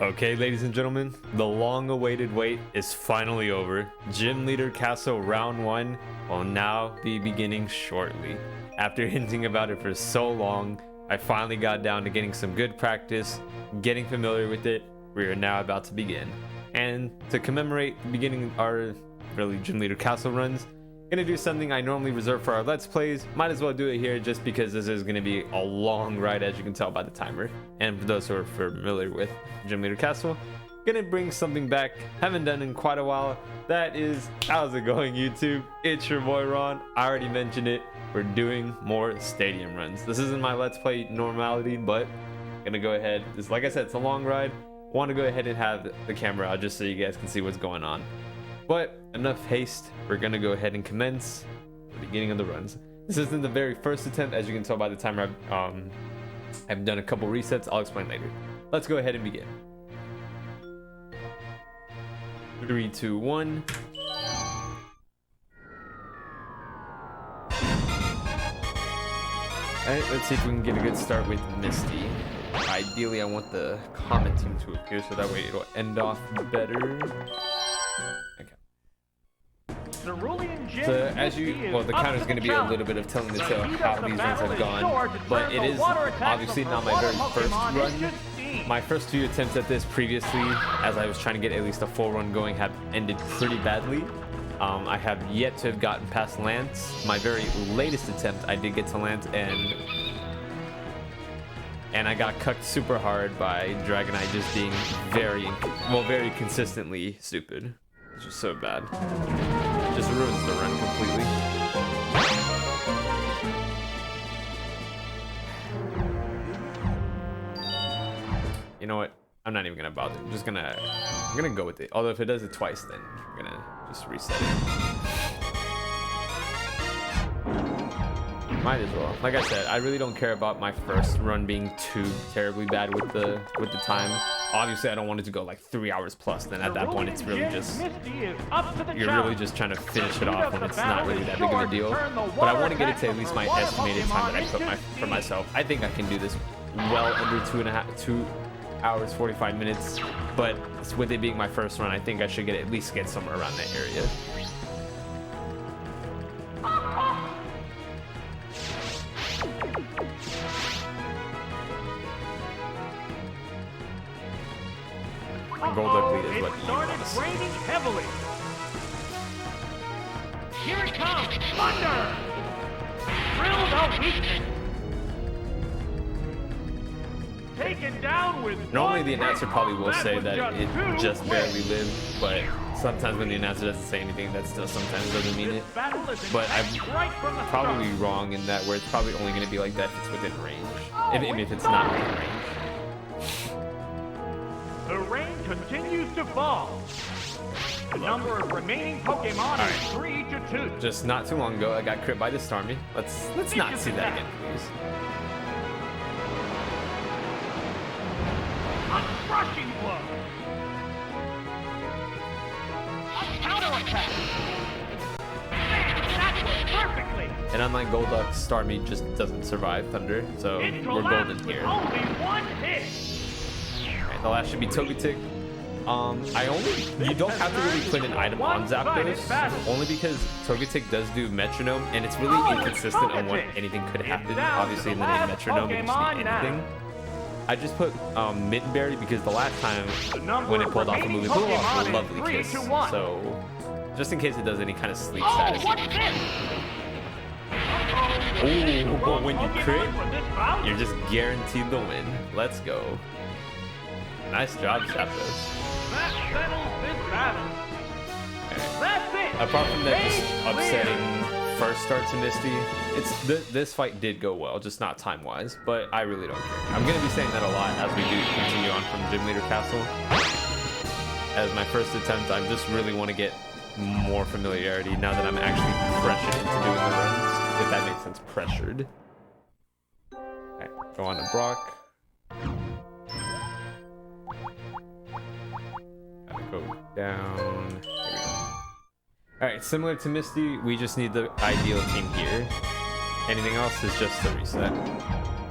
Okay, ladies and gentlemen, the long-awaited wait is finally over. Gym Leader Castle Round 1 will now be beginning shortly. After hinting about it for so long, I finally got down to getting some good practice, getting familiar with it. We are now about to begin. And to commemorate the beginning of our Gym Leader Castle runs, gonna do something I normally reserve for our Let's Plays. Might as well do it here just because this is gonna be a long ride, as you can tell by the timer. And for those who are familiar with Gym Leader Castle, gonna bring something back haven't done in quite a while. That is, how's it going, YouTube? It's your boy Ron. I already mentioned it. We're doing more stadium runs. This isn't my Let's Play normality, but I'm gonna go ahead. This, like I said, it's a long ride. Want to go ahead and have the camera out just so you guys can see what's going on. But enough haste, we're gonna go ahead and commence the beginning of the runs. This isn't the very first attempt, as you can tell by the timer. I've done a couple resets. I'll explain later. Let's go ahead and begin. 3, 2, 1. Alright, let's see if we can get a good start with Misty. Ideally, I want the commenting to appear so that way it'll end off better. So as you, well, the counter is going to be a little bit of telling the tale how these runs have gone, but it is obviously not my very first run. My first few attempts at this previously, as I was trying to get at least a full run going, have ended pretty badly. I have yet to have gotten past Lance. My very latest attempt, I did get to Lance, and I got cucked super hard by Dragonite just being very consistently stupid. It's just so bad. Just ruins the run completely. You know what? I'm not even gonna bother. I'm gonna go with it. Although if it does it twice, then we're gonna just reset it. Might as well. Like I said, I really don't care about my first run being too terribly bad with the time. Obviously, I don't want it to go like 3 hours plus. Then at that point, it's really just you're really just trying to fix it off, and it's not really that big of a deal. But I want to get it to at least my estimated time that I put for myself. I think I can do this well under 2 hours 45 minutes. But with it being my first run, I think I should at least get somewhere around that area. Gold lead is what you want to see. Raining heavily. Here it comes, thunder! Drilled out weakness. Taken down with. Normally the announcer probably will say that it just barely lived, but sometimes when the announcer doesn't say anything, that still sometimes doesn't mean it. But I'm probably wrong in that, where it's probably only going to be like that if it's within range. If it's not within range. The rain continues to fall. The number of remaining Pokemon is 3 to 2. Just not too long ago, I got crit by the Starmie. Let's not see that again, please. A crushing blow. A counterattack. Man, that was perfectly. And unlike Golduck, Starmie just doesn't survive Thunder, so we're golden here. Only one hit. The last should be Togetic. You don't have to really put an item on Zapdos, only because Togetic does do Metronome, and it's really inconsistent on what anything could happen. Obviously, in the name Metronome, it can just be anything. I just put Mittenberry because the last time when it pulled off a move, it pulled off a Lovely Kiss. So, just in case it does any kind of sleep status. Oh, but when you crit, you're just guaranteed the win. Let's go. Nice job, Zapdos. That settles this battle. That's it. Apart from that just upsetting first start to Misty, this fight did go well, just not time-wise, but I really don't care. I'm going to be saying that a lot as we do continue on from Gym Leader Castle. As my first attempt, I just really want to get more familiarity now that I'm actually pressured into doing the runs, if that makes sense, pressured. Alright, go on to Brock. Go down. There we go. Alright, similar to Misty, we just need the ideal team here. Anything else is just a reset.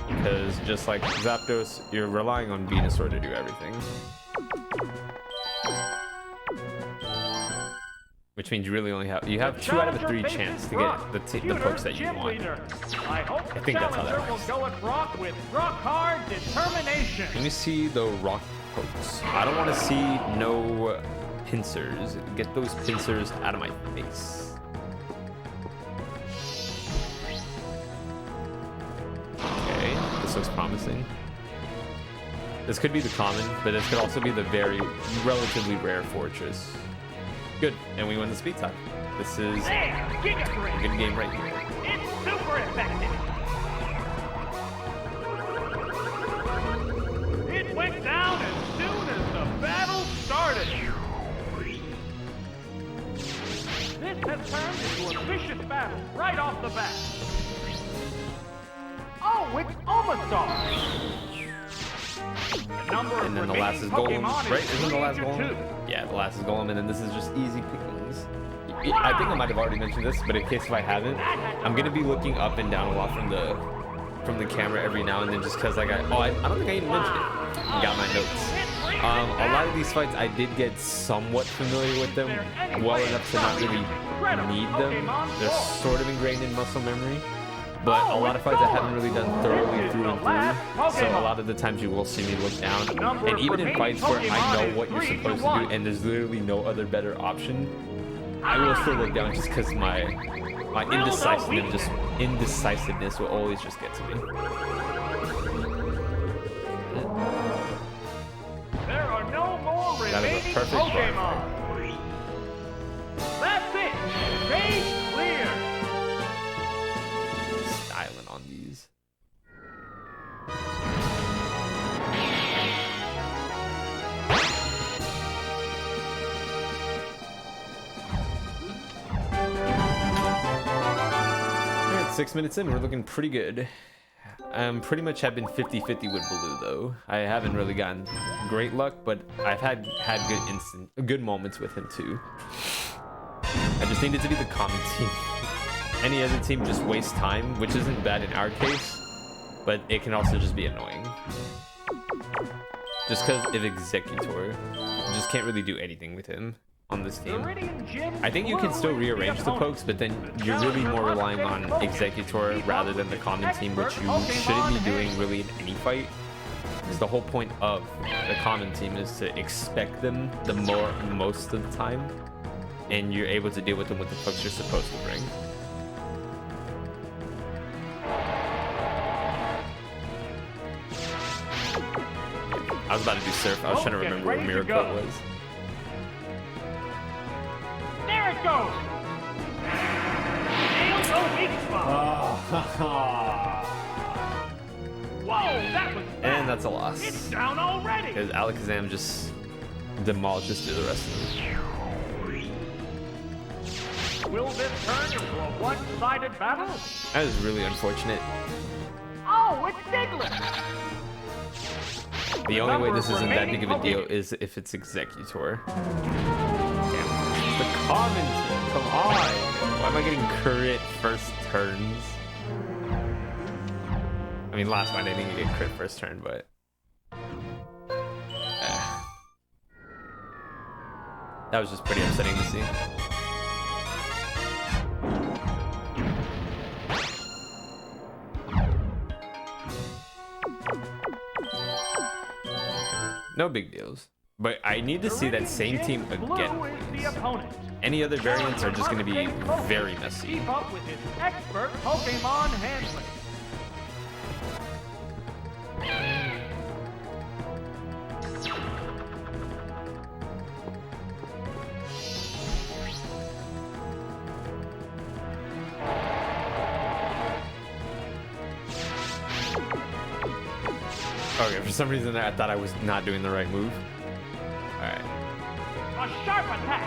Because just like Zapdos, you're relying on Venusaur to do everything. Which means you really only have 2 out of 3 chance to get the pokes that you want. I think that's how that works. Will go at rock with rock hard determination. Let me see the rock pokes. I don't want to see no pincers. Get those pincers out of my face. Okay, this looks promising. This could be the common, but this could also be the very relatively rare fortress. Good, and we win the speed time. This is a good game right here. It's super effective. It went down as soon as the battle started. This has turned into a vicious battle right off the bat. Oh, it's almost off. And then the last is Golem, right? Isn't the last Golem? Yeah, the last is Golem, and then this is just easy pickings. I think I might have already mentioned this, but in case if I haven't, I'm gonna be looking up and down a lot from the camera every now and then, just because like I don't think I even mentioned it. Got my notes. A lot of these fights I did get somewhat familiar with them, well enough to not really need them. They're sort of ingrained in muscle memory. But a lot of fights I haven't really done thoroughly through and through, so a lot of the times you will see me look down. And even in fights where I know what you're supposed to do and there's literally no other better option, I will still look down just because my indecisiveness will always just get to me. There are no more That is a perfect Pokemon. That's it. Stage clear. Styling on these. Alright, 6 minutes in, we're looking pretty good. Pretty much have been 50-50 with Blue though. I haven't really gotten great luck, but I've had good moments with him too. I just need it to be the common team. Any other team just wastes time, which isn't bad in our case, but it can also just be annoying. Just because of Executor, you just can't really do anything with him on this team. I think you can still rearrange the pokes, but then you're really more relying on Executor rather than the common team, which you shouldn't be doing really in any fight. Because the whole point of the common team is to expect them most of the time, and you're able to deal with them with the pokes you're supposed to bring. I was about to do Surf. I was trying to remember what Miracle was. There it goes. Nailed the weak spot. Whoa, that was fast. And that's a loss. It's down already. Because Alakazam just demolishes through the rest of them. Will this turn into a one-sided battle? That is really unfortunate. Oh, it's Diglett. The only way this isn't that big of a deal is if it's Executor. Damn, it's the common team. Come on. Why am I getting crit first turns? I mean, last fight I didn't get crit first turn, but... that was just pretty upsetting to see. No big deals. But I need to see that same team again. Any other variants are just going to be very messy. Keep up with his expert Pokemon handling. Okay, for some reason I thought I was not doing the right move. Alright. A sharp attack!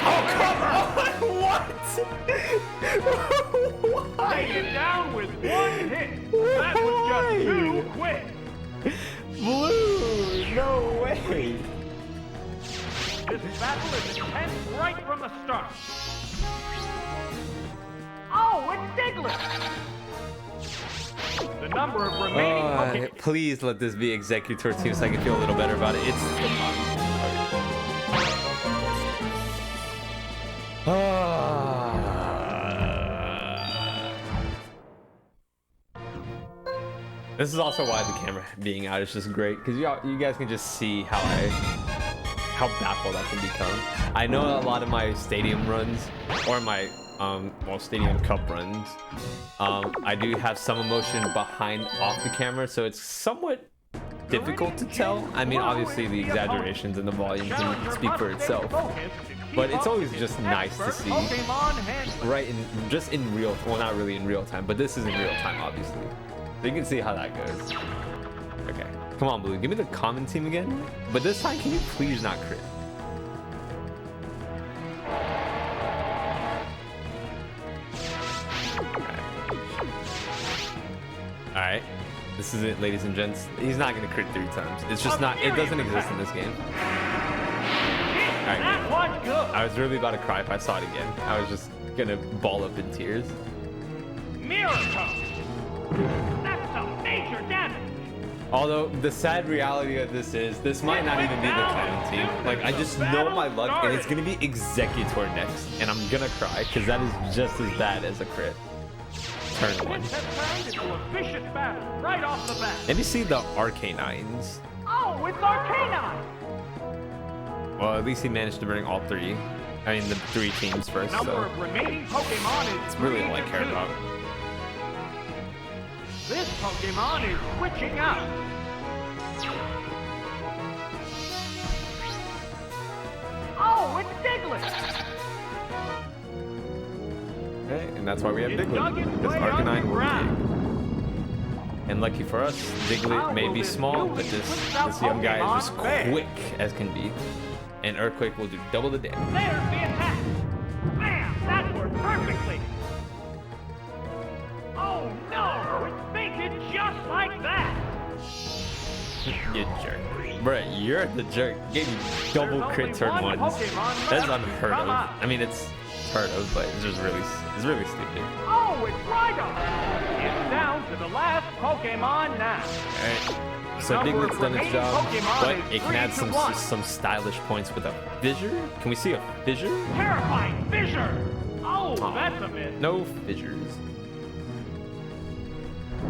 Oh, come on! What? Why? Lay it down with one hit! That was just too quick! Blue! No way! This battle is intense right from the start. Oh, it's Diglett! The number of remaining Pokemon. Please let this be Executor Team so I can feel a little better about it. It's the This is also why the camera being out is just great, because you guys can just see how baffled I can become. I know a lot of my stadium runs, or my stadium cup runs, I do have some emotion behind off the camera, so it's somewhat difficult to tell. I mean, obviously the exaggerations and the volume can speak for itself, but it's always just nice to see just in real, well, not really in real time, but this is in real time, obviously. So you can see how that goes. Okay, come on, Blue, give me the common team again. But this time, can you please not crit? All right, this is it, ladies and gents. He's not gonna crit 3 times. It's just not. It doesn't exist in this game. All right, I was really about to cry if I saw it again. I was just gonna ball up in tears. Miracle. That's some major damage. Although the sad reality of this might not even be the common team. Like, I just know my luck, and it's gonna be Executor next, and I'm gonna cry because that is just as bad as a crit. Turn 1. Right off the bat. Let me see the Arcanines. Oh, it's Arcanine. Well, at least he managed to bring all 3. I mean, the 3 teams first. Number So of remaining Pokemon is it's really all I care about. This Pokemon is switching out. Oh, it's Diglett. Okay, and that's why we have Diglett, because Arcanine will dig. And lucky for us, Diglett may be small, but this young guy is just quick as can be. And Earthquake will do double the damage. There's the attack. Bam! That worked perfectly. Oh no! It's fainted just like that. You jerk. Bruh, you're the jerk. Gave you double crit turn 1s. That's unheard of. I mean, it's heard of, but it's just really stupid. Oh, it's Rhydon. It's down to the last Pokemon now. Alright. So Diglett's done its job, but it can add some stylish points with a fissure. Can we see a fissure? Terrifying fissure. Oh, that's a miss. No fissures.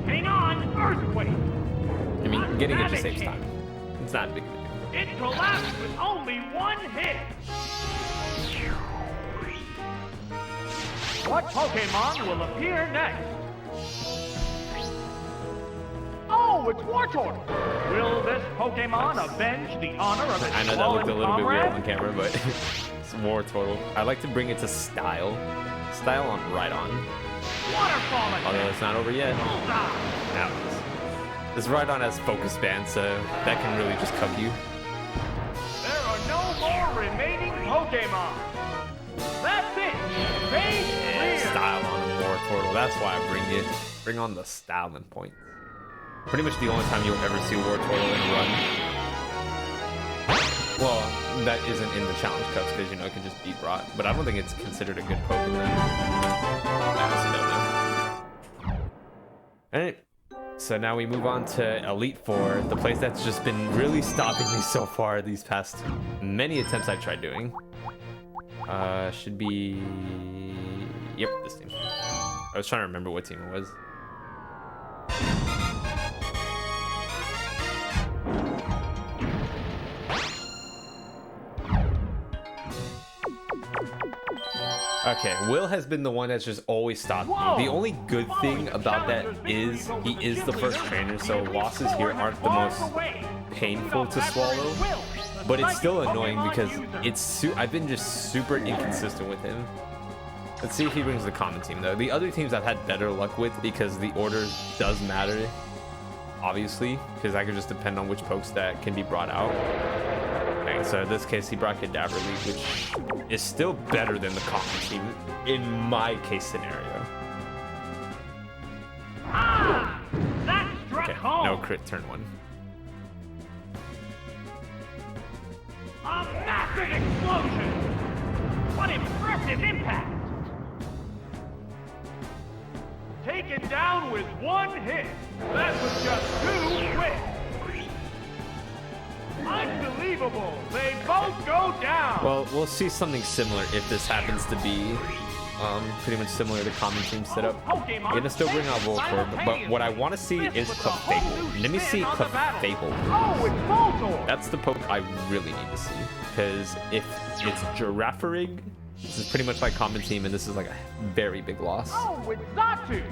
Hang on, Earthquake. I mean, getting it just saves time. It's not a big deal. It collapsed with only 1 hit. What Pokemon will appear next? Oh, it's Wartortle. Will this Pokemon avenge the honor of its I know that looked a little bit weird on comrade? camera, but it's Wartortle. I like to bring it to style. Style on Rhydon. Waterfall attack. Although it's not over yet. Bullseye. Now it is. This Rhydon has Focus Band, so that can really just cup you. There are no more remaining Pokemon. That's it. Phase clear. Style on a Wartortle. That's why I bring on the styling point. Pretty much the only time you'll ever see Wartortle in a run. Well, that isn't in the challenge cups because you know it can just beat Rot, but I don't think it's considered a good Pokemon. I honestly don't know. Alright, so now we move on to Elite Four, the place that's just been really stopping me so far these past many attempts I tried doing. Should be... Yep, this team. I was trying to remember what team it was. Okay, Will has been the one that's just always stopped me. The only good thing about that is he is the first trainer, so losses here aren't the most painful to swallow. But it's still annoying because I've been just super inconsistent with him. Let's see if he brings the common team though. The other teams I've had better luck with because the order does matter, obviously, because I could just depend on which pokes that can be brought out. Okay, so in this case he brought Cadaver Leaf, which is still better than the common team in my case scenario. Ah, that struck Okay, home. no crit turn 1. A massive explosion. What impressive impact. Taken down down with one hit. That was just too quick. Unbelievable. They both go down. Well, we'll see something similar if this happens to be pretty much similar to common team setup. I'm gonna still bring out Voltorb, but what I want to see is Clefable. Let me see Clefable. Oh, it's Voltorb. That's the poke I really need to see, because if it's Girafarig, this is pretty much like common team, and this is like a very big loss. Oh, it's Zatu.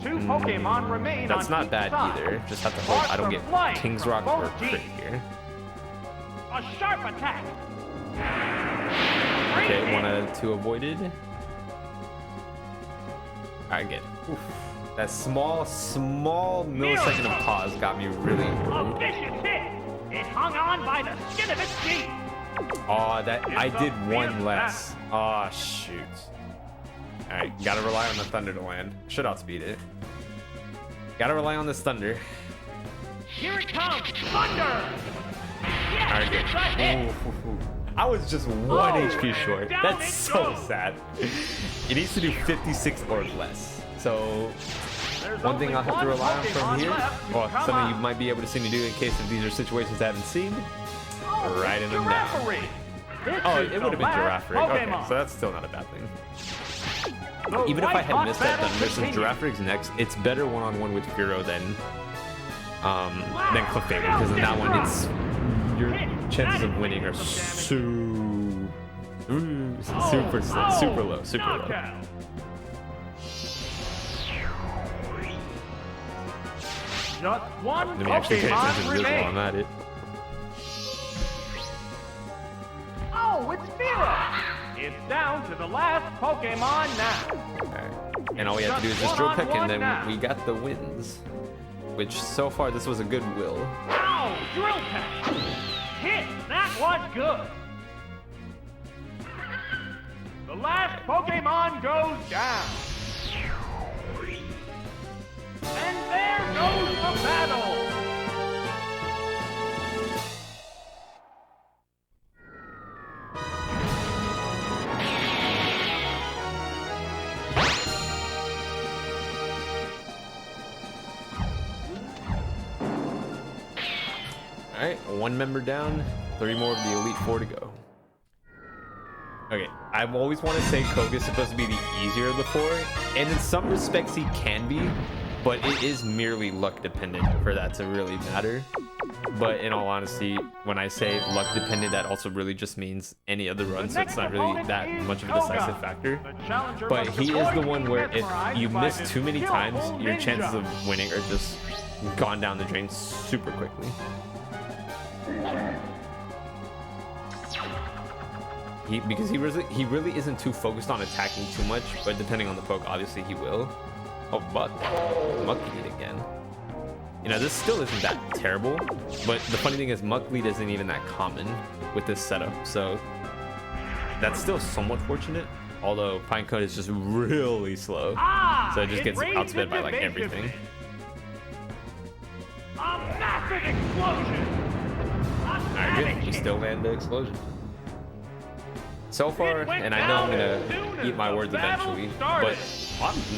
Two Pokemon remain. That's on not each bad side. either. Just have to hope I don't get King's Rock or Crit here. A sharp attack. Okay, 1 out of 2 avoided. Alright, good. Oof. That small millisecond of pause got me really A worried. vicious hit. It hung on by the skin of its teeth. Oh, that I did 1 less. Oh, shoot. Alright, gotta rely on the thunder to land. Should outspeed it. Gotta rely on this thunder. Here it comes. Thunder. Yes, Alright, it's a hit. good. Ooh. I was just 1 HP short. down That's it so goes. sad. It needs to do 56 or less. So There's one thing only I'll have to one rely on from Pokemon here, left to or come something you up. might be able to see me do in case if these are situations I haven't seen, Oh, riding them down. Girafarig. This Oh, is it would have the been last Girafarig. Okay, Pokemon. so that's still not a bad thing. The Even if I had white-hot missed that battle thunder, since continues. Giraffarig's next, it's better one-on-one with Furo than Clefable, because in that one, it's your chances of winning are super low. Knockout. Just one Let me actually pay attention Pokemon to this while I'm remains. at it. Oh, it's Firo. It's down to the last Pokemon now. Alright. And all we have to do is just drill pick, and then we got the wins. Which, so far, this was a good will. Ow! Drill Peck! Hit! That was good! The last Pokemon goes down. And there goes the battle! Alright, 1 member down, 3 more of the Elite 4 to go. Okay, I've always wanted to say Koga's supposed to be the easier of the 4, and in some respects he can be, but it is merely luck dependent for that to really matter. But in all honesty, when I say luck dependent, that also really just means any other run, so it's not really that much of a decisive factor. But he is the one where if you miss too many times, your chances of winning are just gone down the drain super quickly. Because he really isn't too focused on attacking too much, but depending on the poke, obviously he will. Oh, Muck Lead again. You know, this still isn't that terrible, but the funny thing is Muck Lead isn't even that common with this setup, so that's still somewhat fortunate. Although Pinecone is just really slow, so it just gets outsped by like everything. A massive explosion! Alright, good. We still land the explosion. So far, and I know I'm gonna eat my words eventually, but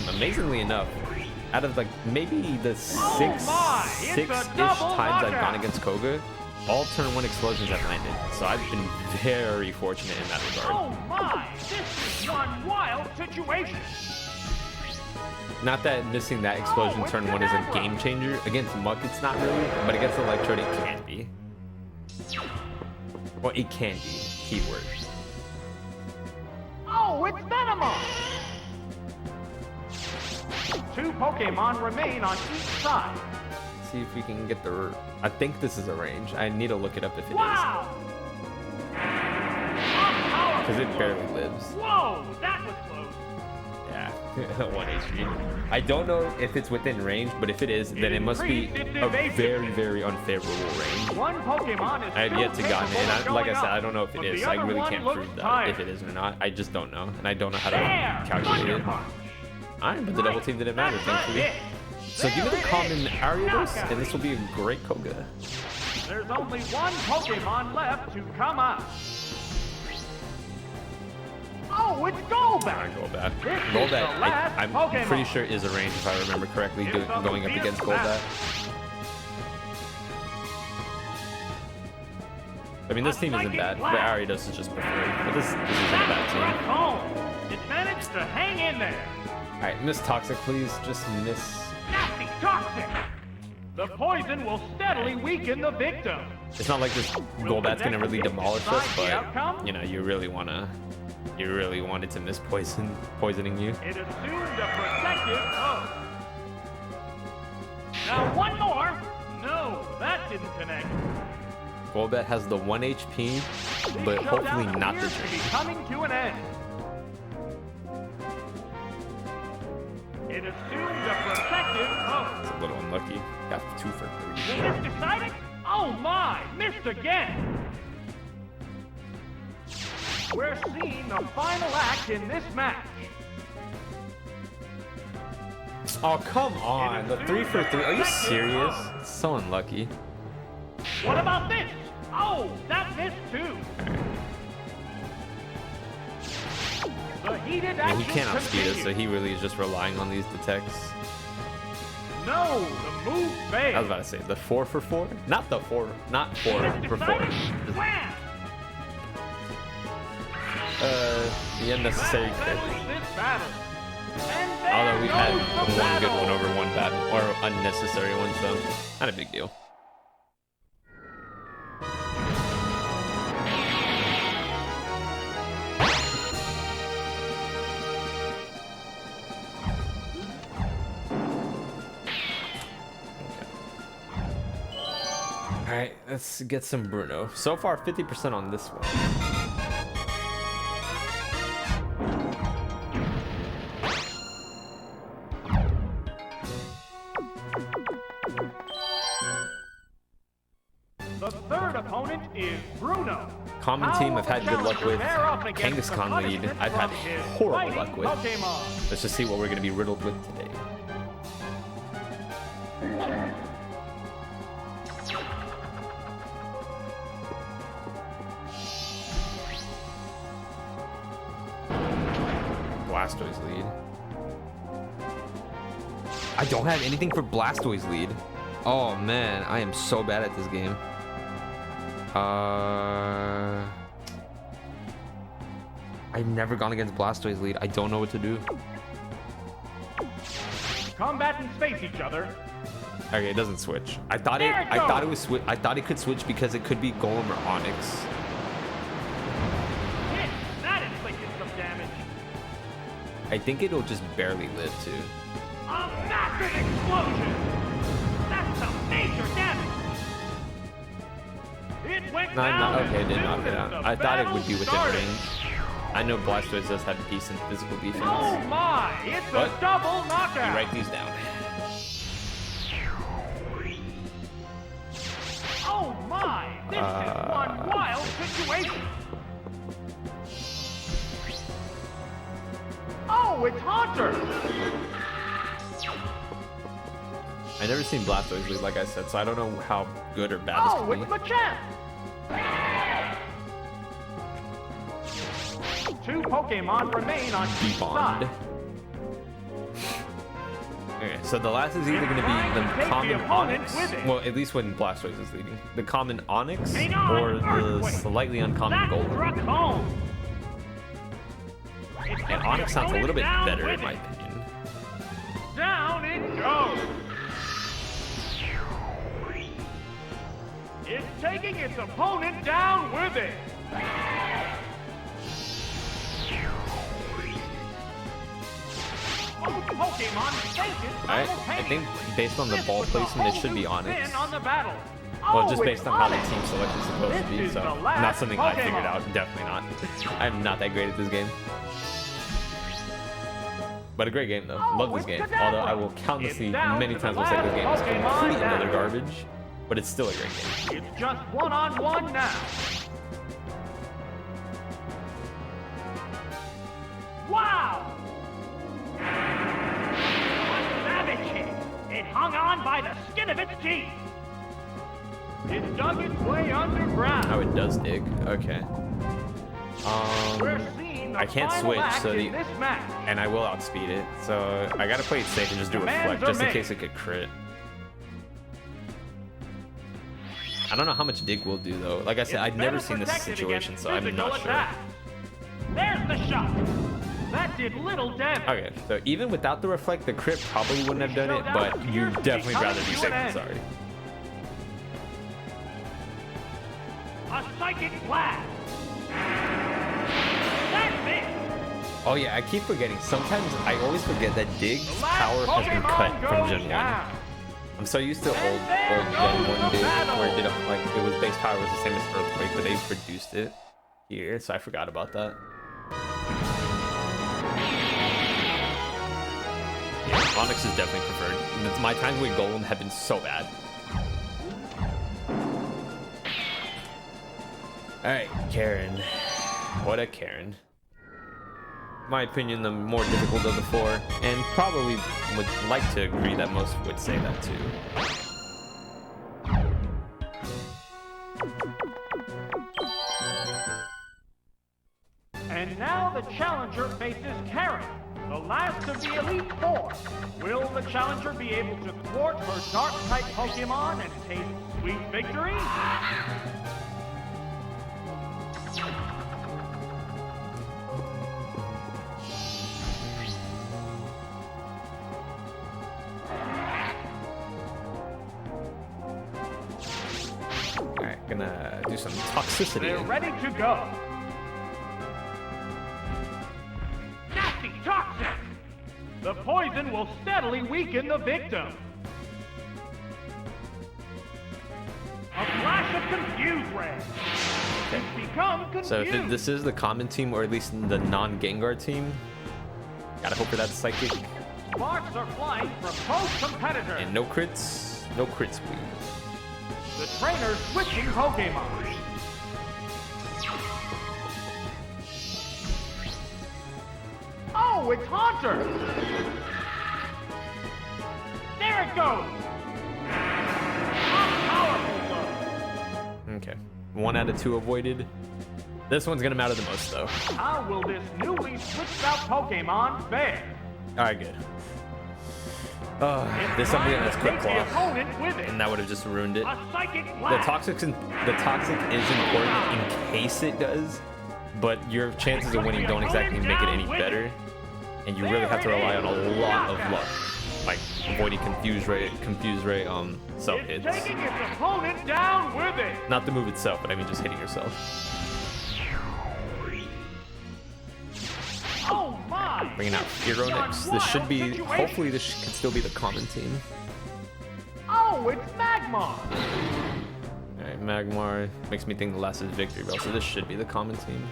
amazingly enough, out of like maybe the six-ish times I've gone against Koga, all turn 1 explosions have landed. So I've been very fortunate in that regard. Oh my! This is one wild situation! Not that missing that explosion turn 1 is a game changer. Against Muck, it's not really, but against Electrode, it can be. Well, it can be. Keyword. Oh, it's Venomon! 2 Pokemon remain on each side. See if we can get the... I think this is a range. I need to look it up if it is. Wow! Because it barely lives. Whoa, that was close. Yeah, 1 HP. I don't know if it's within range, but if it is, then it must be a very, very unfavorable range. One Pokemon is I have yet to gotten it, and like I said, I don't know if it but is. the I other really one can't looks prove that tired. if it is or not. I just don't know, and I don't know how to There! calculate Thunder it. Punch. Alright, but the double team didn't matter, That's not thankfully. it. So give me the There it common is. Ariados, Knockout. and this will be a great Koga. There's only one Pokemon left to come up. Oh, it's Golbat. Alright, Golbat. This is Golbat, the last I'm Pokemon. pretty sure is a range if I remember correctly It's a going up fierce against battle. Golbat. I mean, this team isn't bad, but Ariados is just preferred. But this isn't a bad team. Home. It managed to hang in there. Alright, Miss Toxic, please. Just miss. Nasty toxic. The poison will steadily weaken the victim. It's not like this Golbat's gonna really demolish us, but you know, you really wanted to miss poisoning you. It assumed a protective pose. Now one more. No, that didn't connect. Golbat has the 1 HP, but This hopefully showdown not the appears to be journey. coming to an end. It assumed a protective pose. It's a little unlucky. Got 2 for 3. Is this decided? Oh my, missed again. We're seeing the final act in this match. Oh, come on. The 3 for 3. Are you serious? It's so unlucky. What about this? Oh, that missed too. The heated Well, action he can't outspeed us, continues. so he really is just relying on these detects. No, the move I was failed. about to say, the 4 for 4? Not the 4, not 4 for 4. Wham! The unnecessary That crit. settles this battle. And there Although we've had goes the one good one battle. over one bad or unnecessary one, so not a big deal. Alright, let's get some Bruno. So far, 50% on this one. The third opponent is Bruno. Common How team will I've had the good luck with. challenger fare up against the Kangaskhan lead, punishment I've had from his horrible fighting luck with. Pokemon? Let's just see what we're going to be riddled with today. Blastoise lead. I don't have anything for Blastoise lead. Oh man, I am so bad at this game. I've never gone against Blastoise lead. I don't know what to do. Combatants face each other. Okay, it doesn't switch. I thought There it it goes. was I thought it could switch because it could be Golem or Onyx. Hit! That inflicted some damage. I think it'll just barely live too. A massive explosion! That's some major damage! It went No, down okay, it did as not soon get as out. the I thought it battle would be within started. range. I know Blastoise does have decent physical defense. Oh my! It's But a double knockout! You write these down. Oh my! This is one wild situation! Oh, it's Haunter! I never seen Blastoise lead, like I said, so I don't know how good or bad Oh, this it's could be. Machamp! Two Pokemon remain on each Bond. side. Okay, so the last is either going to Trying be to the take the common opponent Onyx, with it. well, at least when Blastoise is leading, the common Onyx, Hang on, or the Earthquake. slightly uncommon That Golem. struck home. It And took the Onyx sounds a little bit opponent down better in with my it. opinion. Down it goes. It's taking its opponent down with it. Both Pokemon faces Alright, I think based on the This ball was a placement, it whole should be new Onyx. spin on the battle. Well, Oh, just based it's on how the Onyx. team select is supposed to This be, is so the last not something I figured Pokemon. out. Definitely not. I'm not that great at this game. But a great game though. Oh, Love this it's game. Kadabra. Although I will countlessly, It's down many to times the will say this last game is Pokemon complete and now. utter garbage, but it's still a great game. It's just one-on-one now. Wow! A savage hit. It hung on by the skin of its teeth. It dug its way underground. Oh, it does dig. Okay. We're seeing the I can't final switch, act so in this match. and I will outspeed it. So I gotta play it safe and just do Demands reflect, are just in made. case it could crit. I don't know how much dig will do though. Like I said, I've never seen this situation, so I'm not sure. There's the shot. That did little damage. Okay, so even without the reflect, the crit probably wouldn't have done it, but you'd definitely rather be safe than sorry. A psychic blast. That's it. Oh yeah, I keep forgetting. Sometimes I always forget that Dig's power has been cut from Gen 1. I'm so used to old Gen 1 Dig where it did like it was base power was the same as Earthquake, but they produced it here, so I forgot about that. Yeah, Onyx is definitely preferred. My times with Golem have been so bad. Alright, Karen. What a Karen. My opinion, the more difficult of the four, and probably would like to agree that most would say that too. And now the challenger faces Karen, the last of the Elite Four. Will the challenger be able to thwart her dark-type Pokemon and taste sweet victory? Alright, gonna do some toxicity. They're ready to go. Nasty toxic! The poison will steadily weaken the victim. A flash of confused ray. It's become confused. So if this is the common team, or at least the non-Gengar team, gotta hope for that psychic. Sparks are flying from both competitors. And no crits, please. The trainer's switching Pokemon. Oh, it's Haunter! There it goes! A powerful blow. Okay, 1 out of 2 avoided. This one's gonna matter the most though. How will this newly switched out Pokemon fare? Alright, good. This something that's quick the claw, opponent with it. and that would have just ruined it. A psychic The blast. toxic is important in case it does, but your chances of winning don't exactly make it any better, and you really have to rely on a lot of luck, like avoiding confuse ray, self It's hits. taking its opponent down with it. Not the move itself, but I mean just hitting yourself. Oh my! Bringing out Hero next. This should be, hopefully this can still be the common team. Oh, it's Magmar! Alright, Magmar makes me think the last is Victory Bell, so this should be the common team.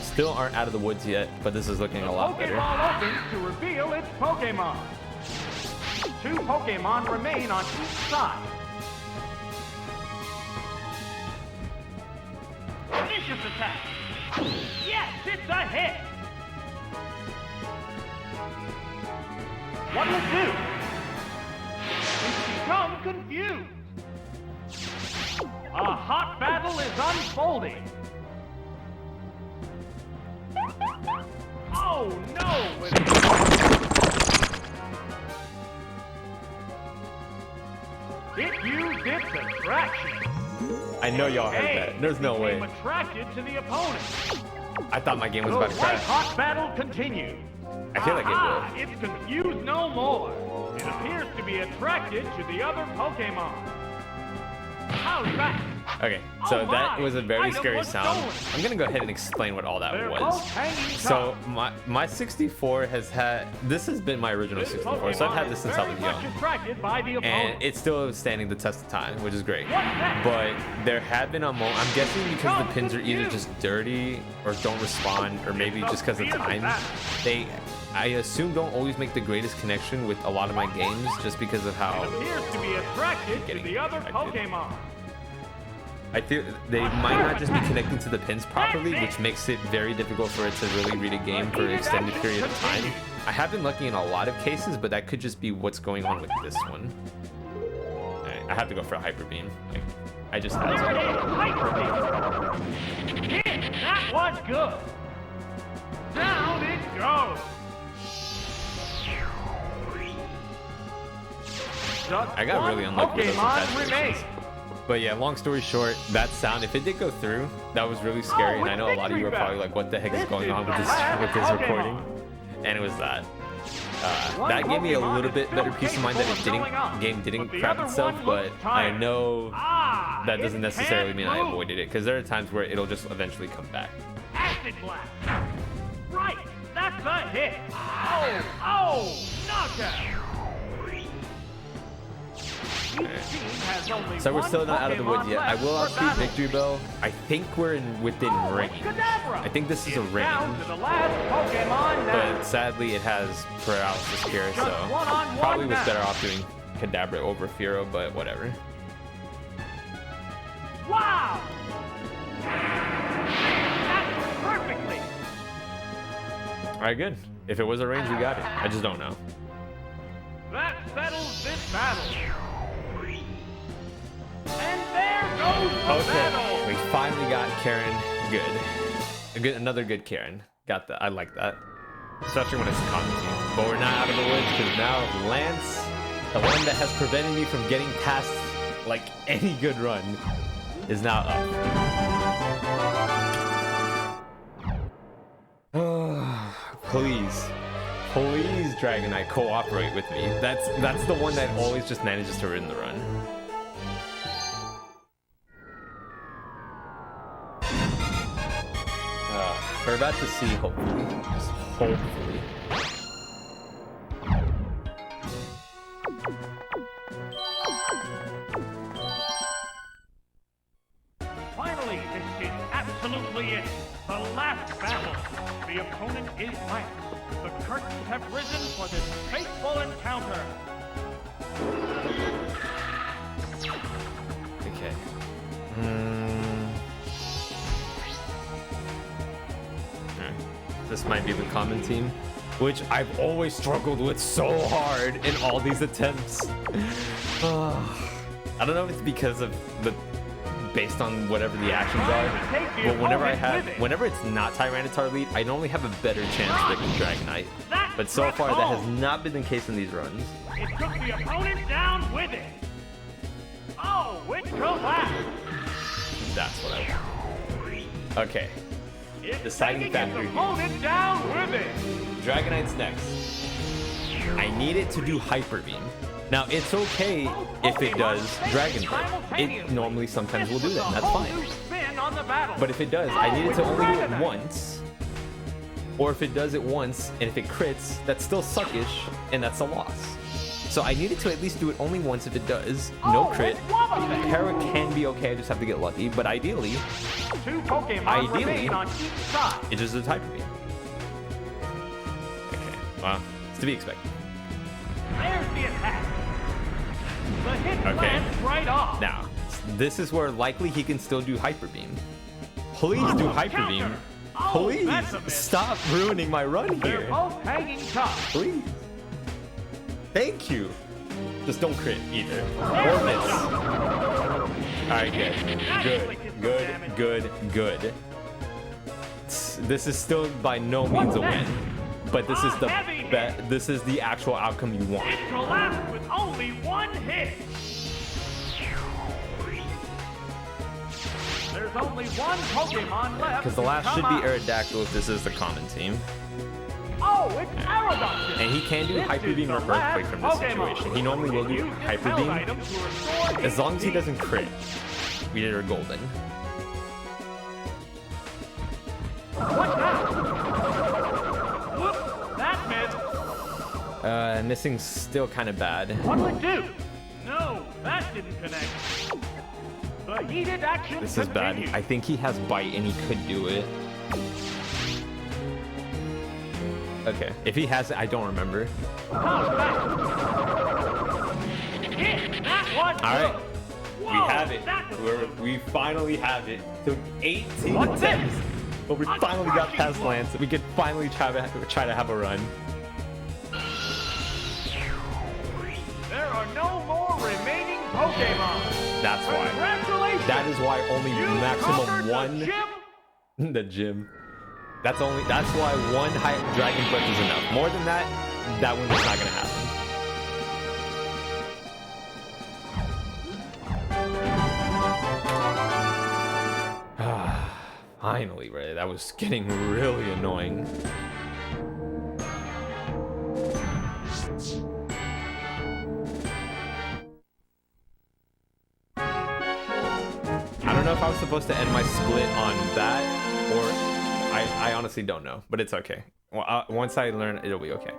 Still aren't out of the woods yet, but this is looking a lot better. Pokeball opens to reveal its Pokemon. 2 Pokemon remain on each side. Vicious attack! Yes, it's a hit! What'll it do? It's become confused. A hot battle is unfolding. Oh no! It used its attraction. I know y'all heard that. There's no way. Became attracted to the opponent. I thought my game was The about to white crash. hot battle continues. I feel like it Aha, will. It's confused no more. It appears to be attracted to the other Pokemon. How's that? Okay, so Oh that my, was a very item scary was sound. stolen. I'm gonna go ahead and explain what all that They're was. both hanging So tough. my 64 this has been my original This 64, so I've had Pokemon this is since I very was much young. attracted by the And opponent. it's still standing the test of time, which is great. What's that? But there have been a moment, I'm guessing because the pins are either just dirty or don't respond, or maybe just because of time. I assume don't always make the greatest connection with a lot of my games just because of It how appears to be attracted to Getting the other affected. Pokemon. I feel they might not just be connecting to the pins properly, which makes it very difficult for it to really read a game for an extended period of time. I have been lucky in a lot of cases, but that could just be what's going on with this one. Alright, I have to go for a Hyper Beam. Like, I just had There to. it is, Hyper Beam. Hit! That was good. down it goes. Just I got one really unlucky with those Pokemon attachments. remains. But yeah, long story short, that sound, if it did go through, that was really scary. And I know a lot of you are probably like, what the heck is going on with this recording? And it was that. That gave me a little bit better peace of mind that the game didn't crap itself, but I know that doesn't necessarily mean I avoided it, because there are times where it'll just eventually come back. Acid blast. Right, that's a hit. Oh, knockout. So we're still not out of the woods yet. I will outspeed Victory Bell. I think we're within range. I think this is a range. But sadly it has paralysis here, so probably was better off doing Kadabra over Fearow, but whatever. Wow! That's perfectly. Alright, good. If it was a range, we got it. I just don't know. That settles this battle. And there goes the battle. We finally got Karen good. Another good Karen. Got that. I like that. Especially when it's a common team. But we're not out of the woods, because now Lance, the one that has prevented me from getting past like any good run, is now up. Please, Dragonite, cooperate with me. That's the one that always just manages to win the run. We're about to see, hopefully. Just hopefully. Finally, this is absolutely it. The last battle. The opponent is Lance. The curtains have risen for this fateful encounter. Okay. This might be the common team, which I've always struggled with so hard in all these attempts. I don't know if it's because of based on whatever the actions are, but whenever it's not Tyranitar lead, I normally have a better chance picking Dragonite. But so far, that has not been the case in these runs. It took the opponent down with it. Oh, it collapsed. That's what I want. Okay. Deciding factor here. Down with it. Dragonite's next. I need it to do Hyper Beam. Now, it's okay if it does Dragon Breath. It normally sometimes will do that, and that's fine. But if it does, I need it to only do it once. Or if it does it once, and if it crits, that's still suckish, and that's a loss. So I need it to at least do it only once if it does. No crit. Para can be okay, I just have to get lucky. But ideally, it just does Hyper Beam. Okay, well, it's to be expected. There's the attack. The hit Okay. lands right off. Now, this is where likely he can still do Hyper Beam. Please do Hyper Beam. Please stop ruining my run here. They're both hanging tough. Please. Thank you. Just don't crit either. Or miss. Alright, good. This is still by no means a win. But this is the actual outcome you want. It collapsed with only one hit. There's only one Pokemon left. Because the last should be Aerodactyl if this is the common team. Oh, it's Aerodactyl. And he can do Hyper Beam or Earthquake from this situation. He normally will do Hyper Beam. As long as he doesn't crit, we are golden. What now? Whoop, that missed. Missing's still kind of bad. What'll it do? No, that didn't connect. The heated action This is bad. continues. I think he has Bite and he could do it. Okay. If he has it, I don't remember. Alright. We have it. We finally have it. Took 18 attempts. But we finally got past Lance. We could finally try to have a run. There are no more remaining Pokemon. That's why. Congratulations. That is why only You maximum conquered one. the gym. The gym. That's why one high dragon flip is enough. More than that, that one's not gonna happen. Finally, Ray. That was getting really annoying. I don't know if I was supposed to end my split on that, or I honestly don't know, but it's okay. Well, once I learn, it'll be okay.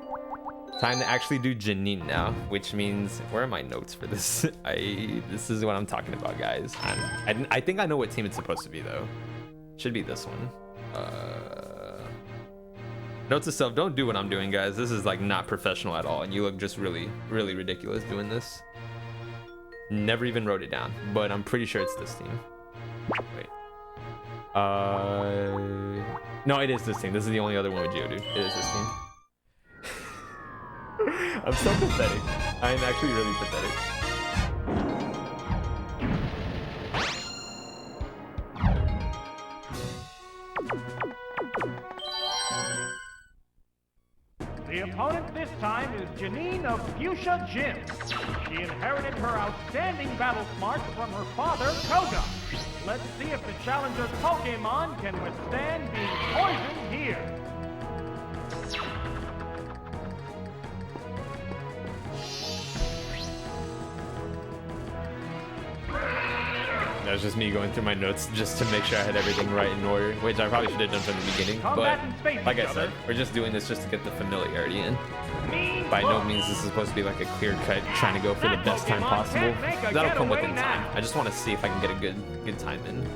Time to actually do Janine now, which means, where are my notes for this? This is what I'm talking about, guys. I think I know what team it's supposed to be, though. Should be this one. Note to self, don't do what I'm doing, guys. This is like not professional at all, and you look just really, really ridiculous doing this. Never even wrote it down, but I'm pretty sure it's this team. Wait. No, it is this team. This is the only other one with Geodude. It is this team. I'm so pathetic. I'm actually really pathetic. The opponent this time is Janine of Fuchsia Gym. She inherited her outstanding battle smarts from her father, Koga. Let's see if the challenger's Pokemon can withstand being poisoned here. That was just me going through my notes just to make sure I had everything right in order, which I probably should have done from the beginning. But like I said, we're just doing this just to get the familiarity in. By no means this is supposed to be like a clear cut, trying to go for the best time possible. That'll come within time. I just want to see if I can get a good time in.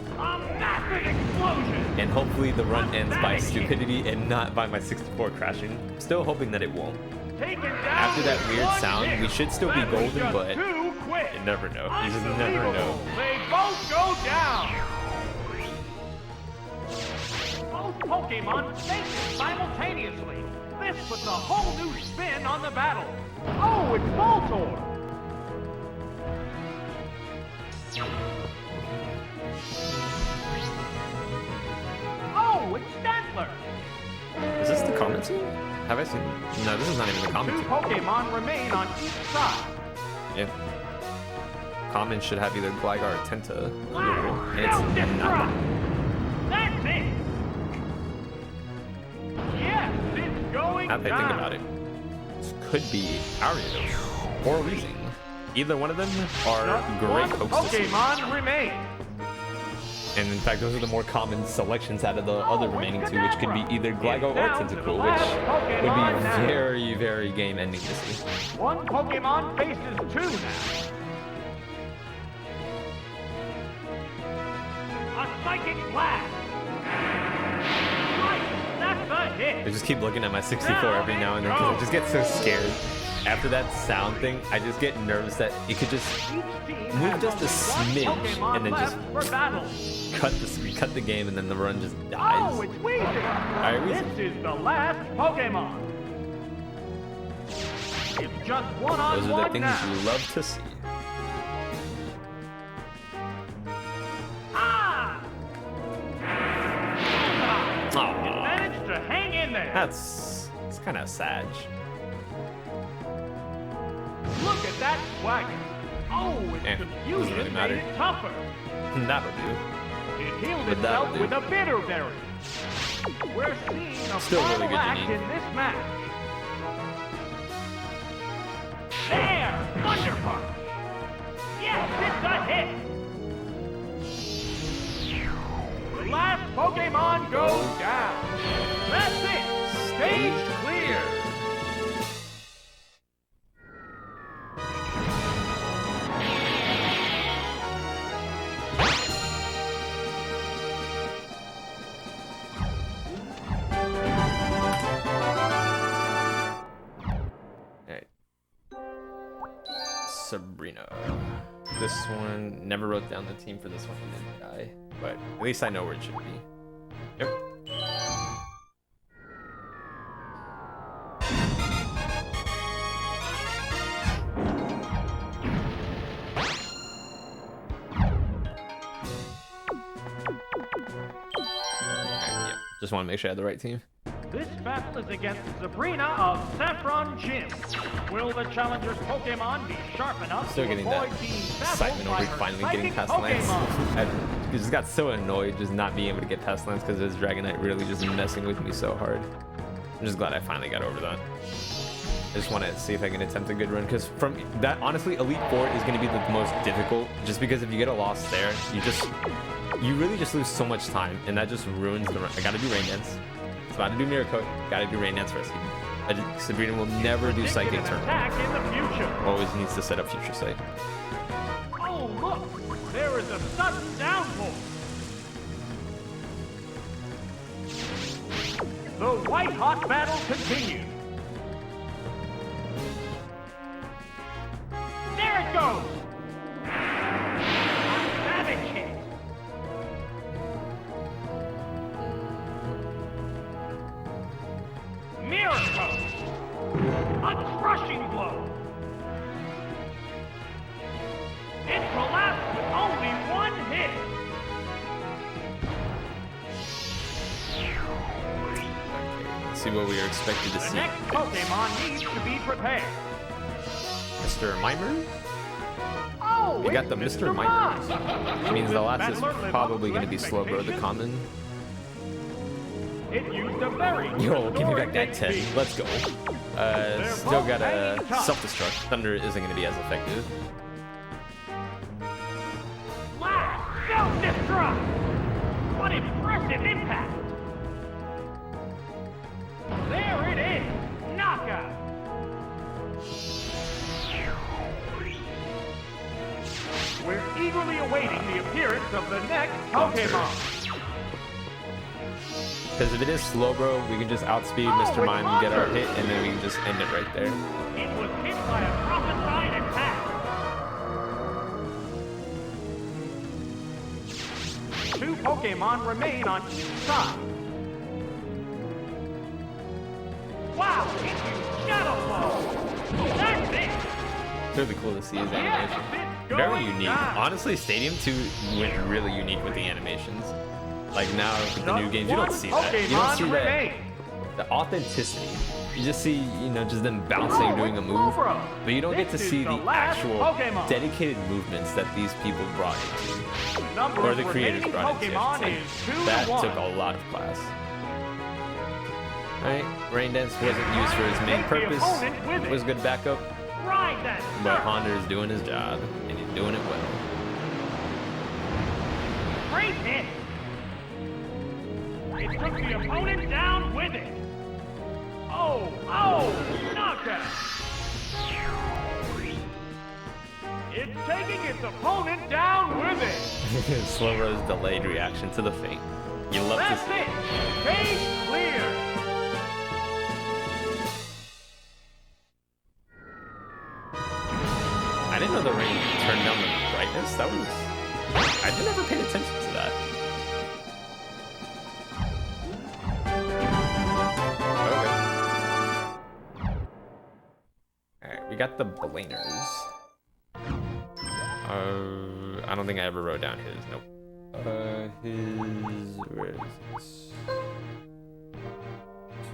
And hopefully the run ends by stupidity and not by my 64 crashing. Still hoping that it won't. After that weird sound, we should still be golden, but you never know. You just never know. They both go down. Both Pokemon think simultaneously. This puts a whole new spin on the battle. Oh, it's Voltorb. Oh, it's Stantler. Is this the common team? Have I seen? No, this is not even the common Two team. Pokemon remain on each side. Yeah. Common should have either Gligar or Tenta. Wow, And it's not. That's it. Yes, it's going Now that I down. think about it, this could be Ariados or Weezing. Either one of them are Just great one pokes to see. Pokemon remains. And in fact, those are the more common selections out of the other remaining two, which could be either Gligar or Tentacool, which would be very, very game-ending to see. One Pokemon faces two now. A Psychic Blast. Right, that's a hit. I just keep looking at my 64 every now and then because I just get so scared. After that sound thing, I just get nervous that it could just move just a smidge and then just cut the game and then the run just dies. Oh, it's Weezing. Alright, Weezing. This is the last Pokemon. It's just Those one-on-one are the things now. you love to see. Ah! Aw. Managed to hang in there. It's kind of sad. Look at that swagger. Oh, its Doesn't confusion really matter. made it tougher. That'll do. It healed But that'll itself do. with a bitter berry. We're seeing a Still really final good, act Janine. in this match. There! Wonder Punch! Yes, it's a hit! The last Pokemon goes down. That's it! Stage clear! Alright. Sabrina. This one, never wrote down the team for this one, didn't I? But at least I know where it should be. Yep. Alright, yep. Just want to make sure I had the right team. This battle is against Sabrina of Saffron Gym. Will the challenger's Pokemon be sharp enough Still to getting avoid that being excitement battled by over her finally getting psychic past Lance. Pokemon? I just got so annoyed just not being able to get past Lance because his Dragonite really just messing with me so hard. I'm just glad I finally got over that. I just want to see if I can attempt a good run, because from that, honestly, Elite Four is going to be the most difficult, just because if you get a loss there, you really just lose so much time, and that just ruins the run. I got to do Rain Dance. It's about to do Mirror Coat. Got to do Rain Dance first. Sabrina will never do Psychic Turn. Always needs to set up Future Sight. Oh, look! There is a sudden downpour! The white-hot battle continues. There it goes! Savage hit! Miracle! A crushing blow! It collapsed with only one hit! Let's see what we are expected to The see. next Pokemon needs to be prepared. Mr. Mimer? Oh, We got the it's Mr. Mimer. Which means the last is Battler live probably up going to to be Slowbro the expectations? common. It used a very Yo, give me back that restoring 10. HP. Let's go. Still got a self-destruct. Thunder isn't going to be as effective. Blast! Self-destruct! What impressive impact! There it is! Knockout! We're eagerly awaiting the appearance of the next Pokemon. Because if it is Slowbro, we can just outspeed Mr. Mime and get our hit, and then we can just end it right there. It was hit by a prophesied attack. Two Pokemon remain on each side. Wow, it used Shadow Ball. That's it. It's really cool to see his Yes, animation. it's Very going unique. down. Honestly, Stadium 2 went really unique with the animations. Like now with the new games, you don't see that. You don't see that. The authenticity. You just see, just them bouncing, doing a move. But you don't get to see the actual dedicated movements that these people brought into. Or the creators brought into. I should say. That took a lot of class. Alright, Rain Dance wasn't used for its main purpose. It was good backup. But Honda is doing his job, and he's doing it well. Great hit! It took the opponent down with it. Oh, knockout! It's taking its opponent down with it. Slowro's delayed reaction to the feint. You love to see it. Stage clear. I didn't know the rain turned down the brightness. I never paid attention to that. Okay. Alright, we got the Blaners. I don't think I ever wrote down his. Nope. Where is this?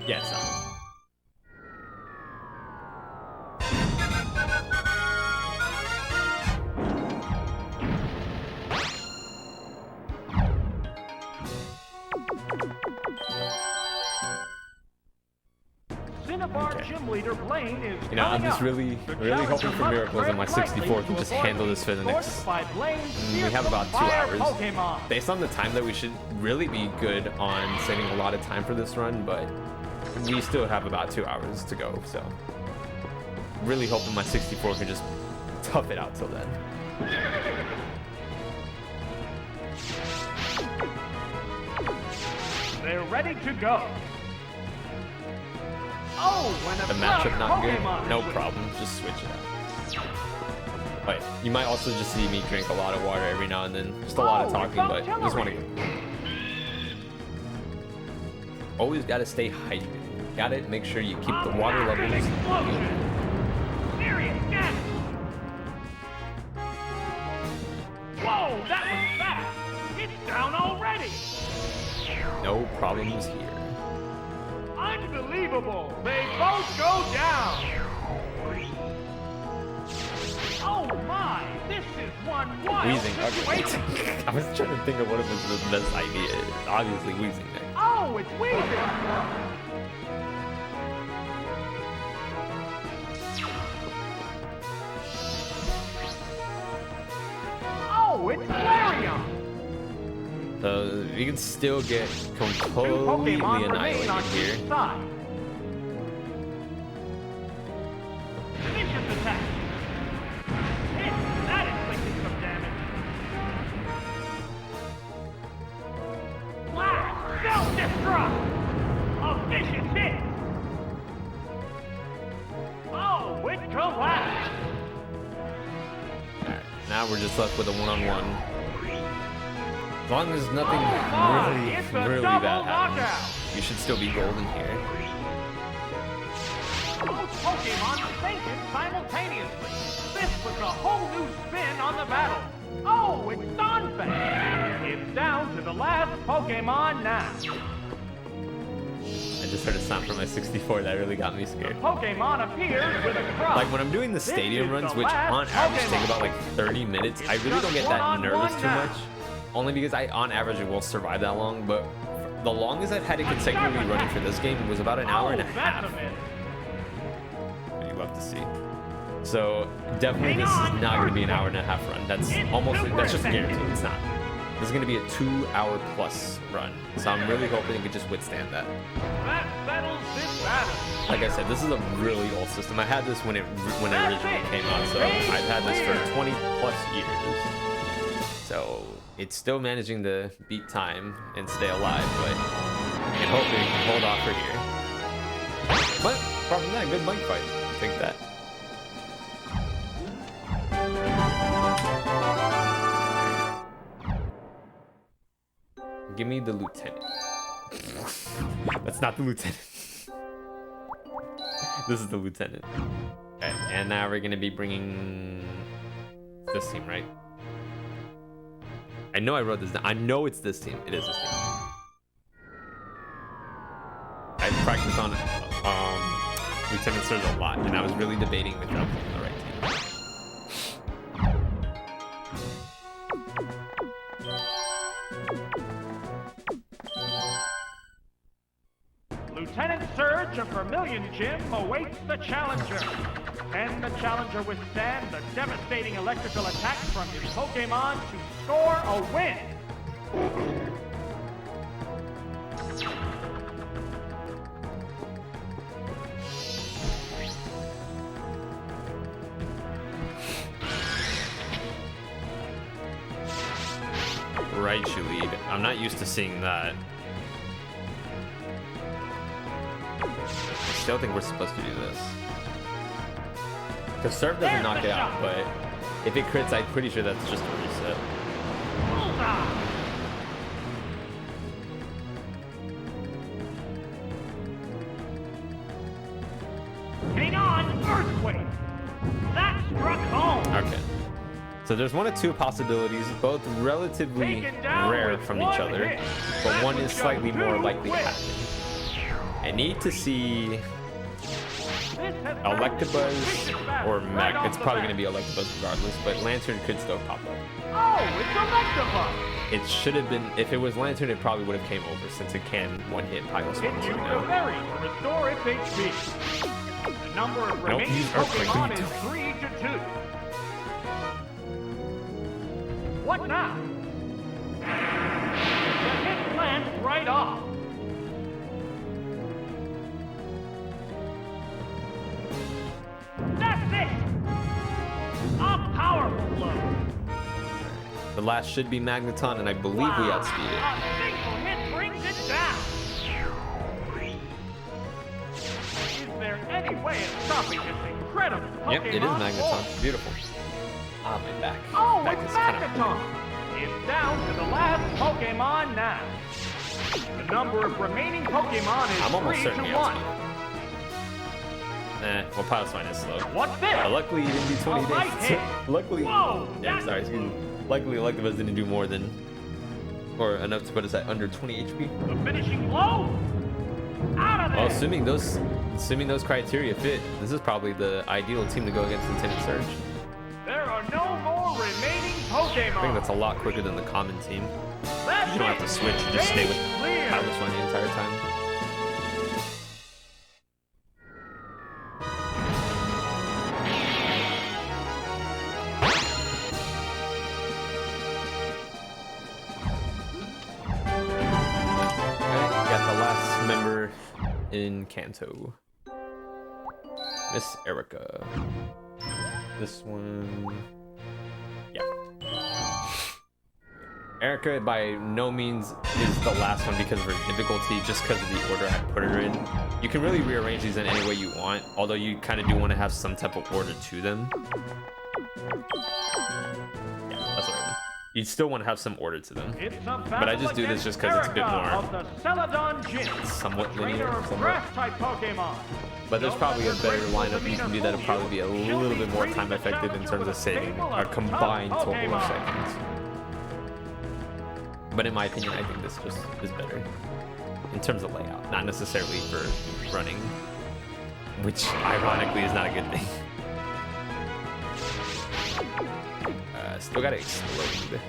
Yes. Gym leader Blaine is I'm just really hoping for miracles on my 64 can just handle this for the next. We have about 2 hours. Based on the time that we should really be good on saving a lot of time for this run, but we still have about 2 hours to go, so really hoping my 64 can just tough it out till then. They're ready to go. The matchup not good? No problem, just switch it out. But you might also just see me drink a lot of water every now and then. Just a lot of talking, but just want to go. Always got to stay hydrated. Got to make sure you keep the water levels. Whoa, that was fast. It's down already. No problems here. Unbelievable! They both go down! Oh my! This is one wild Wheezing. situation! Okay. I was trying to think of what was the best idea. It's obviously wheezing there. Oh, it's wheezing! Oh, it's Flareon! You can still get Two completely Pokemon remain annihilated on here. each side. Vicious attack! Hit! That inflicted some damage. Blast! Self-destruct! A vicious hit! Oh, it collapsed! Alright, now we're just left with a one-on-one. As long as nothing It's a really double bad happens, knockout. you should still be golden here. Both Pokemon fainted simultaneously. This was a whole new spin on the battle. Oh, it's Donphan. It's down to the last Pokemon now. I just heard a sound from my 64 that really got me scared. Pokemon appears with a cry. Like when I'm doing the stadium runs, which on average take about like 30 minutes, I really don't get that nervous too much. Only because I, on average, will survive that long, but the longest I've had it consecutively running for this game was about an hour and a half. You love to see. So definitely this is not going to be an hour and a half run. That's just guaranteed. It's not. This is going to be a 2-hour plus run. So I'm really hoping it could just withstand that. That settles this battle. Like I said, this is a really old system. I had this when it originally came out, so I've had this for 20 plus years. So it's still managing to beat time and stay alive, but and hopefully it can hold off for here. But apart from that, good bike fight. I think that. Give me the lieutenant. That's not the lieutenant. This is the lieutenant. Okay, and now we're gonna be bringing this team, right? I know I wrote this down. I know it's this team. It is this team. I practiced on Lieutenant Surge a lot, and I was really debating if I was picking the right team. Lieutenant Surge of Vermilion Gym awaits the challenger. Can the challenger withstand the devastating electrical attacks from his Pokemon to score a win? Raichu lead. I'm not used to seeing that. I still think we're supposed to do this. Because Surf doesn't knock it out, but if it crits, I'm pretty sure that's just a reset. Hang on, Earthquake! That struck home! Okay. So there's one of two possibilities, both relatively rare from each other, but one is slightly more likely to happen. I need to see Electabuzz or Mech. It's probably going to be Electabuzz regardless, but Lantern could still pop up. Oh, it's Electabuzz! It should have been, if it was Lantern, it probably would have came over since it can one-hit Pilot It Swim used right a now. berry to restore its HP. The number of remaining use Earthquake. Pokemon What is are you 3 to 2. What now? The hit lands right off. That's it! A powerful blow. The last should be Magneton, and I believe we outspeed it. A single hit brings it down. Is there any way of stopping this incredible Pokemon? Yep, it is force? Magneton. Beautiful. Ah, my back. Oh, back it's is kinda Magneton! It's down to the last Pokemon now. The number of remaining Pokemon is I'm almost 3 certain to he 1. Well, Pilot Swine is slow. What's this? Luckily, he didn't do 20 A light days. hit. Luckily, Whoa, yeah, that's- sorry, excuse me. Luckily, Electabuzz didn't do more than or enough to put us at under 20 HP. The finishing blow. Out of there. Well, assuming those criteria fit, this is probably the ideal team to go against Lieutenant Surge. There are no more remaining Pokemon. I think that's a lot quicker than the common team. That's You don't have to switch, you just stay with clear. Powerless One the entire time. Alright, got the last member in Kanto. Miss Erica. This one. Yeah. Erica by no means is the last one because of her difficulty, just because of the order I put her in. You can really rearrange these in any way you want, although you kind of do want to have some type of order to them. Yeah, that's what I mean. You still want to have some order to them. But I just do this just because it's a bit more somewhat linear. But there's probably a better lineup you can do that'll probably be a little bit more time effective in terms of saving a combined total of seconds. But in my opinion, I think this just is better in terms of layout, not necessarily for running, which ironically is not a good thing. Still gotta explode.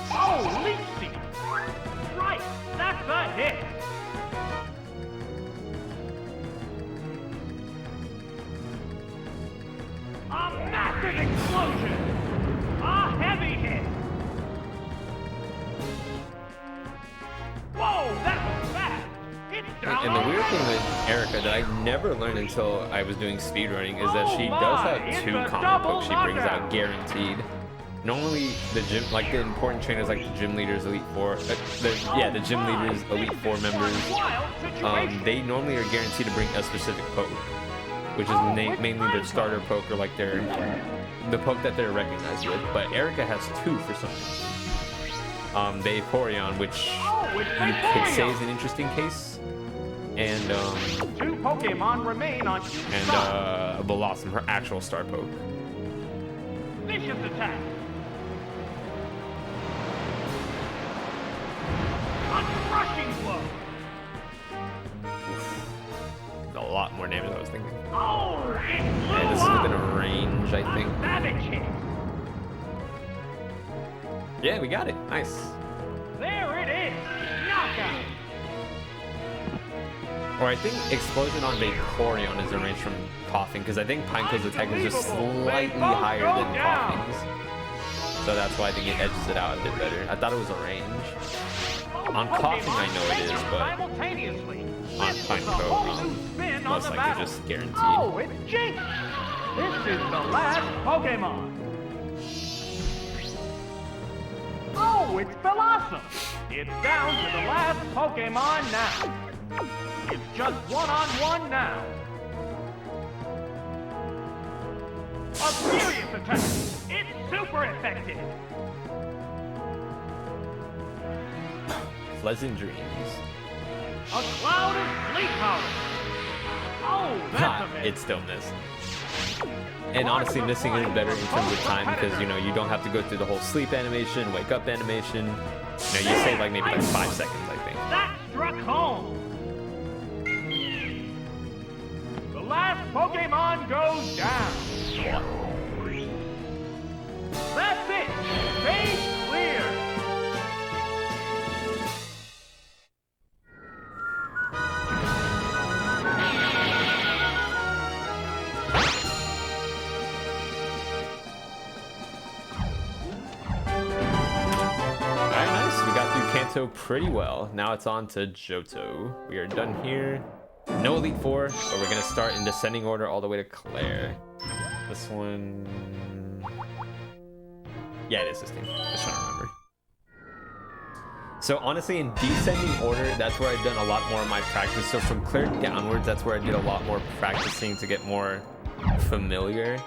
Oh, leech seed! Right, that's a hit! A massive explosion! A heavy hit! Whoa, that was fast! It's down. And the weird thing with Erica that I never learned until I was doing speedrunning is that she does have two common pokes she brings out guaranteed. Normally the gym, like the important trainers like the gym leaders, Elite Four, the gym leaders, Elite Four members, they normally are guaranteed to bring a specific poke, which is mainly their starter poke or like the poke that they're recognized with. But Erica has two for some reason. The Vaporeon, which you could say is an interesting case, and two Pokemon remain on each side. Blossom, her actual star poke. Vicious attack. A crushing blow. A lot more damage than I was thinking. Oh, it blew And this is up. within a range, I think. Savage hit. Yeah, we got it. Nice. There it is. Knockout. Or I think Explosion on Vaporeon is a range from Coughing, because I think Pineco's attack is just slightly higher than Coughing's. So that's why I think it edges it out a bit better. I thought it was a range. On Coughing, I know it is, but on Pineco, most likely just guaranteed. Oh, it's Jinx. This is the last Pokemon. Oh, it's Blossom. It's down to the last Pokemon now. It's just one-on-one now. A furious attack. It's super effective. Pleasant dreams. A cloud of sleep powder. Oh, that's a miss. It still missed. And honestly, missing is better in terms of time because, you know, you don't have to go through the whole sleep animation, wake up animation. You know, you save like maybe like 5 seconds, I think. That struck home. The last Pokemon goes down. That's it. Stage clear. Pretty well. Now it's on to Johto. We are done here. No Elite Four, but we're gonna start in descending order all the way to Claire. This one, yeah, it is this team. Just trying to remember. So honestly, in descending order, that's where I've done a lot more of my practice. So from Claire downwards, that's where I did a lot more practicing to get more familiar.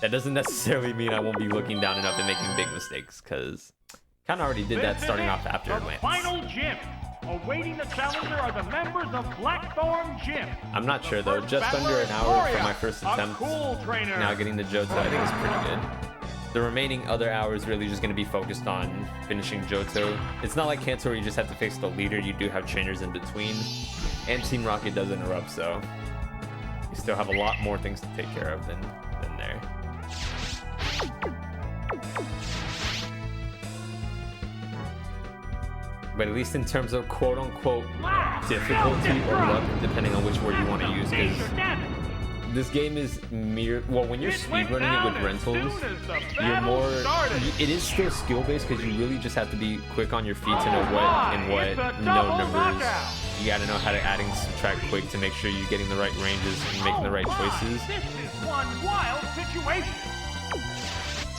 That doesn't necessarily mean I won't be looking down and up and making big mistakes, because kind of already did that starting off after Atlantis. Final gym. Awaiting the challenger are the members of Blackthorn Gym. I'm not sure though. Just under an hour for my first attempt. Cool trainer. Now getting the Johto, I think it's pretty good. The remaining other hours really just going to be focused on finishing Johto. It's not like Kanto where you just have to fix the leader. You do have trainers in between. And Team Rocket does interrupt, so you still have a lot more things to take care of than there. But at least in terms of quote-unquote difficulty or luck, depending on which word you want to use, because this game is well, when you're speedrunning it with rentals, you're more, it is still skill-based because you really just have to be quick on your feet to know what no numbers. You gotta know how to add and subtract quick to make sure you're getting the right ranges and making the right choices. This is one wild situation.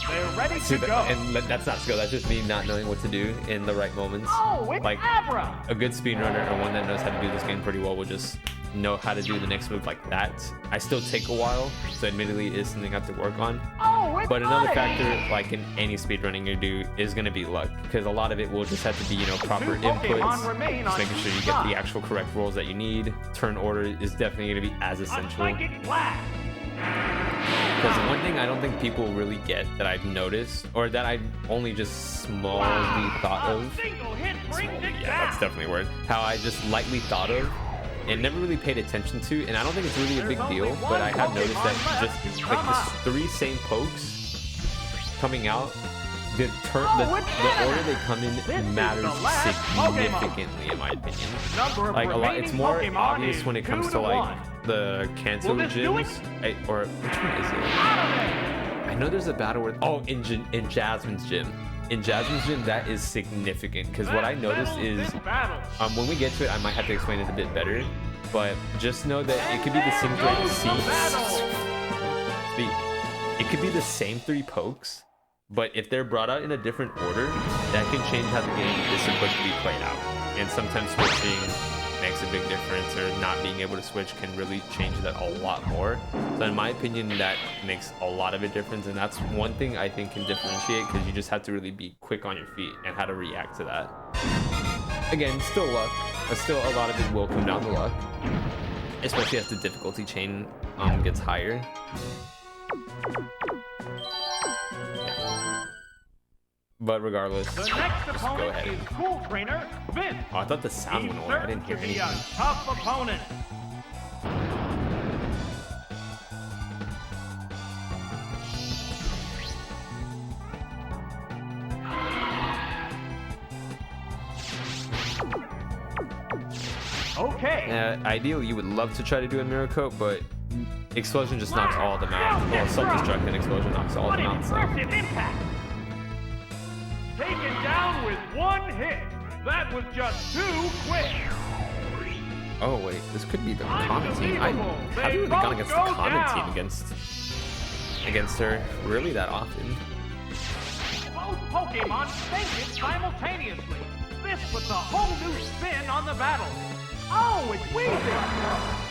They're ready to go. And that's not skill, that's just me not knowing what to do in the right moments. Oh, it's like Abra. A good speedrunner or one that knows how to do this game pretty well will just know how to do the next move like that. I still take a while, so admittedly it is something I have to work on. Oh, it's but another factor, like in any speedrunning you do, is going to be luck, because a lot of it will just have to be, you know, proper inputs, just making sure you get the actual correct rolls that you need. Turn order is definitely going to be as essential. Because one thing I don't think people really get that I've noticed, or that I've only just smallly thought of, yeah, that's definitely a word, how I just lightly thought of and never really paid attention to, and I don't think it's really a big deal, but I have noticed that just like the 3 same pokes coming out, the order they come in matters significantly, in my opinion. Like a lot, it's more obvious when it comes to like the Kanto gyms, or which one is it? I know there's a battle where, oh, in Jasmine's gym. In Jasmine's gym, that is significant, because what I noticed is, when we get to it, I might have to explain it a bit better, but just know that it could be the same it could be the same 3 pokes, but if they're brought out in a different order, that can change how the game is supposed to be played out. And sometimes switching makes a big difference, or not being able to switch can really change that a lot more. So in my opinion, that makes a lot of a difference, and that's one thing I think can differentiate, because you just have to really be quick on your feet and how to react to that. Again, still luck, but still a lot of it will come down to luck, especially as the difficulty chain gets higher. But regardless, the next just opponent go ahead. is Cool Trainer Vince. Oh, I thought the sound went away. I didn't hear anything. A tough opponent. Okay. Ideally, you would love to try to do a mirror coat, but Explosion just knocks all of them out. Well, Self-Destruct and Explosion knocks all of them out. So. Impressive impact. Taken down with 1 hit. That was just too quick. Oh wait, this could be the common team. I haven't really gone against the common team against her really that often. Both Pokemon fainted simultaneously. This puts a whole new spin on the battle. Oh, it's Weezing.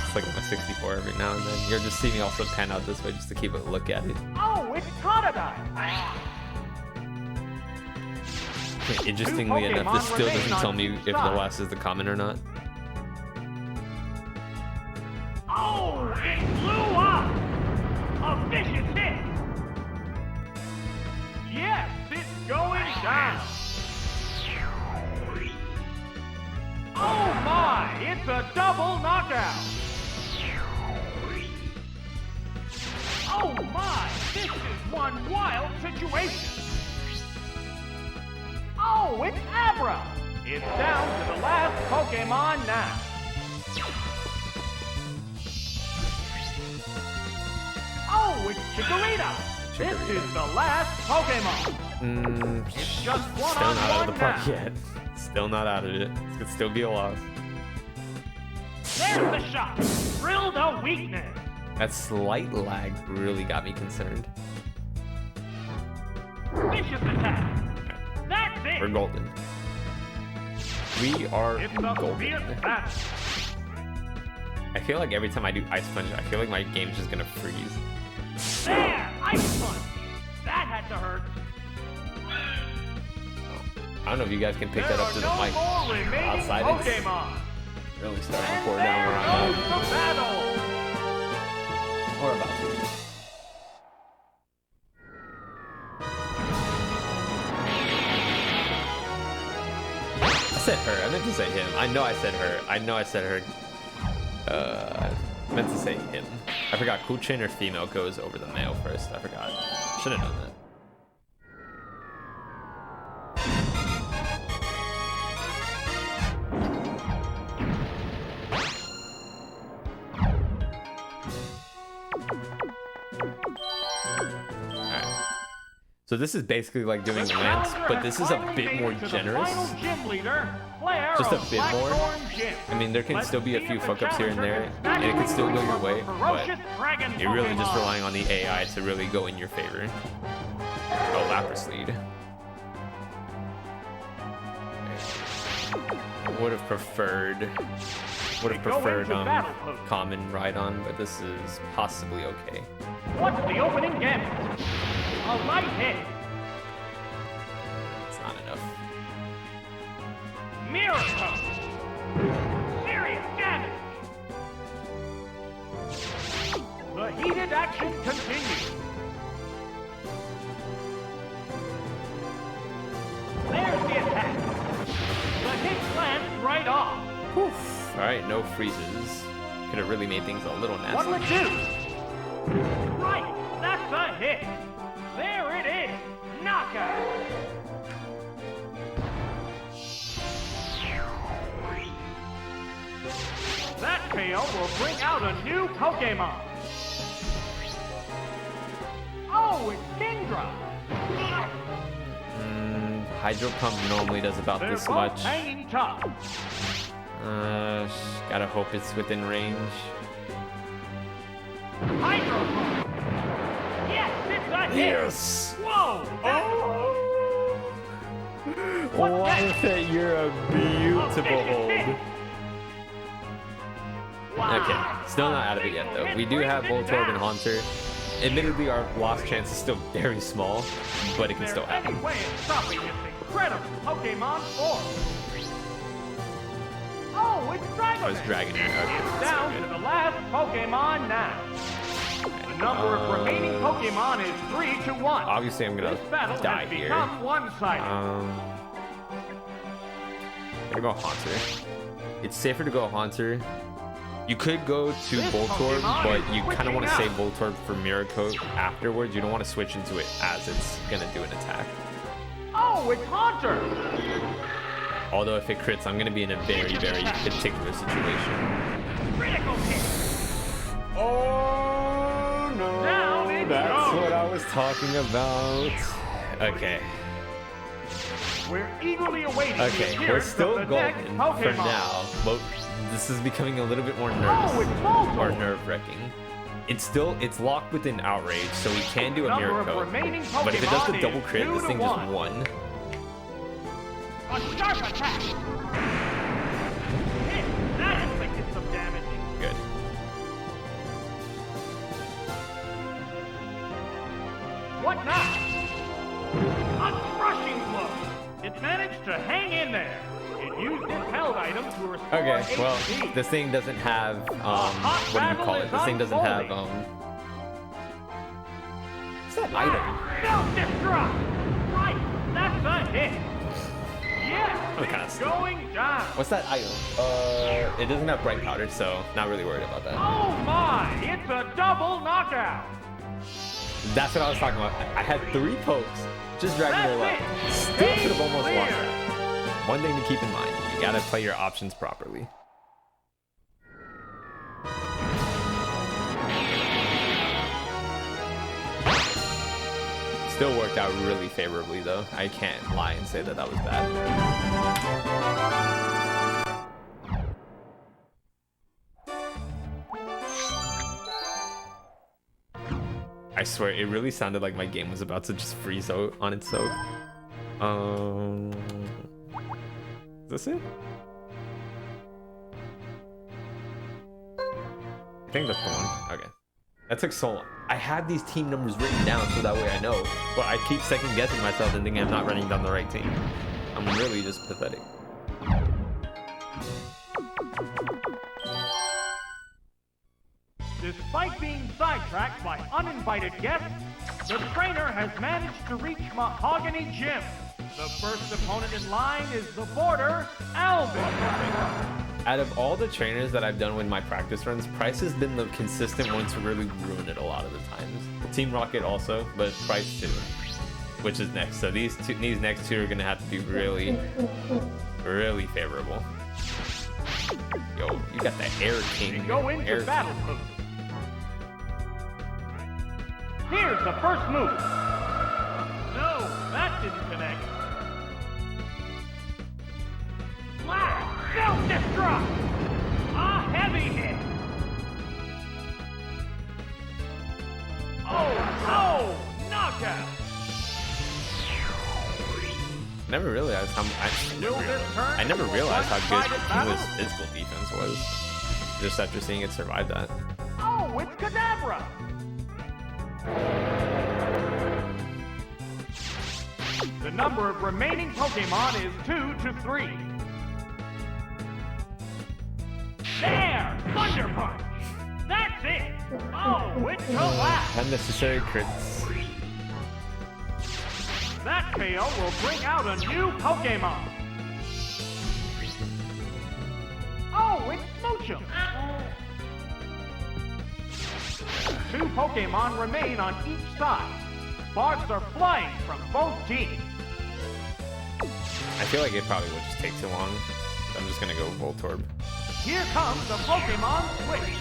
It's like my 64 every now and then. You'll just see me also pan out this way just to keep a look at it. Oh, it's Totodile. Interestingly enough, this still doesn't tell me if the last is the common or not. Oh, it blew up! A vicious hit! Yes, it's going down! Oh my, it's a double knockout! Oh my, this is one wild situation! Oh, it's Abra! It's down to the last Pokemon now! Oh, it's Chikorita! This is the last Pokemon! It's just one still on not out of the park now. yet. Still not out of it. This could still be a loss. There's the shot! Drill the weakness! That slight lag really got me concerned. Vicious attack! That's it! We're golden. We are It's a golden. fierce battle! I feel like every time I do Ice Punch, I feel like my game's just gonna freeze. There! Ice Punch! That had to hurt! I don't know if you guys can pick that up to the mic. Outside it's Pokemon! really starting to pour down where I'm at. The battle! Or about to. I said her. I meant to say him. I know I said her. I know I said her. I meant to say him. I forgot. Cool trainer female goes over the male first. I forgot. Should have known that. So this is basically like doing Lance, but this is a bit more generous. Just a bit more. I mean, there can still be a few fuck-ups here and there, and it can still go your way, but you're really just relying on the AI to really go in your favor. Oh, Lapras lead. Would have preferred common Rhydon, but this is possibly okay. What's the opening gambit? A light hit. It's not enough. Miracle. Serious damage. The heated action continues. There's the attack. The hit lands right off. Oof. All right, no freezes. Could have really made things a little nasty. What'll it do? Right, that's a hit. There it is! Knockout! That KO will bring out a new Pokemon! Oh, it's Kingdra! Hydro Pump normally does about this much. Hanging tough. Gotta hope it's within range. Hydro Pump! Yes, it's a hit! Yes! Whoa! Oh! Wyatt, you're a beautiful hold. Wow. Okay, still not out of it yet though. We do have Voltorb and Haunter. Admittedly, our loss chance is still very small, but it can still happen. Any way of stopping this incredible Pokemon form? Oh, it's Dragon! Oh, it's Dragon. Okay, Down to the last Pokemon now. The number of remaining Pokemon is 3 to 1. Obviously, I'm gonna This battle die has here. become one-sided. Gonna go Haunter. It's safer to go Haunter. You could go to This Voltorb, Pokemon but is you kind of want to switching save Voltorb for Miracle afterwards. You don't want to switch into it as it's gonna do an attack. Oh, it's Haunter! Although if it crits, I'm gonna be in a very, very particular situation. Critical hit! Oh no! Down it That's goes. what I was talking about. Okay. We're eagerly awaiting the Okay, we're appearance still of the next golden Pokemon. for now, but this is becoming a little bit more Oh, it's Voltorb! nerve-wracking. It's locked within Outrage, so we can do a Number of Miracle. remaining But if it does the Pokemon double is crit, 2 this to thing 1. just won. A sharp attack! Hit! That inflicted some damage. Good. What now? A crushing blow! It managed to hang in there. It used its held item to restore Okay, well, HP. this thing doesn't have, what do you call it? This thing doesn't have, what's that item? Self-destruct! Right, that's a hit. Yes, Okay. it's going down. What's that item? It doesn't have Bright Powder, so not really worried about that. Oh my, it's a double knockout. That's what I was talking about. I had 3 pokes, just dragging their That's left. it. Still could have almost Clear. won that. One thing to keep in mind, you gotta play your options properly. Still worked out really favorably though. I can't lie and say that that was bad. I swear, it really sounded like my game was about to just freeze out on its own. Is this it? I think that's the one. Okay. That took so long. I had these team numbers written down so that way I know, but I keep second guessing myself and thinking I'm not running down the right team. I'm really just pathetic. Despite being sidetracked by uninvited guests, the trainer has managed to reach Mahogany Gym. The first opponent in line is the boarder, Alvin. Out of all the trainers that I've done with my practice runs, Price has been the consistent one to really ruin it a lot of the times. Team Rocket also, but Price too, which is next. So these next two are gonna have to be really, really favorable. Yo, you got the Air King. Go into battle mode. Here's the first move. No, that didn't connect. Flash, self-destruct. A heavy hit. Oh, knockout. Never realized how I never realized how good King's physical defense was. Just after seeing it survive that. Oh, it's Kadabra. The number of remaining Pokemon is 2 to 3. There! Thunder Punch! That's it! Oh, it's collapsed! Unnecessary crits. That KO will bring out a new Pokemon. Oh, it's Moochum! 2 Pokemon remain on each side. Sparks are flying from both teams. I feel like it probably would just take too long. I'm just gonna go Voltorb. Here comes the Pokemon switch.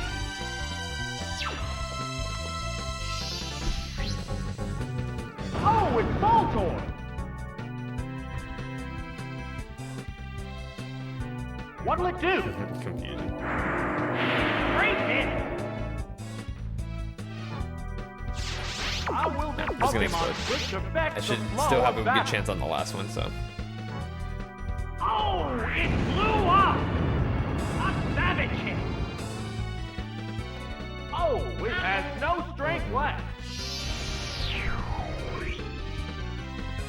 Oh, it's Voltorb! What'll it do? Confusion. Great hit! How will this just gonna Pokemon explode. switch affect I should the flow still have of a good battle? chance on the last one, so. Oh, it blew up! A savage hit! Oh, it has no strength left.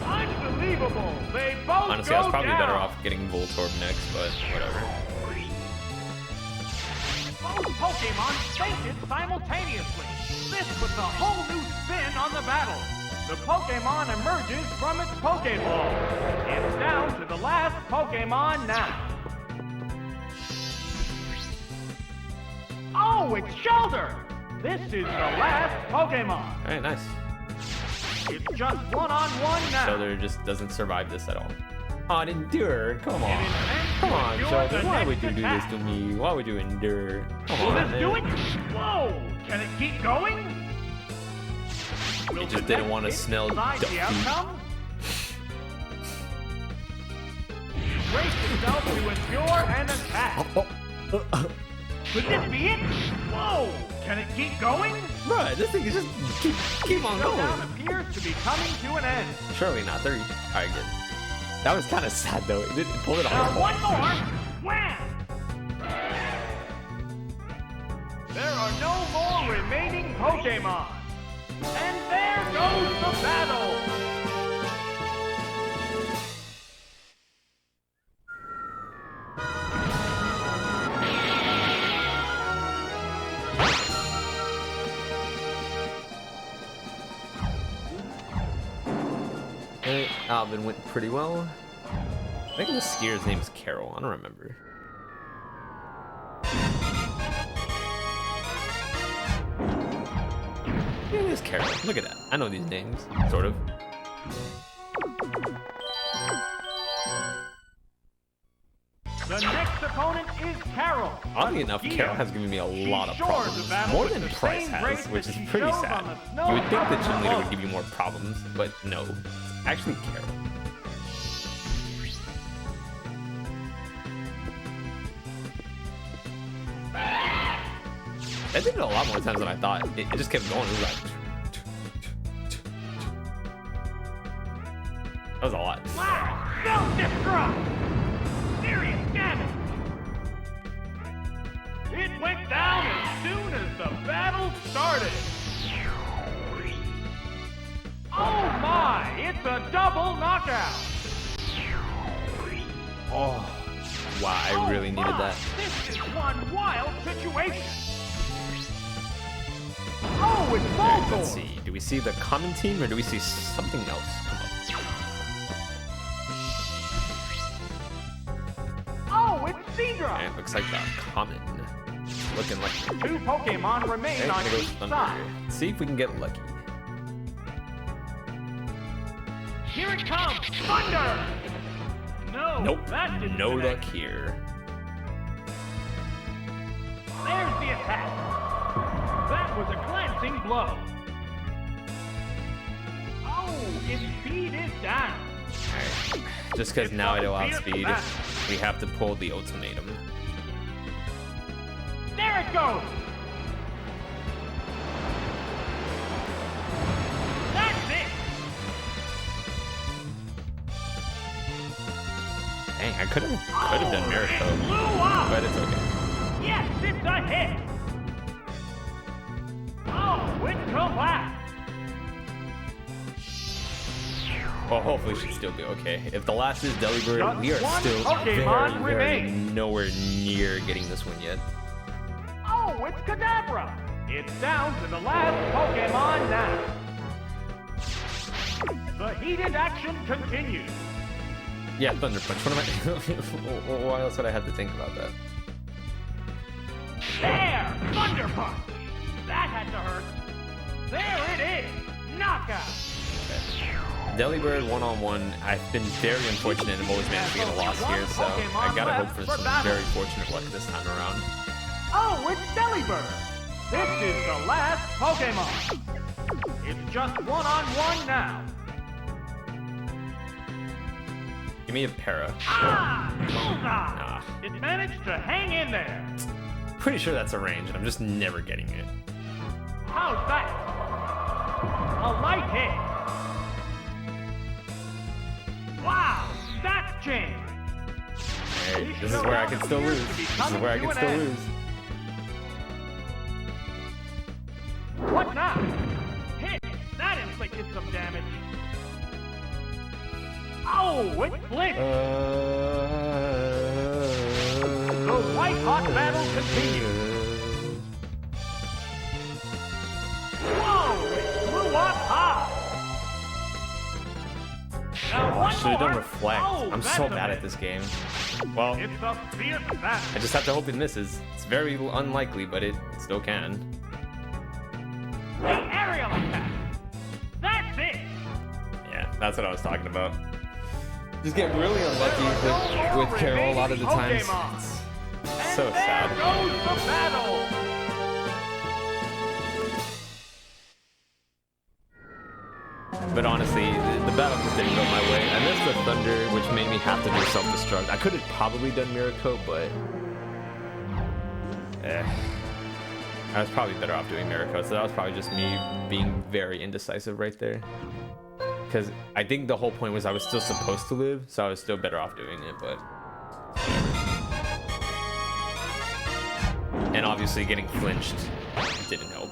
Unbelievable! They both Honestly, I was go probably down. better off getting Voltorb next, but whatever. Both Pokemon fainted simultaneously. This puts a whole new spin on the battle. The Pokemon emerges from its Pokeball. It's down to the last Pokemon now. Oh, it's Shoulder! This is the last Pokemon. Alright, nice. It's just one-on-one now. Shoulder just doesn't survive this at all. Oh, Endure, come on. It intends Come to on, endure Shoulder, the why next would you do this attack. to me? Why would you endure? Come Will on, this do it? man. Whoa! Can it keep going? Will It the just didn't next want to hit smell decide the defeat. outcome? Brace yourself to endure an attack. Could this be it? Whoa! Can it keep going? Bruh, this thing is just keep on Showdown going. appears to be coming to an end. Surely not 3. Alright, good. That was kind of sad though. It didn't pull it Now off. one more. Wham! There are no more remaining Pokemon. And there goes the battle. Alvin went pretty well. I think the skier's name is Carol. I don't remember. Yeah, it is Carol. Look at that. I know these names, sort of. The next opponent is Carol. Oddly enough, Carol has given me a lot of problems. More than Price has, which is pretty sad. You would think the gym leader would give you more problems, but no. It's actually Carol. I did it a lot more times than I thought. It just kept going. It was like... That was a lot. Flash! Self-destruct! Serious damage! It went down as soon as the battle started. Oh my! It's a double knockout! Oh, wow, I really needed that. This is one wild situation. Let's see. Do we see the common team or do we see something else? Come on. Oh, it's Speedrun. And it looks like the common. Looking like 2 Pokemon remain on there goes each Thunder. side. Let's see if we can get lucky. Here it comes, Thunder! No, Nope. that didn't No connect. luck here. There's the attack. That was a glancing blow. Oh, its speed is down. Alright. Just because now I know outspeed, we have to pull the ultimatum. There it goes. That's it. Dang, I could have done Miracle, It blew up. but it's okay. Yes, it's a hit. Oh, it collapsed. Well, hopefully she'd still be okay. If the last is Delibird, we are Just one still Pokemon very remains. nowhere near getting this one yet. Oh, it's Kadabra. It's down to the last Pokemon now. The heated action continues. Yeah, Thunder Punch. What am I? Why else would I have to think about that? There! Thunder Punch! That had to hurt. There it is! Knockout! Delibird one-on-one. I've been very unfortunate and always managed to get a loss here, so I gotta hope for some very fortunate luck this time around. Oh, it's Delibird! This is the last Pokemon. It's just one-on-one now. Give me a para. Ah! Bullseye! Nah. It managed to hang in there. Pretty sure that's a range, and I'm just never getting it. How's that? A light hit. Wow, that's changed. Alright, this is where I can still lose. This is where I can still lose. What now? Hit! That inflicted some damage. Oh, it blinked! The white-hot battle continues. Whoa! It blew up high! Now I one should have done more. Reflect. Oh, I'm that's so a bad miss. at this game. Well, It's a fierce battle. I just have to hope it misses. It's very unlikely, but it still can. The aerial attack. That's it. Yeah, that's what I was talking about. Just get really unlucky with Carol a lot of the times. It's so There sad. goes the battle. But honestly, the battle just didn't go my way. I missed the Thunder, which made me have to do self-destruct. I could have probably done Miracle, but I was probably better off doing Miracle. So that was probably just me being very indecisive right there. Because I think the whole point was I was still supposed to live, so I was still better off doing it, but... And obviously getting flinched didn't help.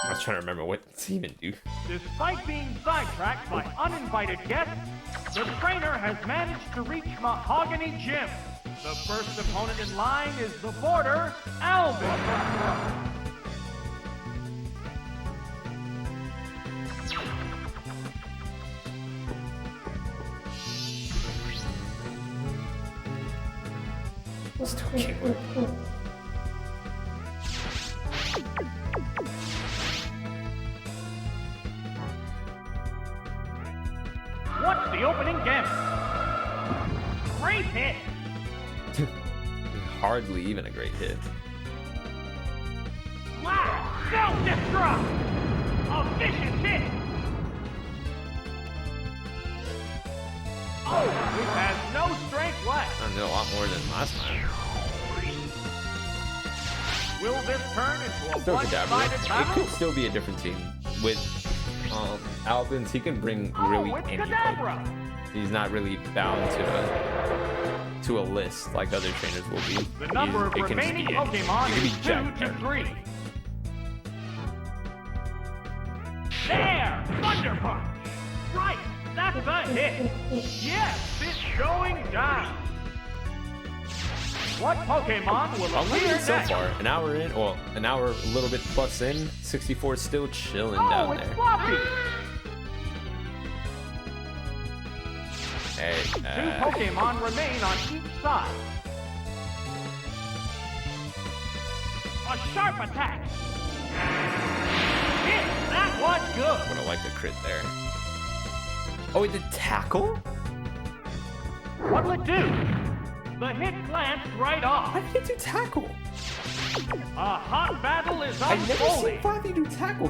I was trying to remember what to even do. Despite being sidetracked by uninvited guests, the trainer has managed to reach Mahogany Gym. The first opponent in line is the border, Alvin. Still can't win. What's the opening gambit? Great hit. Hardly even a great hit. Wow, self-destruct. A vicious hit. Oh, it has no strength left. I did a lot more than last time. Will this turn into a Still one-sided Kadabra. It battle? could still be a different team. With Alvin's, he can bring really it's any Kadabra. Pokemon. He's not really bound to a list like other trainers will be. The number of It can just be remaining anything. Pokemon It could be is Jack 2 to Terry. 3. There! Thunder Punch! Right! That's a hit! Yes! It's going down! What Pokemon will I'm liking appear it so next? far. An hour in, well, an hour a little bit plus in. 64 is still chilling Oh, down it's there. Floppy! Hey, Two Pokemon remain on each side. A sharp attack. Hit! That was good. would have liked a crit there. Oh, it did tackle? What'll it do? The hit glanced right off. Why did he do tackle? A hot battle is I've never seen unfolding. Flappy do tackle.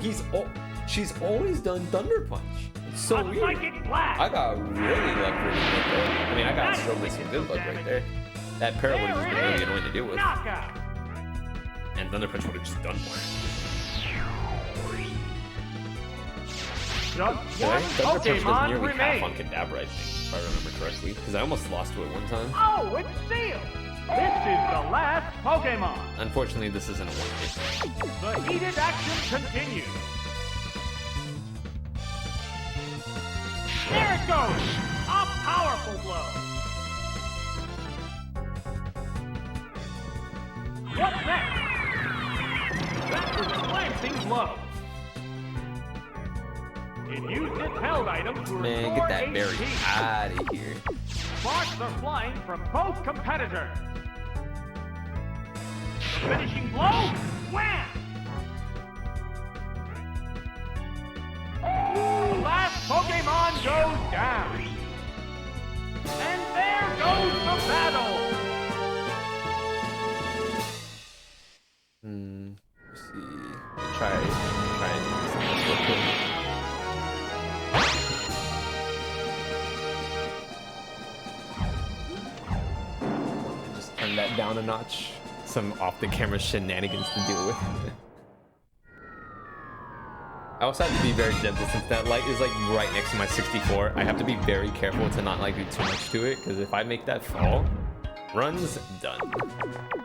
She's always done Thunder Punch. It's so A weird. psychic blast. I got really lucky with it there. I mean, I got certainly some good luck right there. That parrot would have just been really annoying to deal with. Knockout. And Thunder Punch would have just done more. Just Okay, one Thunder Punch does Pokemon nearly half on remains. Kadabra, I think, if I remember correctly. Because I almost lost to it one time. Oh, it's sealed. This is the last Pokemon. Unfortunately, this isn't a one-hit. The heated action continues. There it goes. A powerful blow. What's next? That was a glancing blow. It used its held item to Man, restore get that berry HP. out of here. Sparks are flying from both competitors. The finishing blow. Wham! The last Pokemon goes down. And there goes the battle. Let's see. Try and do this real quick. Just turn that down a notch. Some off-the-camera shenanigans to deal with. I also have to be very gentle since that light is like right next to my 64. I have to be very careful to not like do too much to it, because if I make that fall, run's done.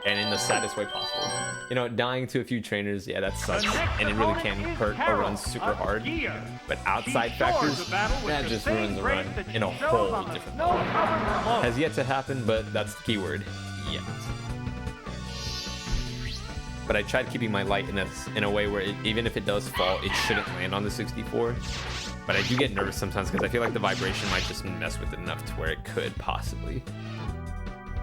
And in the saddest way possible. You know, dying to a few trainers, yeah, that sucks. And it really can hurt a run super hard. But outside factors, that just ruins the run in a whole different way. Has yet to happen, but that's the key word. Yet. But I tried keeping my light in a way where even if it does fall, it shouldn't land on the 64. But I do get nervous sometimes because I feel like the vibration might just mess with it enough to where it could possibly.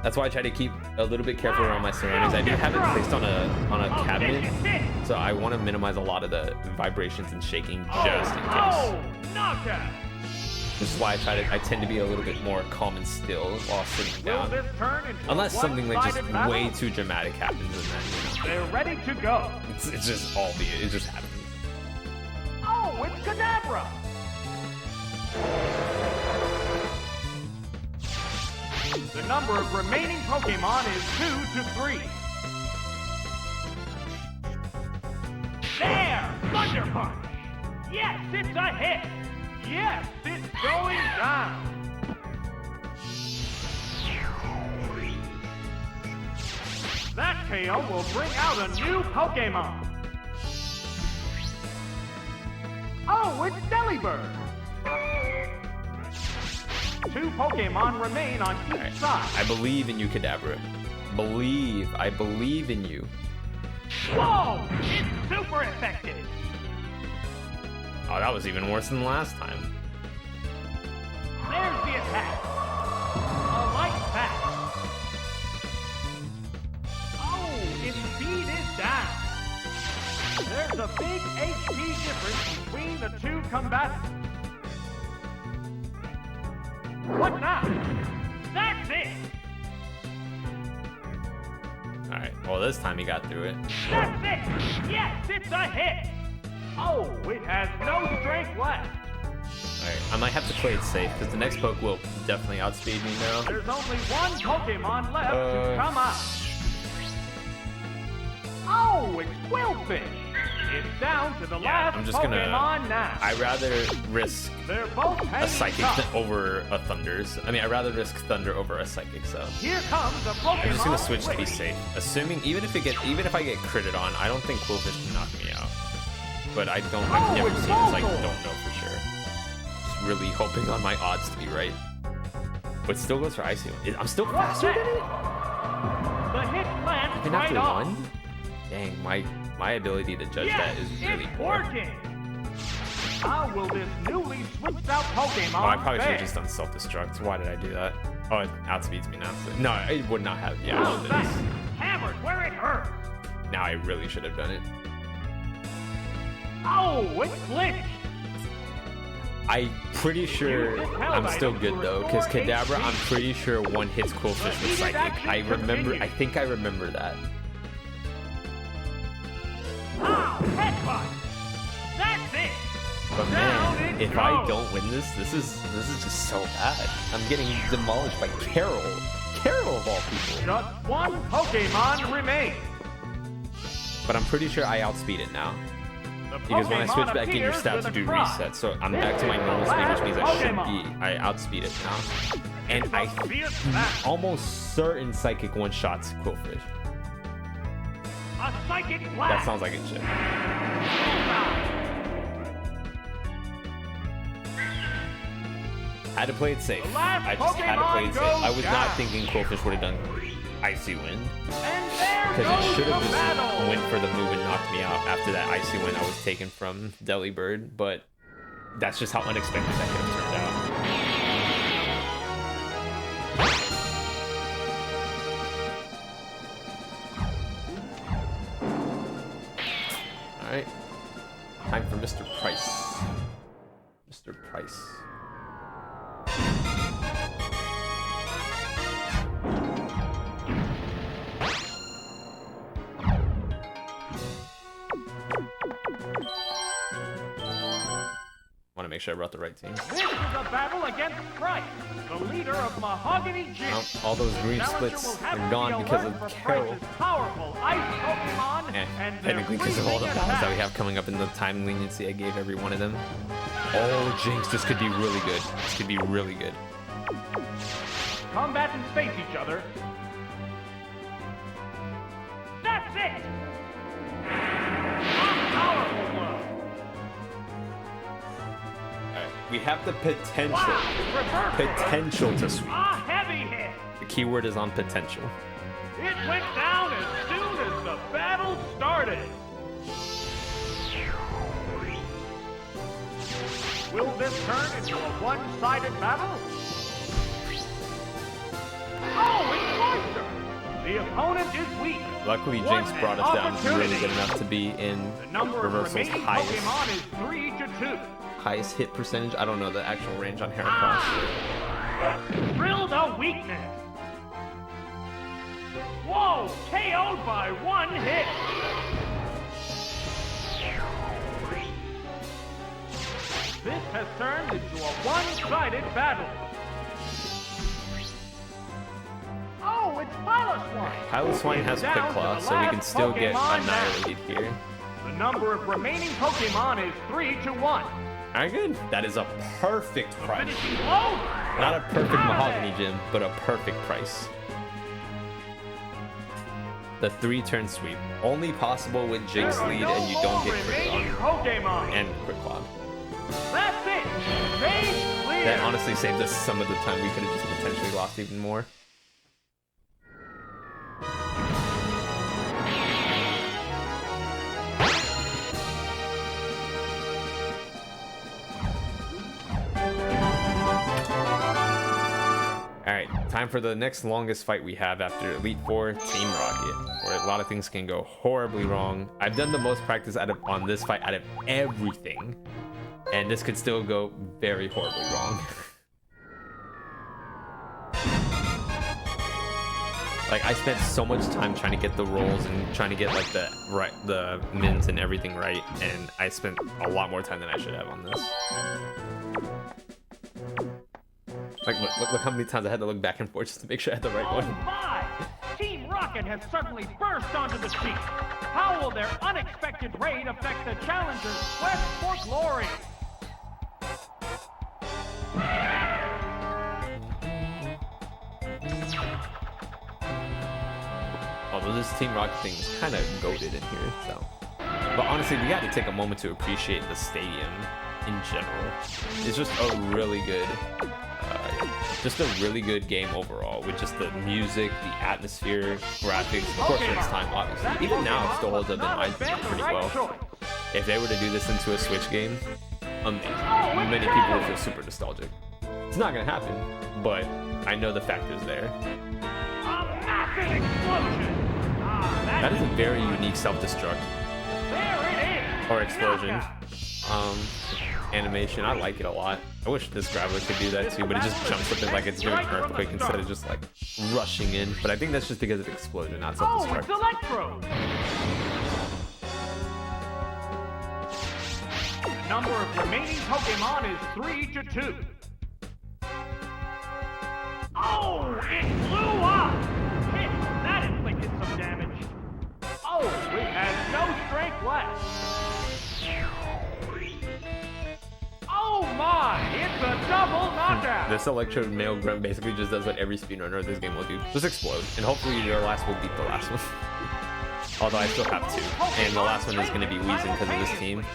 That's why I try to keep a little bit careful around my surroundings. I do have it placed on a cabinet, so I want to minimize a lot of the vibrations and shaking just in case. Knockout. This is why I tend to be a little bit more calm and still while sitting Will down. this turn into Unless a something like just one-sided battle? way too dramatic happens, and then They're ready to go. it's just albeit it just happens. Oh, it's Kadabra. The number of remaining Pokemon is 2 to 3. There! Thunder Punch! Yes, it's a hit! Yes, it's going down! That KO will bring out a new Pokemon! Oh, it's Delibird! 2 Pokemon remain on each Alright. side. I believe in you, Kadabra. I believe in you. Whoa! It's super effective! Oh, that was even worse than last time. There's the attack. A light attack. Oh, its speed is down. There's a big HP difference between the two combatants. What now? That's it! Alright, well this time he got through it. That's it! Yes, it's a hit! Oh, it has no strength left. Alright, I might have to play it safe because the next poke will definitely outspeed me now. There's only one Pokemon left to come out. Oh, it's Quillfish! It's down to the last I'm just Pokemon gonna. now. I'd rather risk They're both a hanging psychic tough. over a thunders. I mean, I'd rather risk thunder over a psychic. So Here comes the Pokemon. I'm just gonna switch to be Switch. safe. Assuming even if I get critted on, I don't think Quillfish can knock me out. But I've never it's seen this. I Voltorb. don't know for sure. Just really hoping on my odds to be right. But it still goes for Icy. I'm still What's faster that? than it. The 10 right after off. 1? Dang, my ability to judge Yes, that is really it's poor. working. How will this newly switched out Pokemon Oh, I probably should fare? have just done self-destruct. Why did I do that? Oh, it outspeeds me now. So, no, it would not have. Yeah, I How's love that? this. Hammered where it hurts. Now I really should have done it. Oh, it glitched. I'm pretty sure I'm still good though, because Kadabra, I'm pretty sure one hits Quillfish with Psychic. I think I remember that. Ow, headbutt. That's it. But Down man, it if I goes. don't win this is just so bad. I'm getting demolished by Carol. Carol of all people. Just one Pokemon remains. But I'm pretty sure I outspeed it now. The Because when I Pokemon switch back in, your appears stats with a do cry. reset. So I'm back to my normal speed, which means I should be. I outspeed it now. And I Fierce battle. almost certain Psychic one-shots Quillfish. A psychic That blast. sounds like it should. Had to play it safe. The last I just had to play it safe. Pokemon I was goes not down. thinking Quillfish would have done Icy Wind. And there Because goes it should have the just battle. went for the move and knocked me out after that Icy Wind I was taken from Delibird. But that's just how unexpected that could have turned out. Alright. Time for Mr. Price. Mr. Price. Want to make sure I brought the right team. This is a battle against Price, the leader of Mahogany Gym. Well, all those green Challenger splits will have are to gone be because alert of for Carol. Price's powerful ice Pokemon and their Technically because of all the freezing battles that we attack. have coming up in the time leniency I gave every one of them. Oh, Jinx, this could be really good. This could be really good. Combatants face each other. That's it! A powerful blow. Alright, we have the potential. Wow! Reversal. Potential to sweep. A heavy hit. The keyword is on potential. It went down as soon as the battle started. Will this turn into a one-sided battle? Oh, it's Monster! The opponent is weak. Luckily, What Jinx an brought us down really opportunity. good enough to be in The number of Reversal's remaining highest, Pokemon is 3-2. highest hit percentage. I don't know the actual range on Heracross. Drilled a weakness. Whoa! KO'd by one hit. This has turned into a one-sided battle. Oh, it's Piloswine. Piloswine has Quick Down to Claw, the so we can last still get Pokemon annihilated here. The number of remaining Pokemon is 3-1. Alright, good. That is a perfect price. Finishing blow. Not a perfect Mahogany Gym, but a perfect price. The 3-turn sweep. Only possible with Jinx There are lead no and you don't more get crit remaining on. Pokemon. And Quick Claw. That's it. Stage clear. That honestly saved us some of the time. We could have just potentially lost even more. Alright, time for the next longest fight we have after Elite Four, Team Rocket, where a lot of things can go horribly wrong. I've done the most practice on this fight out of everything, and this could still go very horribly wrong. Like, I spent so much time trying to get the rolls and trying to get like the mints and everything right, and I spent a lot more time than I should have on this. Like, look how many times I had to look back and forth just to make sure I had the right Oh one. my! Team Rocket has suddenly burst onto the scene. How will their unexpected raid affect the challenger's quest for glory? Although this Team Rocket thing is kind of goated in here, so. But honestly, we got to take a moment to appreciate the stadium in general. It's just a really good Just a really good game overall, with just the music, the atmosphere, graphics. Of course, for its time, obviously. Even now, it still holds up in my opinion pretty well. If they were to do this into a Switch game, amazing. Many people would feel super nostalgic. It's not gonna happen, but I know the factor's there. A massive explosion! That is a very unique self-destruct. There it is! Or explosion. Animation, I like it a lot. I wish this grappler could do that too, but it just jumps up and like it's doing an earthquake instead of just like rushing in. But I think that's just because of explosion, not Oh, it's self-destruct. Electro! The number of remaining Pokemon is 3 to 2. Oh, it blew up! Hit, that inflicted some damage. Oh, it has no strength left. Oh my, it's a double knockout! This Electrode male grunt basically just does what every speedrunner of this game will do. Just explode. And hopefully your last will beat the last one. Although I still have two. And the last one is going to be Weezing because of this team.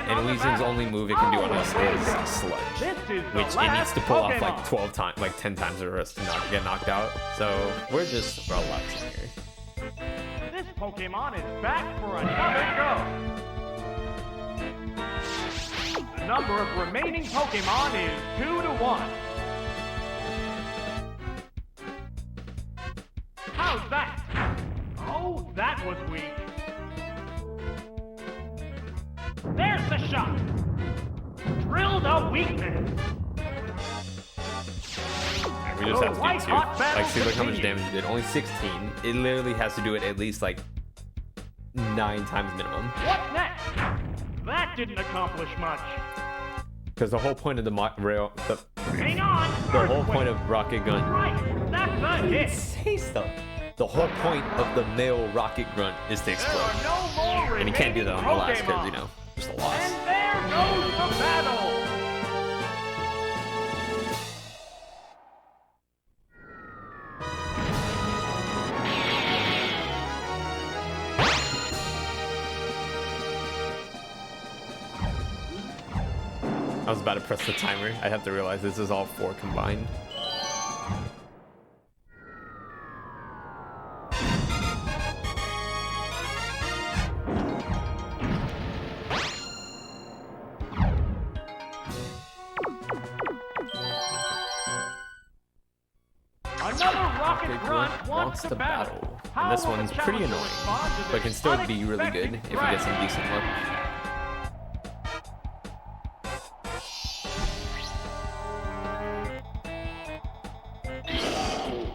And Weezing's only move it can do on us is Sludge. Which it needs to pull off like 12 times, like 10 times or us to not get knocked out. So we're just relaxing here. This Pokemon is back for another go. The number of remaining Pokemon is 2 to 1. How's that? Oh, that was weak. There's the shot. Drilled a weakness. And we just have to do 2. Like, see, look how much damage it did. Only 16. It literally has to do it at least like 9 times minimum. What's next? That didn't accomplish much. Because the whole point of the Hang on. The whole point of Rocket Gun. Right, that's a hit. Say stuff. The whole point of the male Rocket Grunt is to explode. There are no more And he can't do that on the last because, Pokemon. you know, just a loss. And there goes the battle. I was about to press the timer. I have to realize this is all 4 combined. Another Rocket Grunt wants to battle. And this one's pretty annoying, but can still be really good if you get some decent luck.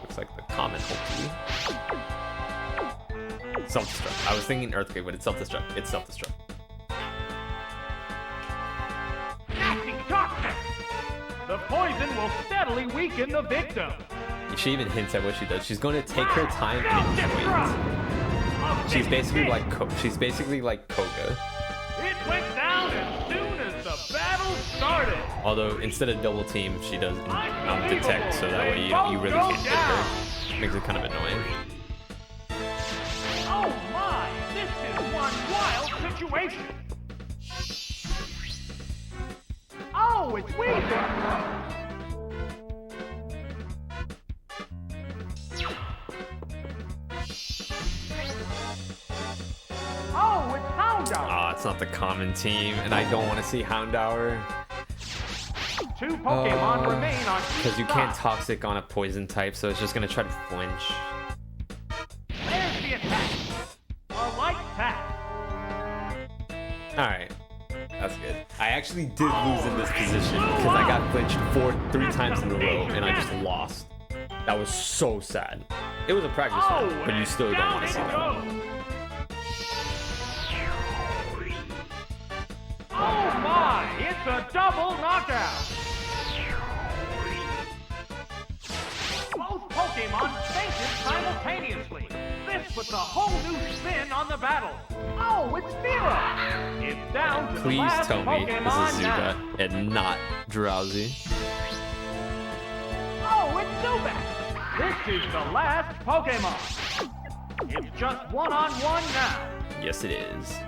Looks like the common, hopefully. Self-destruct. I was thinking earthquake, but it's self-destruct. It's self-destruct. Nasty toxic. The poison will steadily weaken the victim. She even hints at what she does. She's going to take her time and enjoy it. She's basically like Koga. It went down as soon as the battle started. Although instead of double team, she does detect, so that way you really can't hit her. Makes it kind of annoying. Oh my! This is one wild situation. Oh, it's Weezing. Oh, it's Houndour. Ah, it's not the common team, and I don't want to see Houndour. 2 Pokemon remain on each Because you can't side. toxic on a poison type, so it's just going to try to flinch. There's the attack. A light tap. Alright, that's good. I actually did lose in this position because I got flinched 3 times in a row, and I just lost. That was so sad. It was a practice round, but you still don't want to see that. Oh my! It's a double knockout! Both Pokemon fainted simultaneously. This puts a whole new spin on the battle. Oh, it's Fearow! It's down to the Please last tell me this Pokemon is now. Zubat and not Drowsy. Oh, it's Zubat! This is the last Pokemon. It's just one-on-one now. Yes, it is.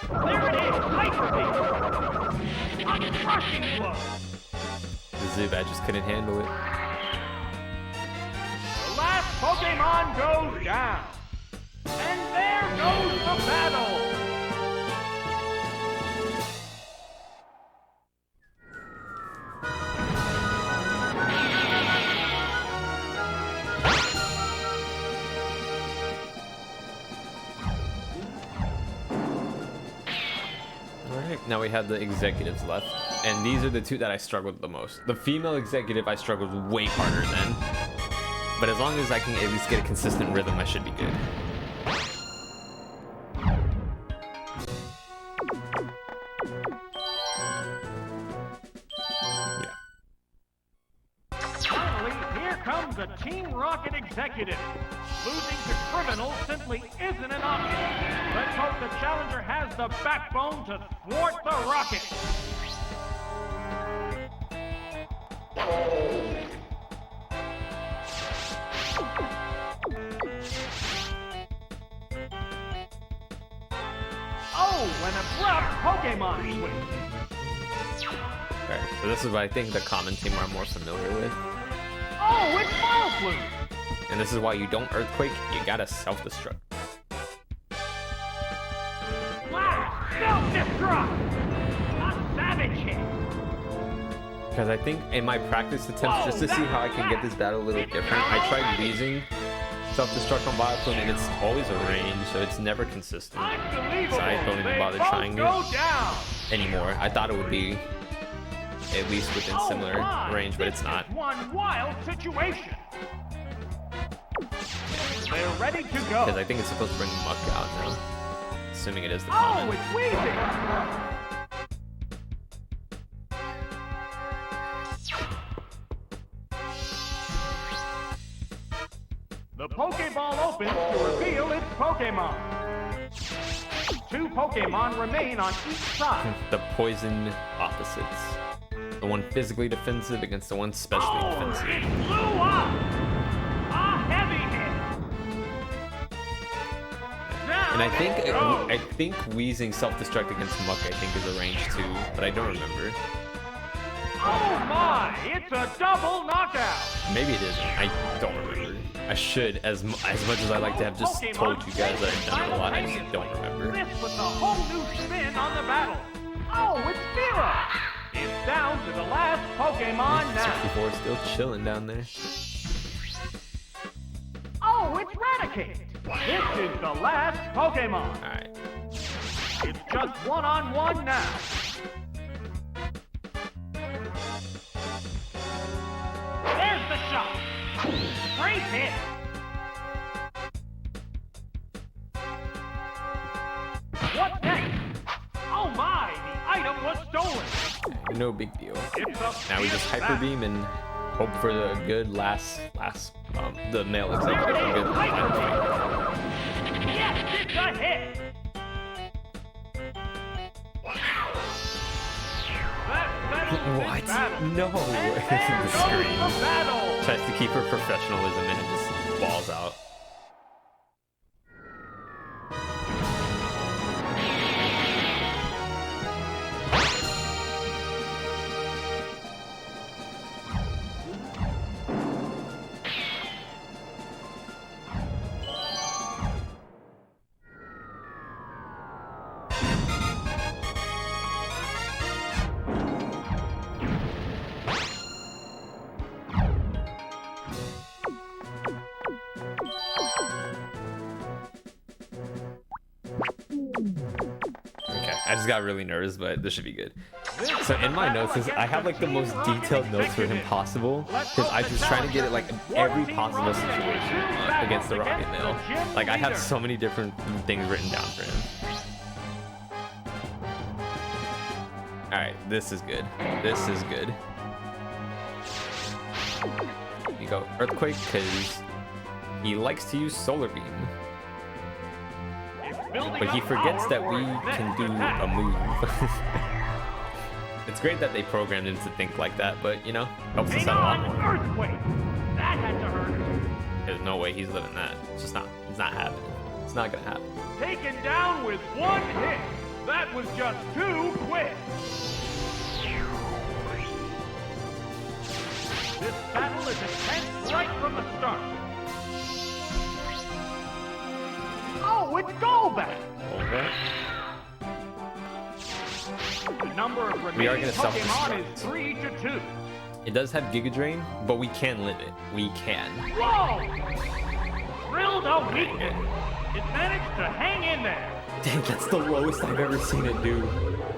There it is, Hyper Beam! A crushing blow. The Zubat just couldn't handle it. The last Pokemon goes down. And there goes the battle. Alright, now we have the executives left. And these are the two that I struggled the most. The female executive I struggled way harder than. But as long as I can at least get a consistent rhythm, I should be good. Yeah. Finally, here comes the Team Rocket executive. Losing to criminals simply isn't an option. Let's hope the challenger has the backbone to thwart the Rocket. Oh, an abrupt Pokemon switch. Alright, so this is what I think the common team are more familiar with. Oh, it's Miloplune. And this is why you don't Earthquake, you gotta self-destruct. Wow, self-destruct. A savage hit. Because I think in my practice attempts, just to see how I can get this battle a little different, I tried using self-destruct on Miloplune and it's always a range, so it's never consistent. So I don't even bother trying it anymore. I thought it would be at least within similar range, but it's not. One wild situation. They're ready to go. Because I think it's supposed to bring Muck out now. Assuming it is the common. Oh, it's Weezing. The Pokeball opens to reveal its Pokemon. Two Pokemon remain on each side. The poison opposites. The one physically defensive against the one specially defensive. It blew up! A heavy hit! And I think Weezing self-destruct against Muck I think is a range too, but I don't remember. Oh my! It's a double knockout! Maybe it isn't. I don't remember. I should, as much as I like to have just told you guys that I've done it a lot, I just don't remember. This puts a whole new spin on the battle. Oh, it's Vera! It's down to the last Pokemon now. 64 is still chilling down there. Oh, it's Raticate! This is the last Pokemon. Alright. It's just one-on-one now. There's the shot. Great hit. What's next? Oh my, the item was stolen. No big deal. It's a Now we just Hyper Beam and hope for the good last the male executive for a good final fight. Yes, it's a hit. What? No! The screen tries to keep her professionalism and it just balls out. I just got really nervous, but this should be good. So in my notes, I have like the most detailed notes for him possible, because I was trying to get it like in every possible situation against the Rocket Male. Like I have so many different things written down for him. All right, this is good. This is good. You go Earthquake because he likes to use Solar Beam. But he forgets that we can do a move. It's great that they programmed him to think like that, but you know, helps us out a lot more. Earthquake! That had to hurt. There's no way he's living that. It's just not. It's not happening. It's not gonna happen. Taken down with one hit. That was just too quick. This battle is intense right from the start. Oh, it's Golbat! Okay. The number of We are remaining gonna Pokemon self-destruct. is 3 to 2. It does have Giga Drain, but we can live it. We can. Whoa! Drilled a weakness. It managed to hang in there. Dang, that's the lowest I've ever seen it do.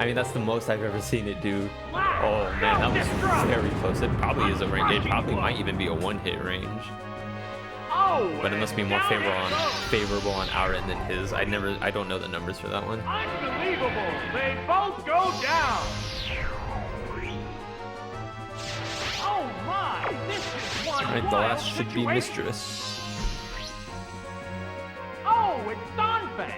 I mean, that's the most I've ever seen it do. Oh man, that was very close. It probably is a range. It probably might even be a one-hit range. Oh, But it must be more down it goes. favorable on our end than his. I don't know the numbers for that one. Unbelievable! They both go down! Oh my! This is one Alright, the wild last should be situation. Mistress. Oh, it's Donphan!